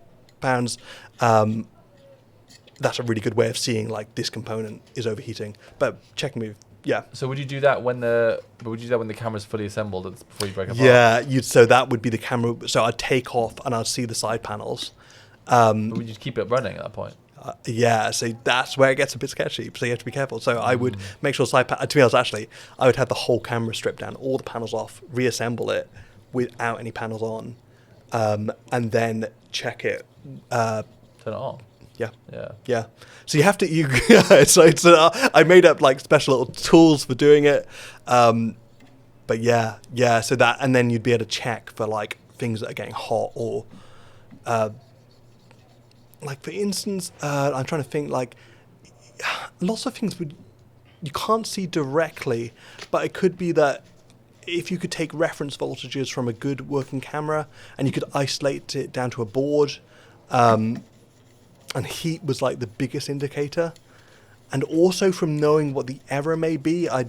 That's a really good way of seeing like this component is overheating. But checking with, yeah. So would you do that when the camera's fully assembled before you break apart? Yeah, so that would be the camera. So I'd take off and I'd see the side panels. But would you keep it running at that point? So that's where it gets a bit sketchy. So you have to be careful. So I would make sure to be honest, actually, I would have the whole camera stripped down, all the panels off, reassemble it without any panels on, and then check it. Turn it on. Yeah. So you have to. I made up like special little tools for doing it. But yeah. So that, and then you'd be able to check for like things that are getting hot, or. Like for instance, I'm trying to think, like lots of things you can't see directly, but it could be that if you could take reference voltages from a good working camera and you could isolate it down to a board, and heat was like the biggest indicator, and also from knowing what the error may be, I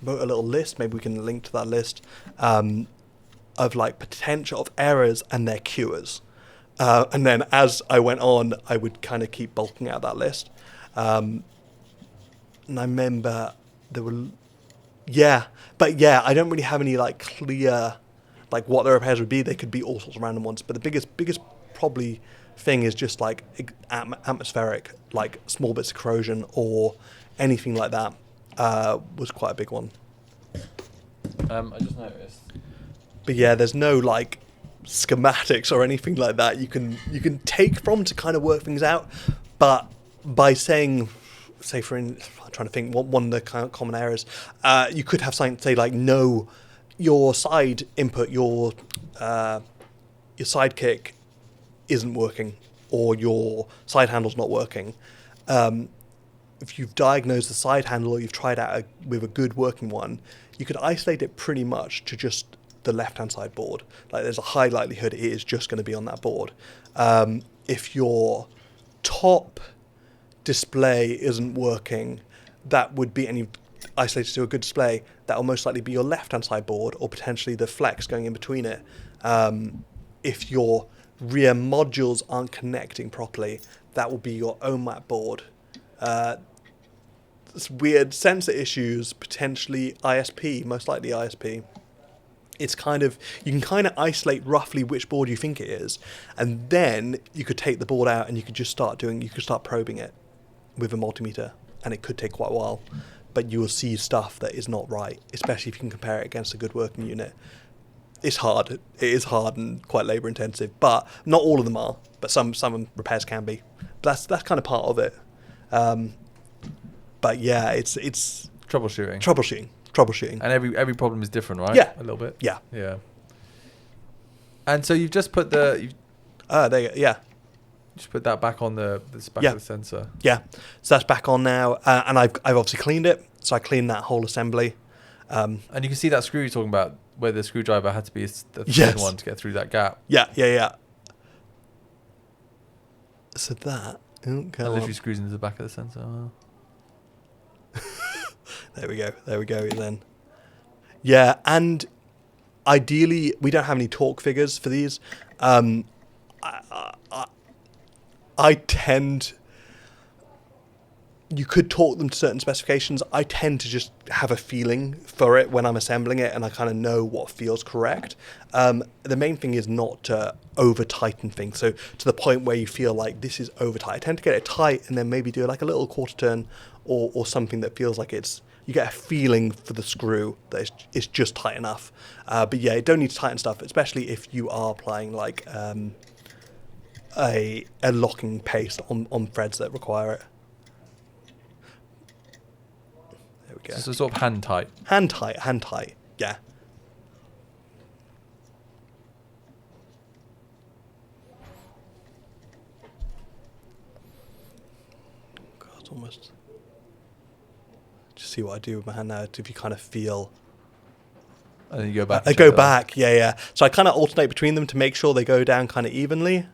wrote a little list, maybe we can link to that list, of like potential of errors and their cures. And then as I went on, I would kind of keep bulking out that list. And I remember there were, I don't really have any like clear, like what the repairs would be. They could be all sorts of random ones. But the biggest probably thing is just like atmospheric, like small bits of corrosion or anything like that, was quite a big one. I just noticed. But yeah, there's no like schematics or anything like that you can take from to kind of work things out, but by saying say I'm trying to think what one of the kind of common errors. You could have something say like, no, your side input, your sidekick isn't working, or your side handle's not working. If you've diagnosed the side handle, or you've tried out with a good working one, you could isolate it pretty much to just the left-hand side board. Like, there's a high likelihood it is just going to be on that board. If your top display isn't working, that would be, and you've isolated to a good display, that will most likely be your left-hand side board, or potentially the flex going in between it. If your rear modules aren't connecting properly, that will be your OMAP board. It's weird sensor issues, potentially ISP, most likely ISP. It's kind of, you can kind of isolate roughly which board you think it is, and then you could take the board out and you could start probing it with a multimeter, and it could take quite a while, but you will see stuff that is not right, especially if you can compare it against a good working unit. It's hard. It is hard and quite labour intensive, but not all of them are, but some repairs can be. That's kind of part of it. But yeah, it's troubleshooting, and every problem is different, right? Yeah, a little bit. Yeah. And so you've just put there you go. Yeah. Just put that back on the back of the sensor. Yeah, so that's back on now, and I've obviously cleaned it. So I cleaned that whole assembly. And you can see that screw you're talking about, where the screwdriver had to be the thin one to get through that gap. Yeah. So that literally screws into the back of the sensor. Oh. There we go then. Yeah, and ideally we don't have any torque figures for these. I tend, you could torque them to certain specifications. I tend to just have a feeling for it when I'm assembling it, and I kind of know what feels correct. The main thing is not to over tighten things, so to the point where you feel like this is over tight. I tend to get it tight and then maybe do like a little quarter turn or something that feels like you get a feeling for the screw that it's just tight enough. But yeah, you don't need to tighten stuff, especially if you are applying like a locking paste on threads that require it. There we go. So sort of hand tight. Hand tight, yeah. God, it's almost... Just see what I do with my hand now, if you kind of feel... And then you go back. I go back, yeah. So I kind of alternate between them to make sure they go down kind of evenly.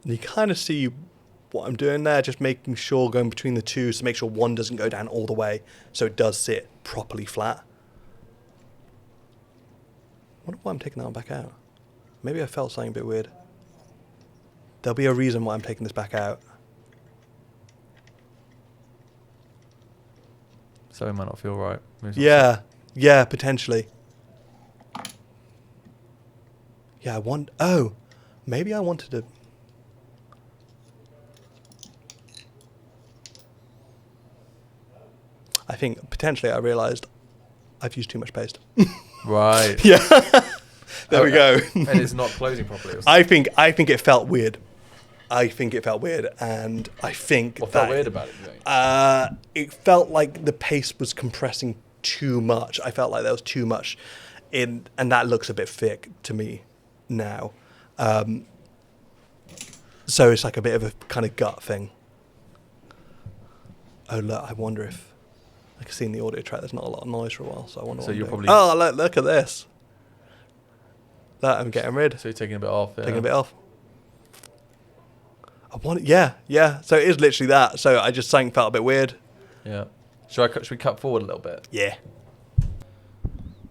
And you kind of see what I'm doing there, just making sure, going between the two, to make sure one doesn't go down all the way, so it does sit properly flat. I wonder why I'm taking that one back out. Maybe I felt something a bit weird. There'll be a reason why I'm taking this back out. So it might not feel right. Yeah, potentially. Yeah, maybe I wanted to... I think potentially I realised I've used too much paste. Right. Yeah. There we go. And it's not closing properly. Or I think it felt weird. And I think what felt weird about it? It felt like the paste was compressing too much. I felt like there was too much in, and that looks a bit thick to me now. So it's like a bit of a kind of gut thing. Oh look, I wonder if I can see in the audio track there's not a lot of noise for a while, so I wonder. So you're probably... Oh, look at this. That I'm getting rid. So you're taking a bit off. Yeah. Taking a bit off. Yeah. So it is literally that. So I just something felt a bit weird. Yeah. Should we cut forward a little bit? Yeah.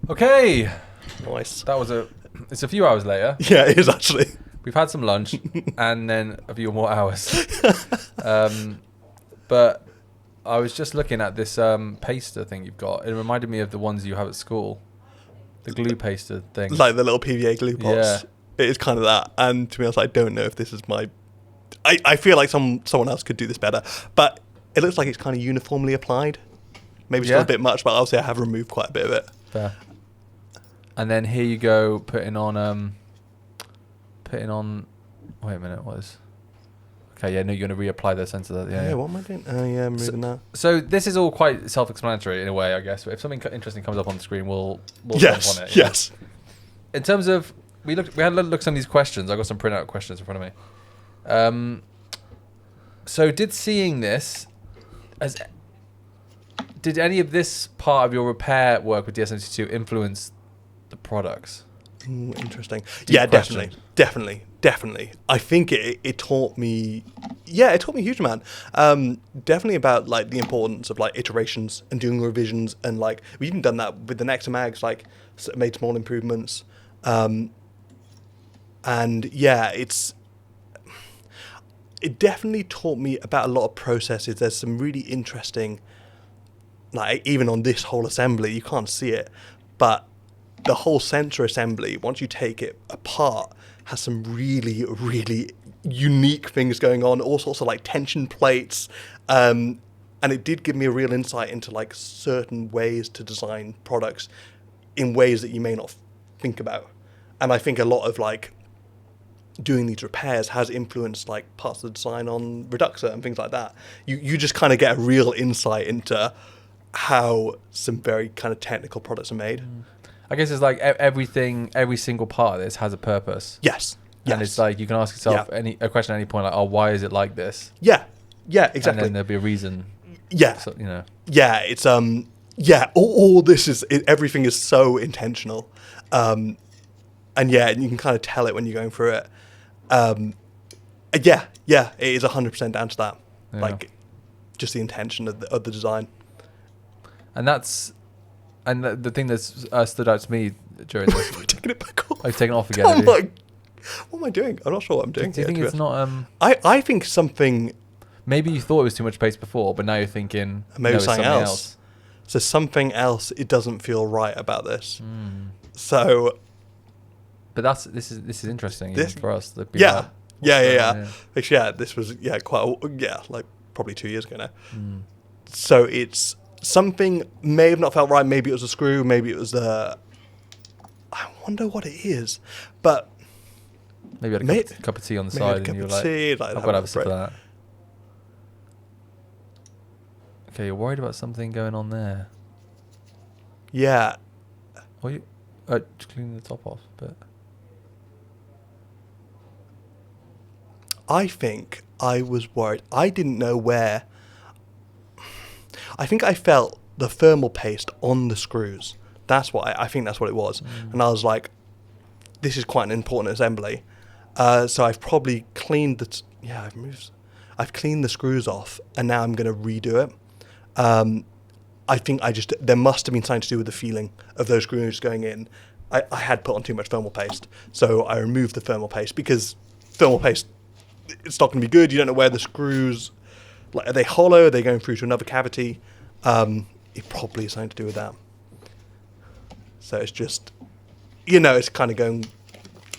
Okay. Nice. It's a few hours later. Yeah, it is actually. We've had some lunch and then a few more hours. But I was just looking at this paster thing you've got. It reminded me of the ones you have at school. The glue paster thing. Like the little PVA glue pots. Yeah. It is kind of that. And to be honest, I don't know if this is my... I feel like someone else could do this better. But it looks like it's kind of uniformly applied. Maybe still a bit much, but obviously I have removed quite a bit of it. Fair. And then here you go, putting on... Wait a minute, what is... Okay, yeah, no, you're going to reapply the sensor. Yeah, what am I doing? I'm moving that. So this is all quite self-explanatory in a way, I guess. But if something interesting comes up on the screen, we'll yes, jump on it. Yes. In terms of, we had a look at some of these questions. I got some printout questions in front of me. So did seeing this, did any of this part of your repair work with DSMC2 influence the products? Ooh, interesting. Deep question. Definitely. I think it taught me. Yeah, it taught me a huge amount. Definitely about like the importance of like iterations and doing revisions, and like we even done that with the Nectar mags. Like made small improvements, and yeah, it definitely taught me about a lot of processes. There's some really interesting, like even on this whole assembly, you can't see it, but the whole sensor assembly, once you take it apart, has some really, really unique things going on, all sorts of like tension plates. And it did give me a real insight into like certain ways to design products in ways that you may not think about. And I think a lot of like doing these repairs has influenced like parts of the design on Reduxer and things like that. You just kind of get a real insight into how some very kind of technical products are made. I guess it's like every single part of this has a purpose. Yes. And it's like you can ask yourself a question at any point, like, oh, why is it like this? Yeah, exactly. And then there'll be a reason. Yeah. So, Yeah, it's all this is everything is so intentional, and yeah, you can kind of tell it when you're going through it. Yeah, it is 100% down to that, like just the intention of the design. And the thing that's stood out to me during this. We're taking it back off. I've taken it off again. What am I doing? I'm not sure what I'm doing. Do you think it's not? I think something. Maybe you thought it was too much paste before, but now you're thinking maybe something else. So something else. It doesn't feel right about this. So. But this is interesting for us. Yeah. Actually, this was like probably 2 years ago now. So it's something may have not felt right. Maybe it was a screw. Maybe it was I wonder what it is, but. Maybe you had a cup of tea on the side and you were like, I've got to have a sip of that. Okay, you're worried about something going on there. Yeah. Or you just clean the top off a bit. I think I was worried. I didn't know where. I think I felt the thermal paste on the screws. That's what I think that's what it was. And I was like, this is quite an important assembly. So I've probably cleaned I've cleaned the screws off, and now I'm going to redo it. I think there must have been something to do with the feeling of those screws going in. I had put on too much thermal paste, so I removed the thermal paste because thermal paste, it's not going to be good. You don't know where the screws, like, are they hollow? Are they going through to another cavity? It probably has something to do with that. So it's just, it's kind of going,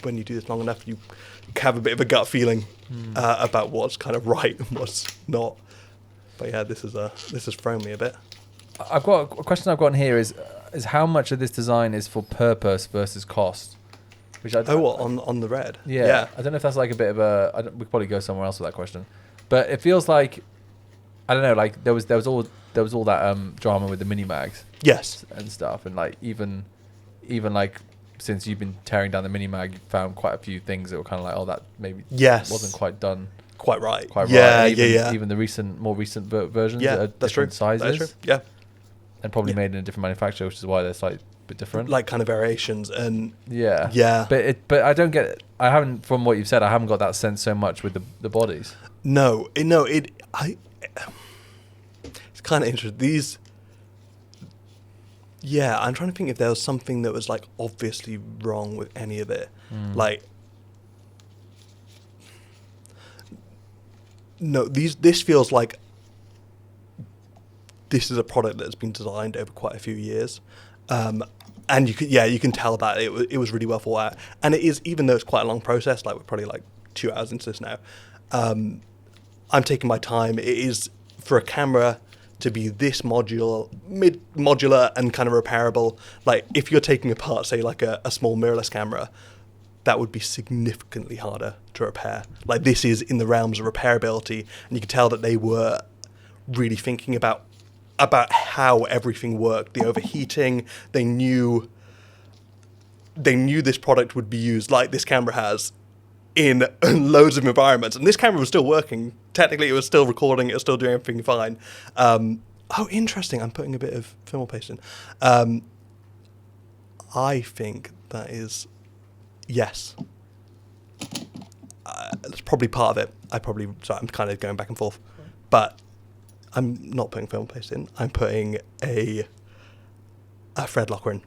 when you do this long enough, you have a bit of a gut feeling about what's kind of right and what's not. But yeah, this has thrown me a bit. I've got a question I've got in here is how much of this design is for purpose versus cost? Which on the red? Yeah. I don't know if that's like a bit of we could probably go somewhere else with that question, but it feels like, I don't know, like there was all that drama with the mini mags. Yes. And stuff, and like even like since you've been tearing down the mini mag, you found quite a few things that were kind of like, oh, that maybe wasn't quite done. Quite right. Even the more recent versions that are different sizes. That's true. Yeah. And probably made in a different manufacturer, which is why they're slightly a bit different. Like kind of variations and yeah. But I don't get. I haven't, from what you've said, I haven't got that sense so much with the bodies. It's kind of interesting. I'm trying to think if there was something that was like obviously wrong with any of it. Like, no, this feels like this is a product that's been designed over quite a few years, and you can tell that it was really well thought out. And it is, even though it's quite a long process, like we're probably like 2 hours into this now. I'm taking my time. It is, for a camera to be this modular and kind of repairable. Like if you're taking apart, say, like a small mirrorless camera, that would be significantly harder to repair. Like, this is in the realms of repairability, and you could tell that they were really thinking about how everything worked. The overheating, they knew this product would be used like this camera has in loads of environments, and this camera was still working. Technically, it was still recording, it was still doing everything fine. Oh, interesting. I'm putting a bit of film paste in. I think that is, yes. That's probably part of it. I'm kind of going back and forth. But I'm not putting film paste in. I'm putting a thread locker in.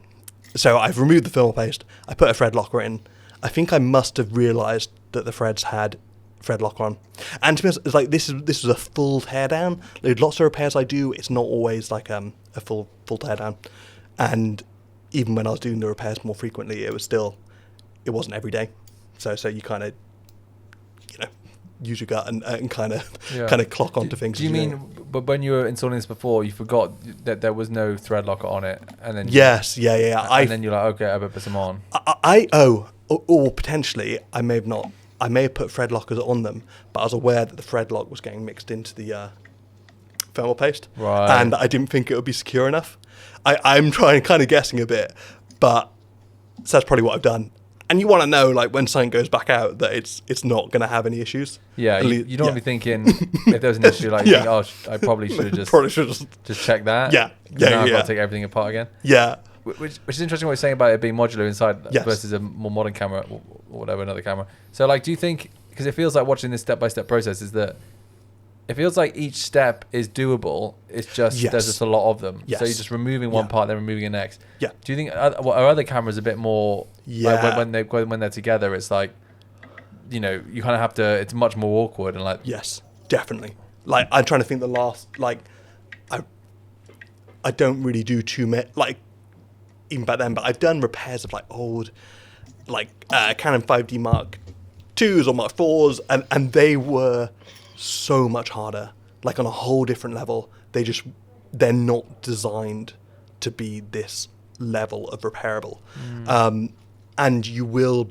So I've removed the film paste. I put a thread locker in. I think I must have realised that the threads had thread locker on. And to be honest, it's like this was a full teardown. Like, lots of repairs I do, it's not always like a full teardown. And even when I was doing the repairs more frequently, it wasn't every day. So you kind of, use your gut and kind of clock onto things. Do you mean, but when you were installing this before, you forgot that there was no thread locker on it, and then yes, yeah. And then you're like, okay, I better put some on. Or potentially I may have put thread lockers on them, but I was aware that the thread lock was getting mixed into the thermal paste, right? And I didn't think it would be secure enough. I'm kind of guessing a bit, but so that's probably what I've done. And you want to know, like, when something goes back out, that it's not going to have any issues. Yeah, you don't want to be thinking if there's an issue, like, you think, oh, I probably should have just check that. Yeah. Now I've got to take everything apart again. Yeah. Which is interesting what you're saying about it being modular inside versus a more modern camera or whatever, another camera. So, like, do you think, because it feels like watching this step-by-step process, is that it feels like each step is doable. It's just there's just a lot of them. Yes. So you're just removing one part, then removing the next. Yeah. Do you think are other cameras a bit more? Yeah. Like when they're together, it's like, you kind of have to. It's much more awkward and like. Yes, definitely. Like, I'm trying to think the last, like, I don't really do too many, like, even back then, but I've done repairs of like old, like Canon 5D Mark IIs or Mark IVs, and they were so much harder, like on a whole different level. They're not designed to be this level of repairable. And you will,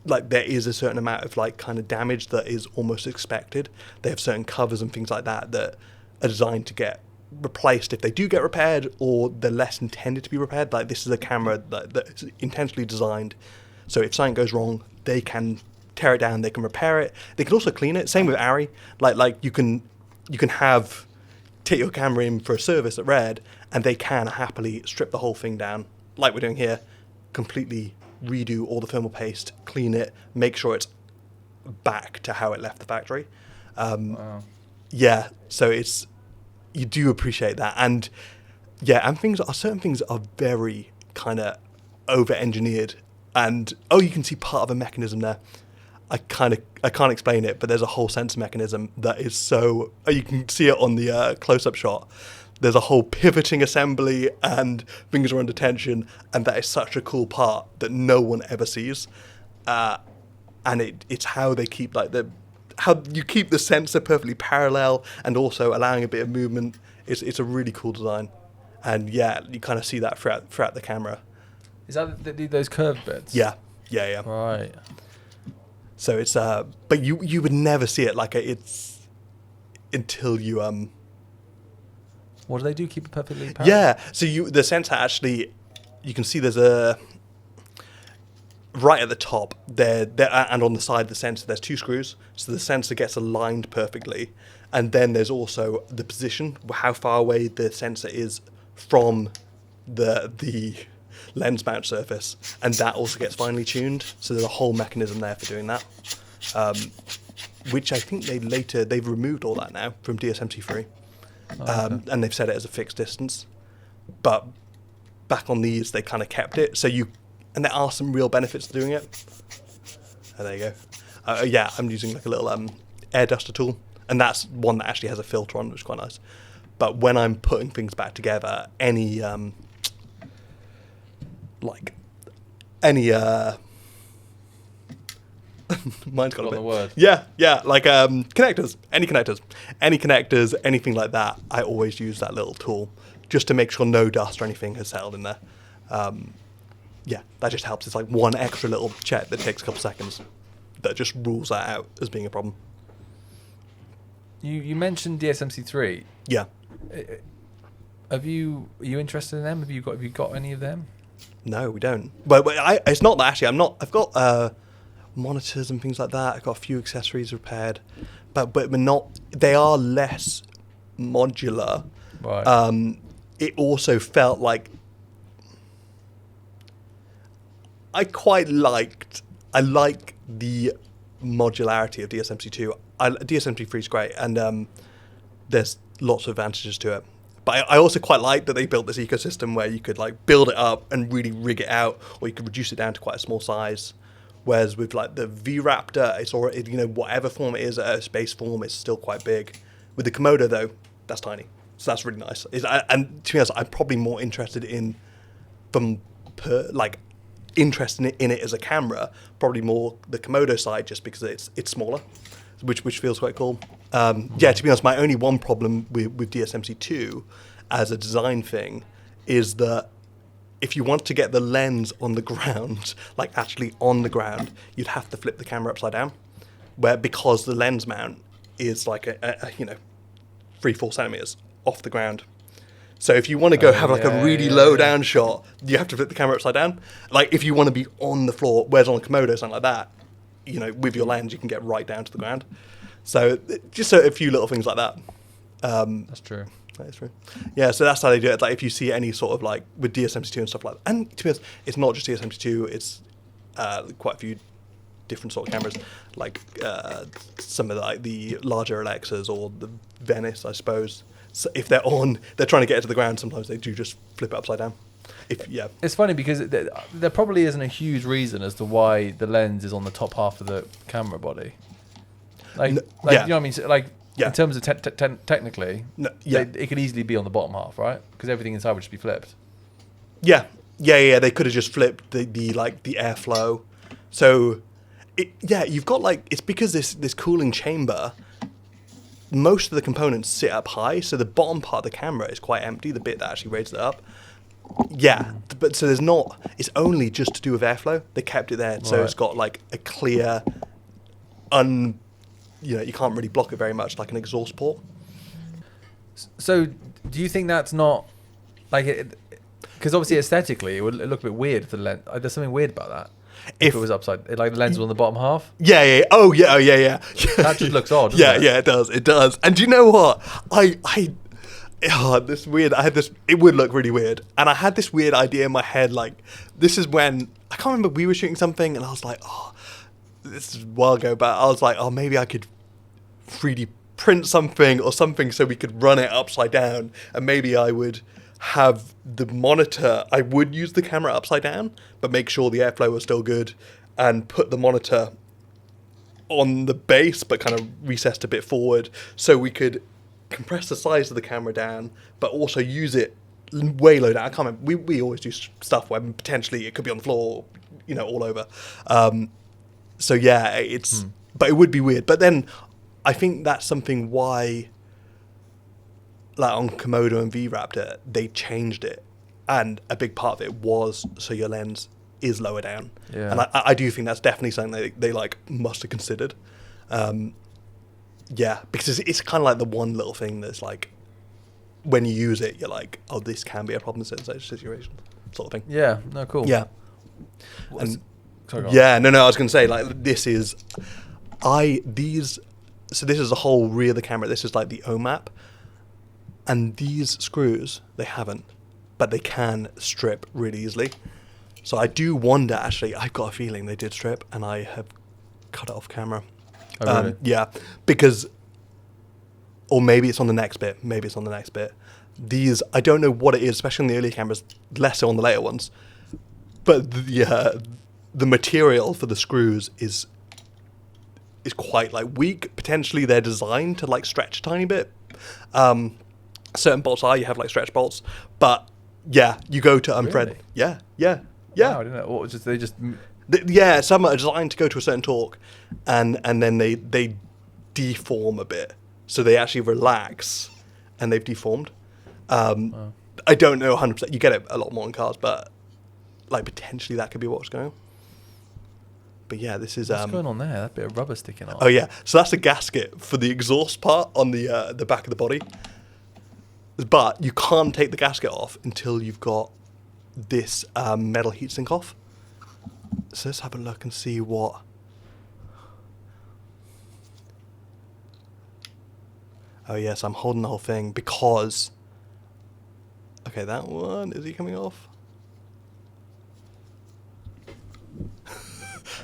like, there is a certain amount of like kind of damage that is almost expected. They have certain covers and things like that are designed to get replaced if they do get repaired, or they're less intended to be repaired. Like, this is a camera that's intentionally designed so if something goes wrong, they can tear it down, they can repair it, they can also clean it. Same with ARRI. Like you can take your camera in for a service at RED, and they can happily strip the whole thing down, like we're doing here, completely redo all the thermal paste, clean it, make sure it's back to how it left the factory. Wow. Yeah, so you do appreciate that, and certain things are very kind of over-engineered, and you can see part of a mechanism there. I can't explain it, but there's a whole sensor mechanism that is so, you can see it on the close-up shot. There's a whole pivoting assembly and fingers are under tension, and that is such a cool part that no one ever sees. And it's how they keep how you keep the sensor perfectly parallel and also allowing a bit of movement. It's a really cool design, and you kind of see that throughout the camera. Is that those curved bits? Yeah. Right. So it's but you would never see it like until you What do they do? Keep it perfectly parallel? Yeah. So the sensor actually, you can see there's a right at the top there and on the side of the sensor there's two screws, so the sensor gets aligned perfectly, and then there's also the position, how far away the sensor is from the lens mount surface, and that also gets finely tuned. So there's a whole mechanism there for doing that, which I think they've removed all that now from DSMC3. Okay. And they've set it as a fixed distance, but back on these they kind of kept it. And there are some real benefits to doing it. Oh, there you go. I'm using like a little air duster tool, and that's one that actually has a filter on, which is quite nice. But when I'm putting things back together, any mine's got a bit. The word. Yeah, like connectors, any connectors, anything like that. I always use that little tool just to make sure no dust or anything has settled in there. yeah, that just helps. It's like one extra little check that takes a couple seconds that just rules that out as being a problem. You mentioned DSMC3. Yeah. Are you interested in them? Have you got any of them? No, we don't. But it's not that actually. I've got monitors and things like that. I've got a few accessories repaired, but we're not. They are less modular. Right. It also felt like I like the modularity of DSMC2. DSMC3 is great, and there's lots of advantages to it. But I also quite like that they built this ecosystem where you could like build it up and really rig it out, or you could reduce it down to quite a small size. Whereas with like the V-Raptor, it's already, whatever form it is, at a space form, it's still quite big. With the Komodo though, that's tiny. So that's really nice. And to be honest, I'm probably more interested in interested in it as a camera, probably more the Komodo side, just because it's smaller, which feels quite cool. Yeah, to be honest, my only one problem with DSMC2 as a design thing is that if you want to get the lens on the ground, like actually on the ground, you'd have to flip the camera upside down, because the lens mount is like a 3-4 centimeters off the ground. So if you want to go have like a really low down shot, you have to flip the camera upside down. Like if you want to be on the floor, whereas on a Komodo, something like that, with your lens, you can get right down to the ground. So just a few little things like that. That's true. That is true. Yeah, so that's how they do it. Like if you see any sort of like with DSMC2 and stuff like that, and to be honest, it's not just DSMC2, it's quite a few different sort of cameras, like some of the larger Alexas or the Venice, I suppose. So if they're trying to get it to the ground, sometimes they do just flip it upside down. It's funny because there probably isn't a huge reason as to why the lens is on the top half of the camera body. You know what I mean? So, in terms of technically, it could easily be on the bottom half, right? Because everything inside would just be flipped. Yeah. They could have just flipped the airflow. So, you've got it's because this cooling chamber. Most of the components sit up high, so the bottom part of the camera is quite empty. The bit that actually raises it up. Yeah, but so there's not. It's only just to do with airflow. They kept it there, so it's got like a clear, you can't really block it very much, like an exhaust port. So, do you think that's not because obviously aesthetically it would look a bit weird for the lens. There's something weird about that. If it was upside, like the lens was on the bottom half. Yeah. Oh, yeah. That just looks odd. Doesn't it? Yeah, it does. And do you know what? This weird. It would look really weird. And I had this weird idea in my head. Like, this is when I can't remember. We were shooting something, and I was like, this is a while ago. But I was like, maybe I could 3D print something or something so we could run it upside down, and maybe I would have the monitor. I would use the camera upside down, but make sure the airflow was still good, and put the monitor on the base, but kind of recessed a bit forward, so we could compress the size of the camera down, but also use it way low down. I can't remember. We always do stuff where potentially it could be on the floor, all over. So yeah, it's. But it would be weird. But then, I think that's something why. Like on Komodo and V-Raptor, they changed it, and a big part of it was so your lens is lower down. Yeah. And I do think that's definitely something they must have considered. Because it's kind of like the one little thing that's like, when you use it, you're like, this can be a problem in certain situations, sort of thing. Yeah. No. Cool. Yeah. Sorry, I was going to say this is, So this is the whole rear of the camera. This is like the OMAP. And these screws, they haven't, but they can strip really easily. So I do wonder, actually, I've got a feeling they did strip, and I have cut it off camera. Oh, really? Yeah, because, or maybe it's on the next bit. These, I don't know what it is, especially on the earlier cameras, less so on the later ones. But the material for the screws is quite weak. Potentially they're designed to stretch a tiny bit. Certain bolts you have stretch bolts, but you go to unthread. Really? Yeah. Wow, I didn't know. What, they just. Some are designed to go to a certain torque, and then they deform a bit, so they actually relax, and they've deformed. I don't know 100%. You get it a lot more in cars, but like potentially that could be what's going on. But yeah, this is... What's going on there? That bit of rubber sticking off. Oh yeah, so that's a gasket for the exhaust part on the back of the body. But you can't take the gasket off until you've got this metal heatsink off. So let's have a look and see what... Oh yes, I'm holding the whole thing because... Okay, that one, is he coming off?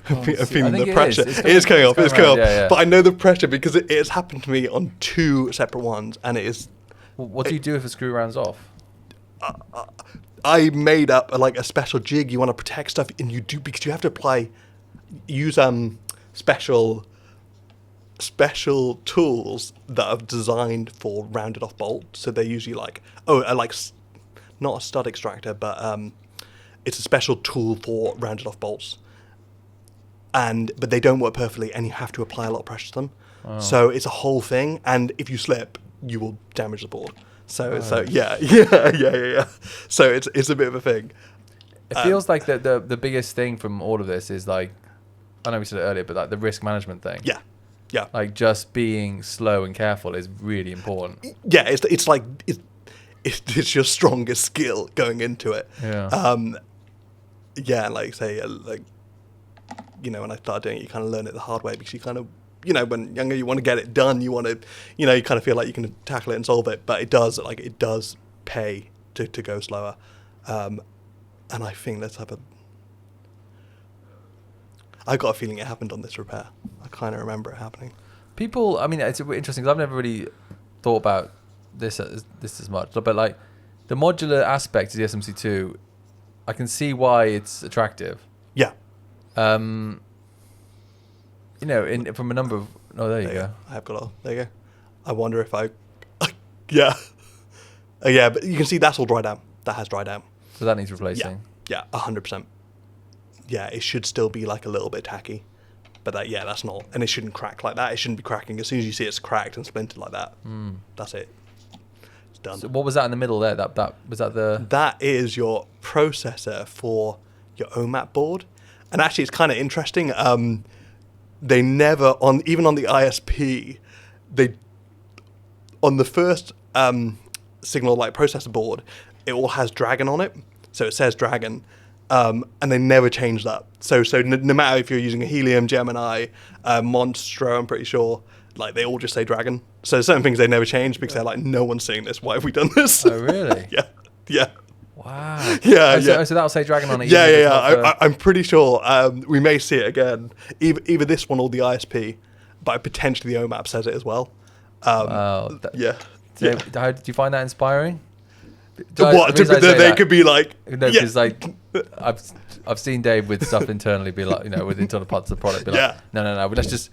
I'm feeling the pressure. It is coming off. It's coming off. Yeah. But I know the pressure because it has happened to me on 2 separate ones, and it is. What do you do if a screw rounds off? I made up a special jig. You want to protect stuff, and you do because you have to use special tools that are designed for rounded off bolts. So they're usually not a stud extractor, but it's a special tool for rounded off bolts. But they don't work perfectly, and you have to apply a lot of pressure to them. Oh. So it's a whole thing, and if you slip, you will damage the board. So yeah. So it's a bit of a thing. It feels like the biggest thing from all of this is like, I know we said it earlier, but like the risk management thing. Yeah. Like just being slow and careful is really important. Yeah, it's your strongest skill going into it. Yeah. Yeah, like say when I started doing it, you kind of learn it the hard way because you kind of, when younger, you want to get it done. You want to, you kind of feel like you can tackle it and solve it. But it does pay to go slower. And I think I got a feeling it happened on this repair. I kind of remember it happening. People, I mean, it's interesting because I've never really thought about this as much. But like the modular aspect of the DSMC2, I can see why it's attractive. Yeah. From a number of... Oh, there you go. I have got there you go. I wonder if yeah. Yeah, but you can see that's all dried out. That has dried out. So that needs replacing. Yeah, 100%. Yeah, it should still be like a little bit tacky. But that's not... And it shouldn't crack like that. It shouldn't be cracking. As soon as you see it's cracked and splintered like that, that's it. It's done. So what was that in the middle there? Was that the... That is your processor for your OMAP board. And actually, it's kind of interesting. They never even on the ISP, on the first Signal Light processor board, it all has Dragon on it, so it says Dragon, and they never change that. So no matter if you're using a Helium, Gemini, Monstro, I'm pretty sure, like they all just say Dragon. So certain things they never change because they're like, no one's seeing this. Why have we done this? Oh really? Yeah. Wow. Yeah. So that'll say Dragon on it. Yeah. I'm pretty sure we may see it again. Either this one or the ISP, but potentially the OMAP says it as well. Wow. Yeah. How did you find that inspiring? They could be like... No, because I've seen Dave with stuff internally be like, with internal parts of the product be like, no, let's just...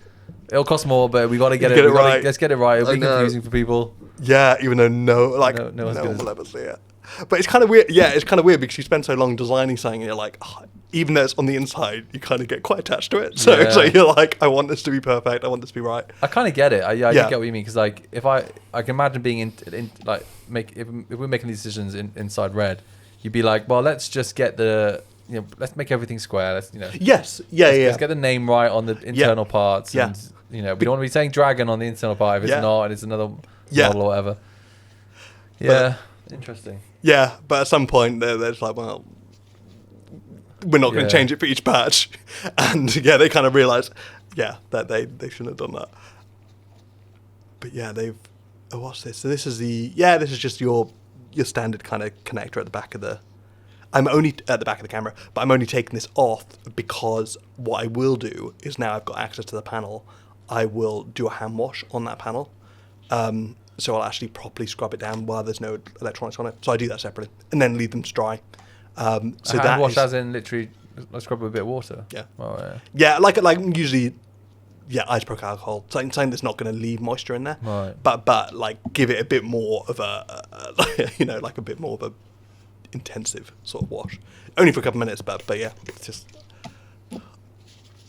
It'll cost more, but we got to get it right. Let's get it right. It'll be confusing for people. Yeah, even though no one will ever see it. But it's kind of weird. Yeah, it's kind of weird because you spend so long designing something, and you're like, even though it's on the inside, you kind of get quite attached to it. So you're like, I want this to be perfect. I want this to be right. I kind of get it. I get what you mean because like if I can imagine being if we're making these decisions inside Red, you'd be like, well, let's just get let's make everything square. Let's Yes. Let's get the name right on the internal parts. Yeah. And we don't want to be saying Dragon on the internal part if it's not, and it's another model or whatever. Yeah. Interesting. Yeah, but at some point they're just like, well, we're not going to change it for each patch, and they kind of realise, that they shouldn't have done that. But they've. Oh, what's this? So this is this is just your standard kind of connector at the back of the. I'm only at the back of the camera, but I'm only taking this off because what I will do is now I've got access to the panel. I will do a hand wash on that panel. So I'll actually properly scrub it down while there's no electronics on it. So I do that separately and then leave them dry. So that wash as in literally scrub with a bit of water. Yeah. Oh yeah. Yeah, like usually, isopropyl alcohol, something that's not going to leave moisture in there. Right. But like give it a bit more of a like a bit more of a intensive sort of wash. Only for a couple of minutes, but it's just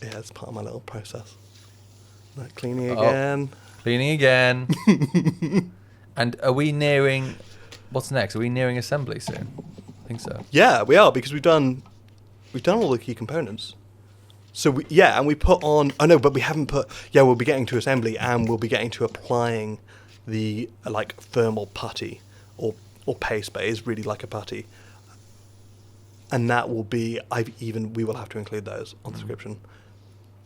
it's part of my little process. Like cleaning again. Cleaning again. And are we nearing... What's next? Are we nearing assembly soon? I think so. Yeah, we are, because we've done We've done all the key components. So and we put on. Oh no, but we haven't put. Yeah, we'll be getting to assembly, and we'll be getting to applying the like thermal putty or paste, but it is really like a putty. And that will be. We will have to include those on the description.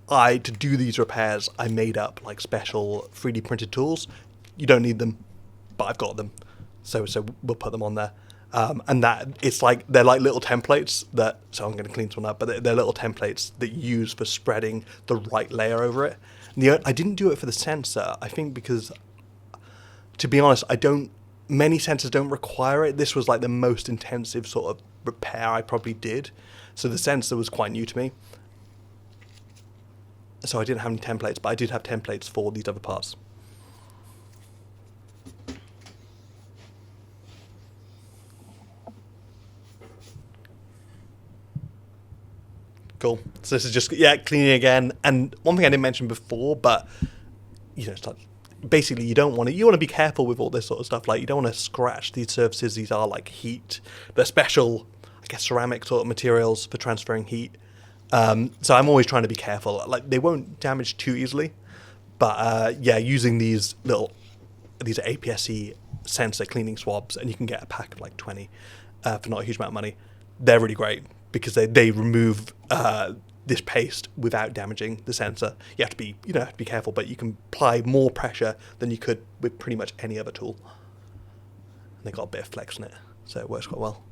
To do these repairs, I made up like special 3D printed tools. You don't need them, but I've got them, so we'll put them on there. And that it's like they're like little templates that. So I'm going to clean this one up, but they're little templates that you use for spreading the right layer over it. I didn't do it for the sensor. I think because, to be honest, many sensors don't require it. This was like the most intensive sort of repair I probably did, so the sensor was quite new to me. So I didn't have any templates, but I did have templates for these other parts. Cool. So this is just cleaning again. And one thing I didn't mention before, but it's like basically you want to be careful with all this sort of stuff. Like you don't want to scratch these surfaces. These are like they're special, I guess, ceramic sort of materials for transferring heat. So I'm always trying to be careful. Like they won't damage too easily, but using these are APS-C sensor cleaning swabs, and you can get a pack of like 20 for not a huge amount of money. They're really great because they remove this paste without damaging the sensor. You have to be careful, but you can apply more pressure than you could with pretty much any other tool. And they got a bit of flex in it, so it works quite well.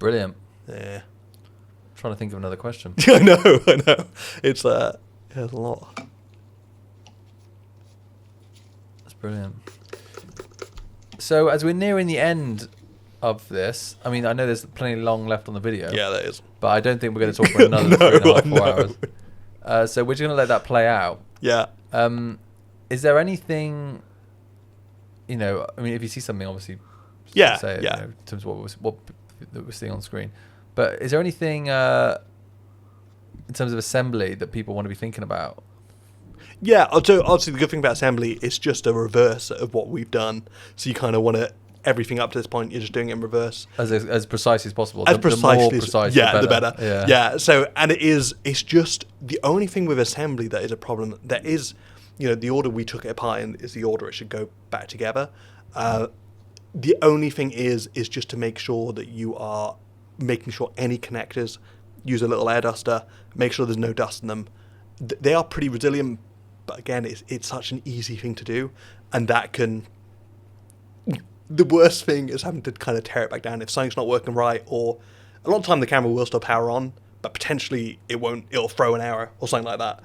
Brilliant. Yeah. I'm trying to think of another question. I know. It's there's a lot. That's brilliant. So as we're nearing the end of this, I mean, I know there's plenty long left on the video. Yeah, there is. But I don't think we're going to talk for another 3.5, 4 hours. So we're just going to let that play out. Yeah. Is there anything, I mean, if you see something, obviously, say it, in terms of what that we're seeing on screen. But is there anything in terms of assembly that people want to be thinking about? Yeah, so obviously the good thing about assembly is just a reverse of what we've done. So you kind of want everything up to this point, you're just doing it in reverse. As precisely as possible. The more precise, the better. Yeah. So, and it's just the only thing with assembly that is a problem. That is, the order we took it apart in is the order it should go back together. The only thing is just to make sure that you are making sure any connectors use a little air duster, make sure there's no dust in them. They are pretty resilient, but again, it's such an easy thing to do, and that can. The worst thing is having to kind of tear it back down if something's not working right, or a lot of time the camera will still power on, but potentially it won't. It'll throw an error or something like that.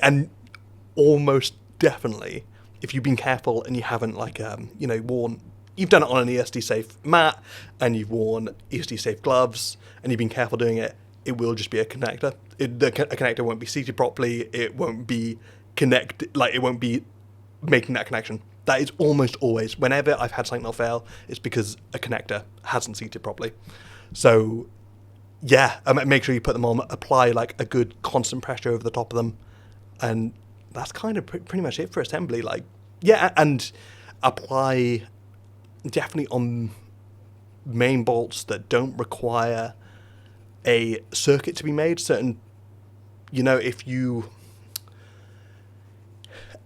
And almost definitely. If you've been careful and you haven't you've done it on an ESD safe mat and you've worn ESD safe gloves and you've been careful doing it, it will just be a connector. A connector won't be seated properly. It won't be it won't be making that connection. That is almost always, whenever I've had something not fail, it's because a connector hasn't seated properly. So make sure you put them on, apply like a good constant pressure over the top of them, and that's kind of pretty much it for assembly. And apply definitely on main bolts that don't require a circuit to be made.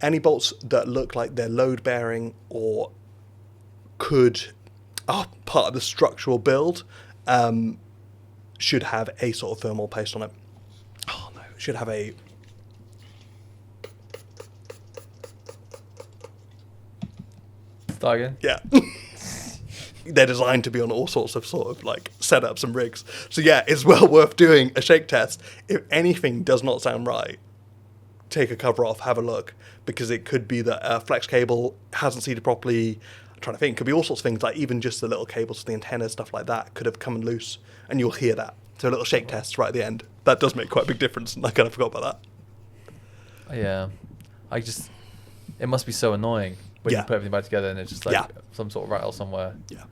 Any bolts that look like they're load bearing or are part of the structural build, should have a sort of thermal paste on it. Oh no, should have a. Start again? Yeah. They're designed to be on all sorts of sort of like setups and rigs. So it's well worth doing a shake test. If anything does not sound right, take a cover off, have a look, because it could be that a flex cable hasn't seated properly. I'm trying to think, it could be all sorts of things, like even just the little cables for the antenna, stuff like that, could have come and loose, and you'll hear that. So a little shake test right at the end. That does make quite a big difference, and I kind of forgot about that. Yeah. It must be so annoying when you put everything back together and it's just like some sort of rattle somewhere. Yeah.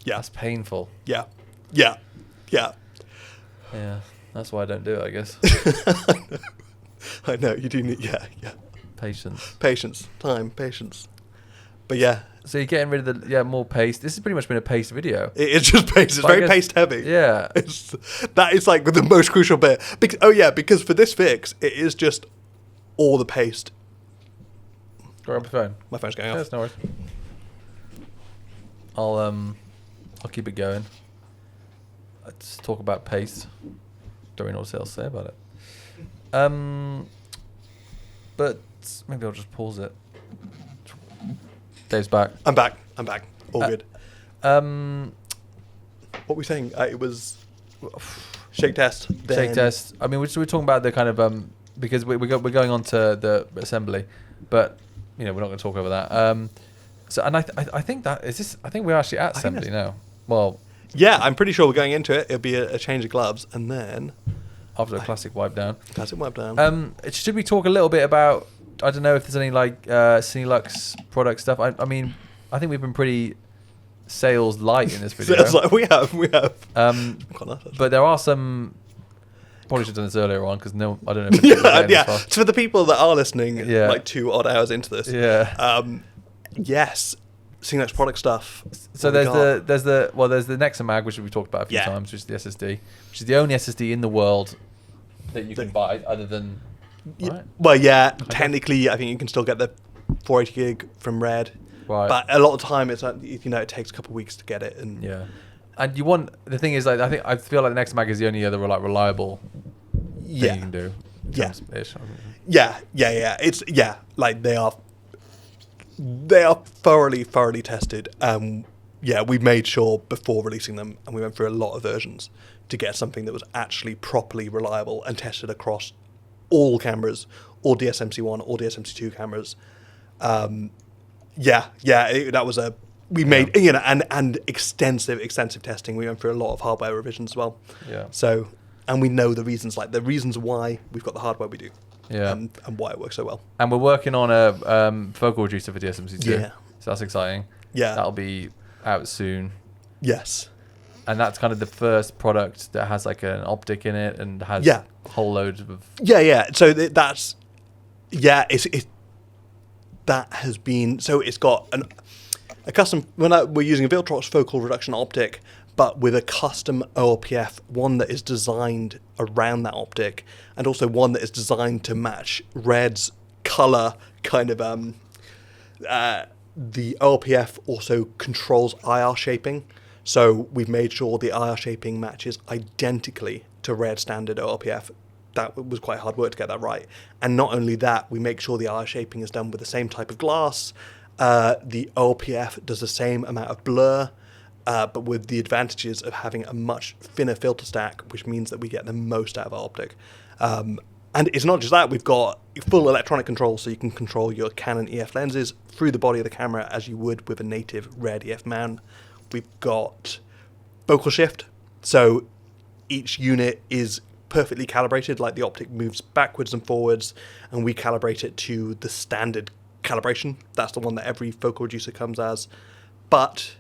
That's painful. Yeah. Yeah, that's why I don't do it, I guess. I know, you do need, Patience. Time, patience. But yeah. So you're getting rid of the more paste. This has pretty much been a paste video. It's just paste. It's very paste heavy. Yeah. That is like the most crucial bit. Because for this fix, it is just all the paste. Grab the phone. My phone's going off. That's no worries. I'll keep it going. Let's talk about paste. Don't really know what else to say about it. But maybe I'll just pause it. Dave's back. I'm back. All good. What were we saying? It was shake test. Shake test. I mean, we're talking about the kind of because we're going on to the assembly, but we're not going to talk over that. So and I think that is this. I think we're actually at assembly now. Well, yeah, I'm pretty sure we're going into it. It'll be a change of gloves, and then after a classic wipe down. Should we talk a little bit about? I don't know if there's any like Cinelux product stuff. I mean, I think we've been pretty sales light in this video. We have. But there are some. Probably should have done this earlier on because I don't know. If yeah. So for the people that are listening, like 2 odd hours into this, yes, Cinelux product stuff. So there's the Nexa Mag, which we've talked about a few times, which is the SSD, which is the only SSD in the world that you can buy other than. Right. Well, yeah, technically, I think you can still get the 480 gig from Red, right? But a lot of the time, it's like, it takes a couple of weeks to get it, and and the thing is, like, I feel like the Nexa Mag is the only other reliable thing you can do. Yeah. It's like they are thoroughly tested. We made sure before releasing them, and we went through a lot of versions to get something that was actually properly reliable and tested across all cameras, all DSMC1, all DSMC2 cameras. That was we made and extensive testing. We went through a lot of hardware revisions as well. Yeah. So, and we know the reasons why we've got the hardware we do. Yeah. And why it works so well. And we're working on a focal reducer for DSMC2. Yeah. So that's exciting. Yeah. That'll be out soon. Yes. And that's kind of the first product that has like an optic in it and has a whole load of... So that has been... So it's got a custom... We're using a Viltrox focal reduction optic, but with a custom OLPF, one that is designed around that optic, and also one that is designed to match Red's color kind of... the OLPF also controls IR shaping. So we've made sure the IR shaping matches identically to Red standard OLPF. That was quite hard work to get that right. And not only that, we make sure the IR shaping is done with the same type of glass. The OLPF does the same amount of blur, but with the advantages of having a much thinner filter stack, which means that we get the most out of our optic. And it's not just that, we've got full electronic control, so you can control your Canon EF lenses through the body of the camera as you would with a native Red EF mount. We've got focal shift, so each unit is perfectly calibrated, like the optic moves backwards and forwards, and we calibrate it to the standard calibration. That's the one that every focal reducer comes as. But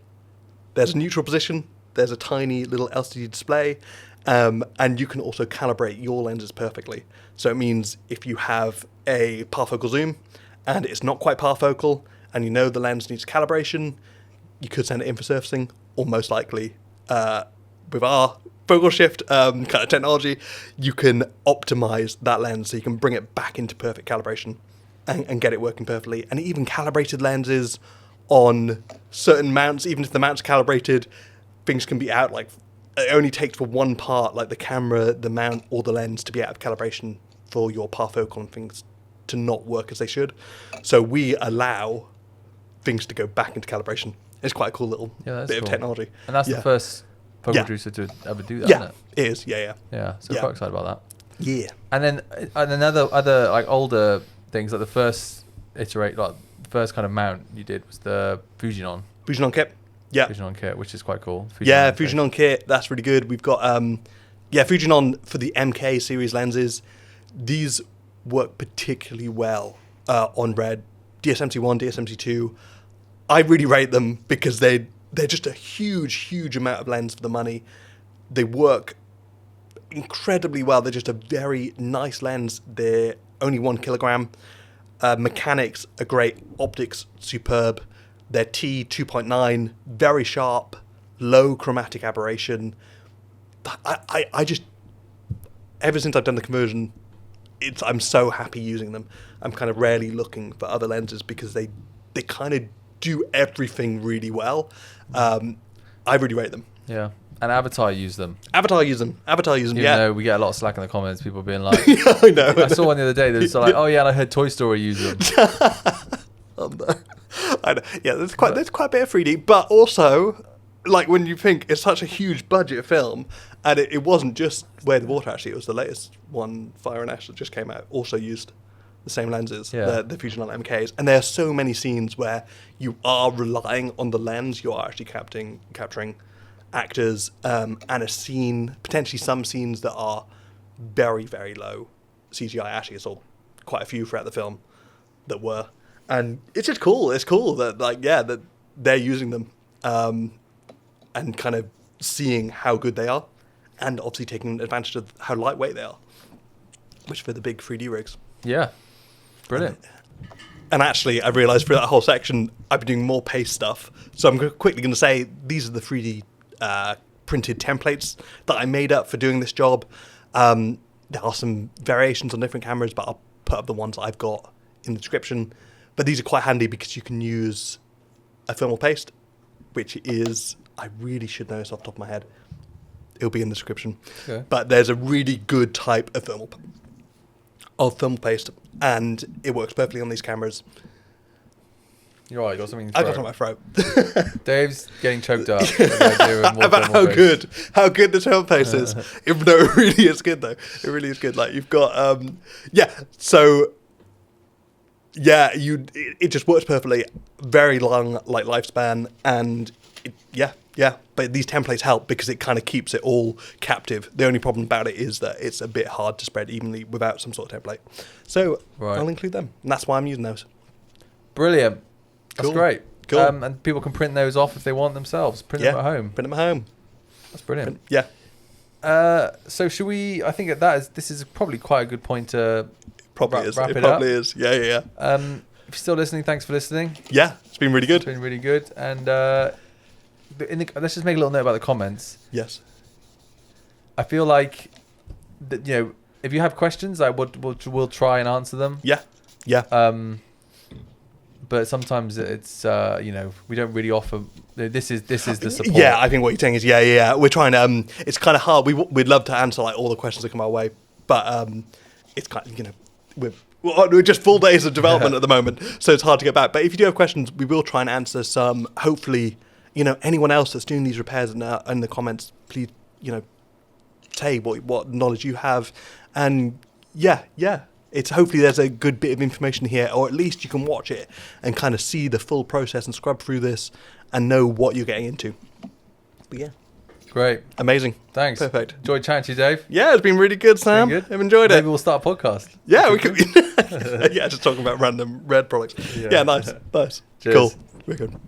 there's a neutral position, there's a tiny little LCD display, and you can also calibrate your lenses perfectly. So it means if you have a parfocal zoom, and it's not quite parfocal, and you know the lens needs calibration, you could send it in for surfacing, or most likely, with our focal shift kind of technology, you can optimize that lens so you can bring it back into perfect calibration and get it working perfectly. And even calibrated lenses on certain mounts, even if the mount's calibrated, things can be out. Like, it only takes for one part, like the camera, the mount, or the lens, to be out of calibration for your parfocal and things to not work as they should. So we allow things to go back into calibration. It's quite a cool little bit of technology. And that's the first focal reducer to ever do that, isn't it? It is, yeah. So we're quite excited about that. Yeah. And then other like older things, like the first kind of mount you did was the Fujinon kit. Yeah. Fujinon kit, which is quite cool. Fujinon kit, that's really good. We've got Fujinon for the MK series lenses. These work particularly well on Red, DSMC1, DSMC2. I really rate them because they're just a huge amount of lens for the money. They work incredibly well. They're just a very nice lens. They're only 1 kilogram. Mechanics are great. Optics, superb. They're T2.9, very sharp, low chromatic aberration. I just, ever since I've done the conversion, I'm so happy using them. I'm kind of rarely looking for other lenses because they kind of do everything really well. I really rate them. Yeah. And Avatar use them. Avatar use them. Even though we get a lot of slack in the comments, people being like, yeah, I know. I saw one the other day that's like, oh yeah, and I heard Toy Story use them. Oh, no. I know. Yeah, there's quite a bit of 3D, but also, like, when you think it's such a huge budget film, and it wasn't just Way of the Water, actually, it was the latest one, Fire and Ash, that just came out, also used the same lenses, the Fusion Light MKs, and there are so many scenes where you are relying on the lens, you are actually capturing actors, and a scene, potentially some scenes that are very, very low CGI. Actually, I saw quite a few throughout the film that were, and it's just cool. It's cool that that they're using them, and kind of seeing how good they are, and obviously taking advantage of how lightweight they are, which for the big 3D rigs. Yeah, brilliant. And actually, I realised through that whole section, I've been doing more paste stuff. So I'm quickly going to say these are the 3D printed templates that I made up for doing this job. There are some variations on different cameras, but I'll put up the ones I've got in the description. But these are quite handy because you can use a thermal paste, which is, I really should know this off the top of my head. It'll be in the description. Okay. But there's a really good type of thermal paste, and it works perfectly on these cameras. You're right, you got something in I got something in my throat. Dave's getting choked up. About how good the thermal paste is. Even though it really is good, though. It really is good. Like, you've got, it just works perfectly. Very long, like, lifespan, and but these templates help because it kind of keeps it all captive. The only problem about it is that it's a bit hard to spread evenly without some sort of template. So I'll include them, and that's why I'm using those. Brilliant. That's great. Cool. And people can print those off if they want themselves. Print them at home. Print them at home. That's brilliant. So should we? I think this is probably quite a good point to wrap it up. It probably is. Yeah. If you're still listening, thanks for listening. Yeah, it's been really good. And let's just make a little note about the comments. Yes. I feel like if you have questions, we'll try and answer them. Yeah. But sometimes it's we don't really offer. This is the support. Yeah, I think what you're saying is we're trying to. It's kind of hard. We'd love to answer like all the questions that come our way, but it's kind of we're just full days of development at the moment, so it's hard to get back. But if you do have questions, we will try and answer some. Hopefully, anyone else that's doing these repairs in the comments, please say what knowledge you have, and it's hopefully there's a good bit of information here, or at least you can watch it and kind of see the full process and scrub through this and know what you're getting into. But yeah. Great. Amazing. Thanks. Perfect. Enjoyed chatting to you, Dave. Yeah, it's been really good, Sam. I've enjoyed it. Maybe we'll start a podcast. Yeah, we could. Yeah, just talking about random RED products. Yeah, nice. Cheers. Cool. We're good.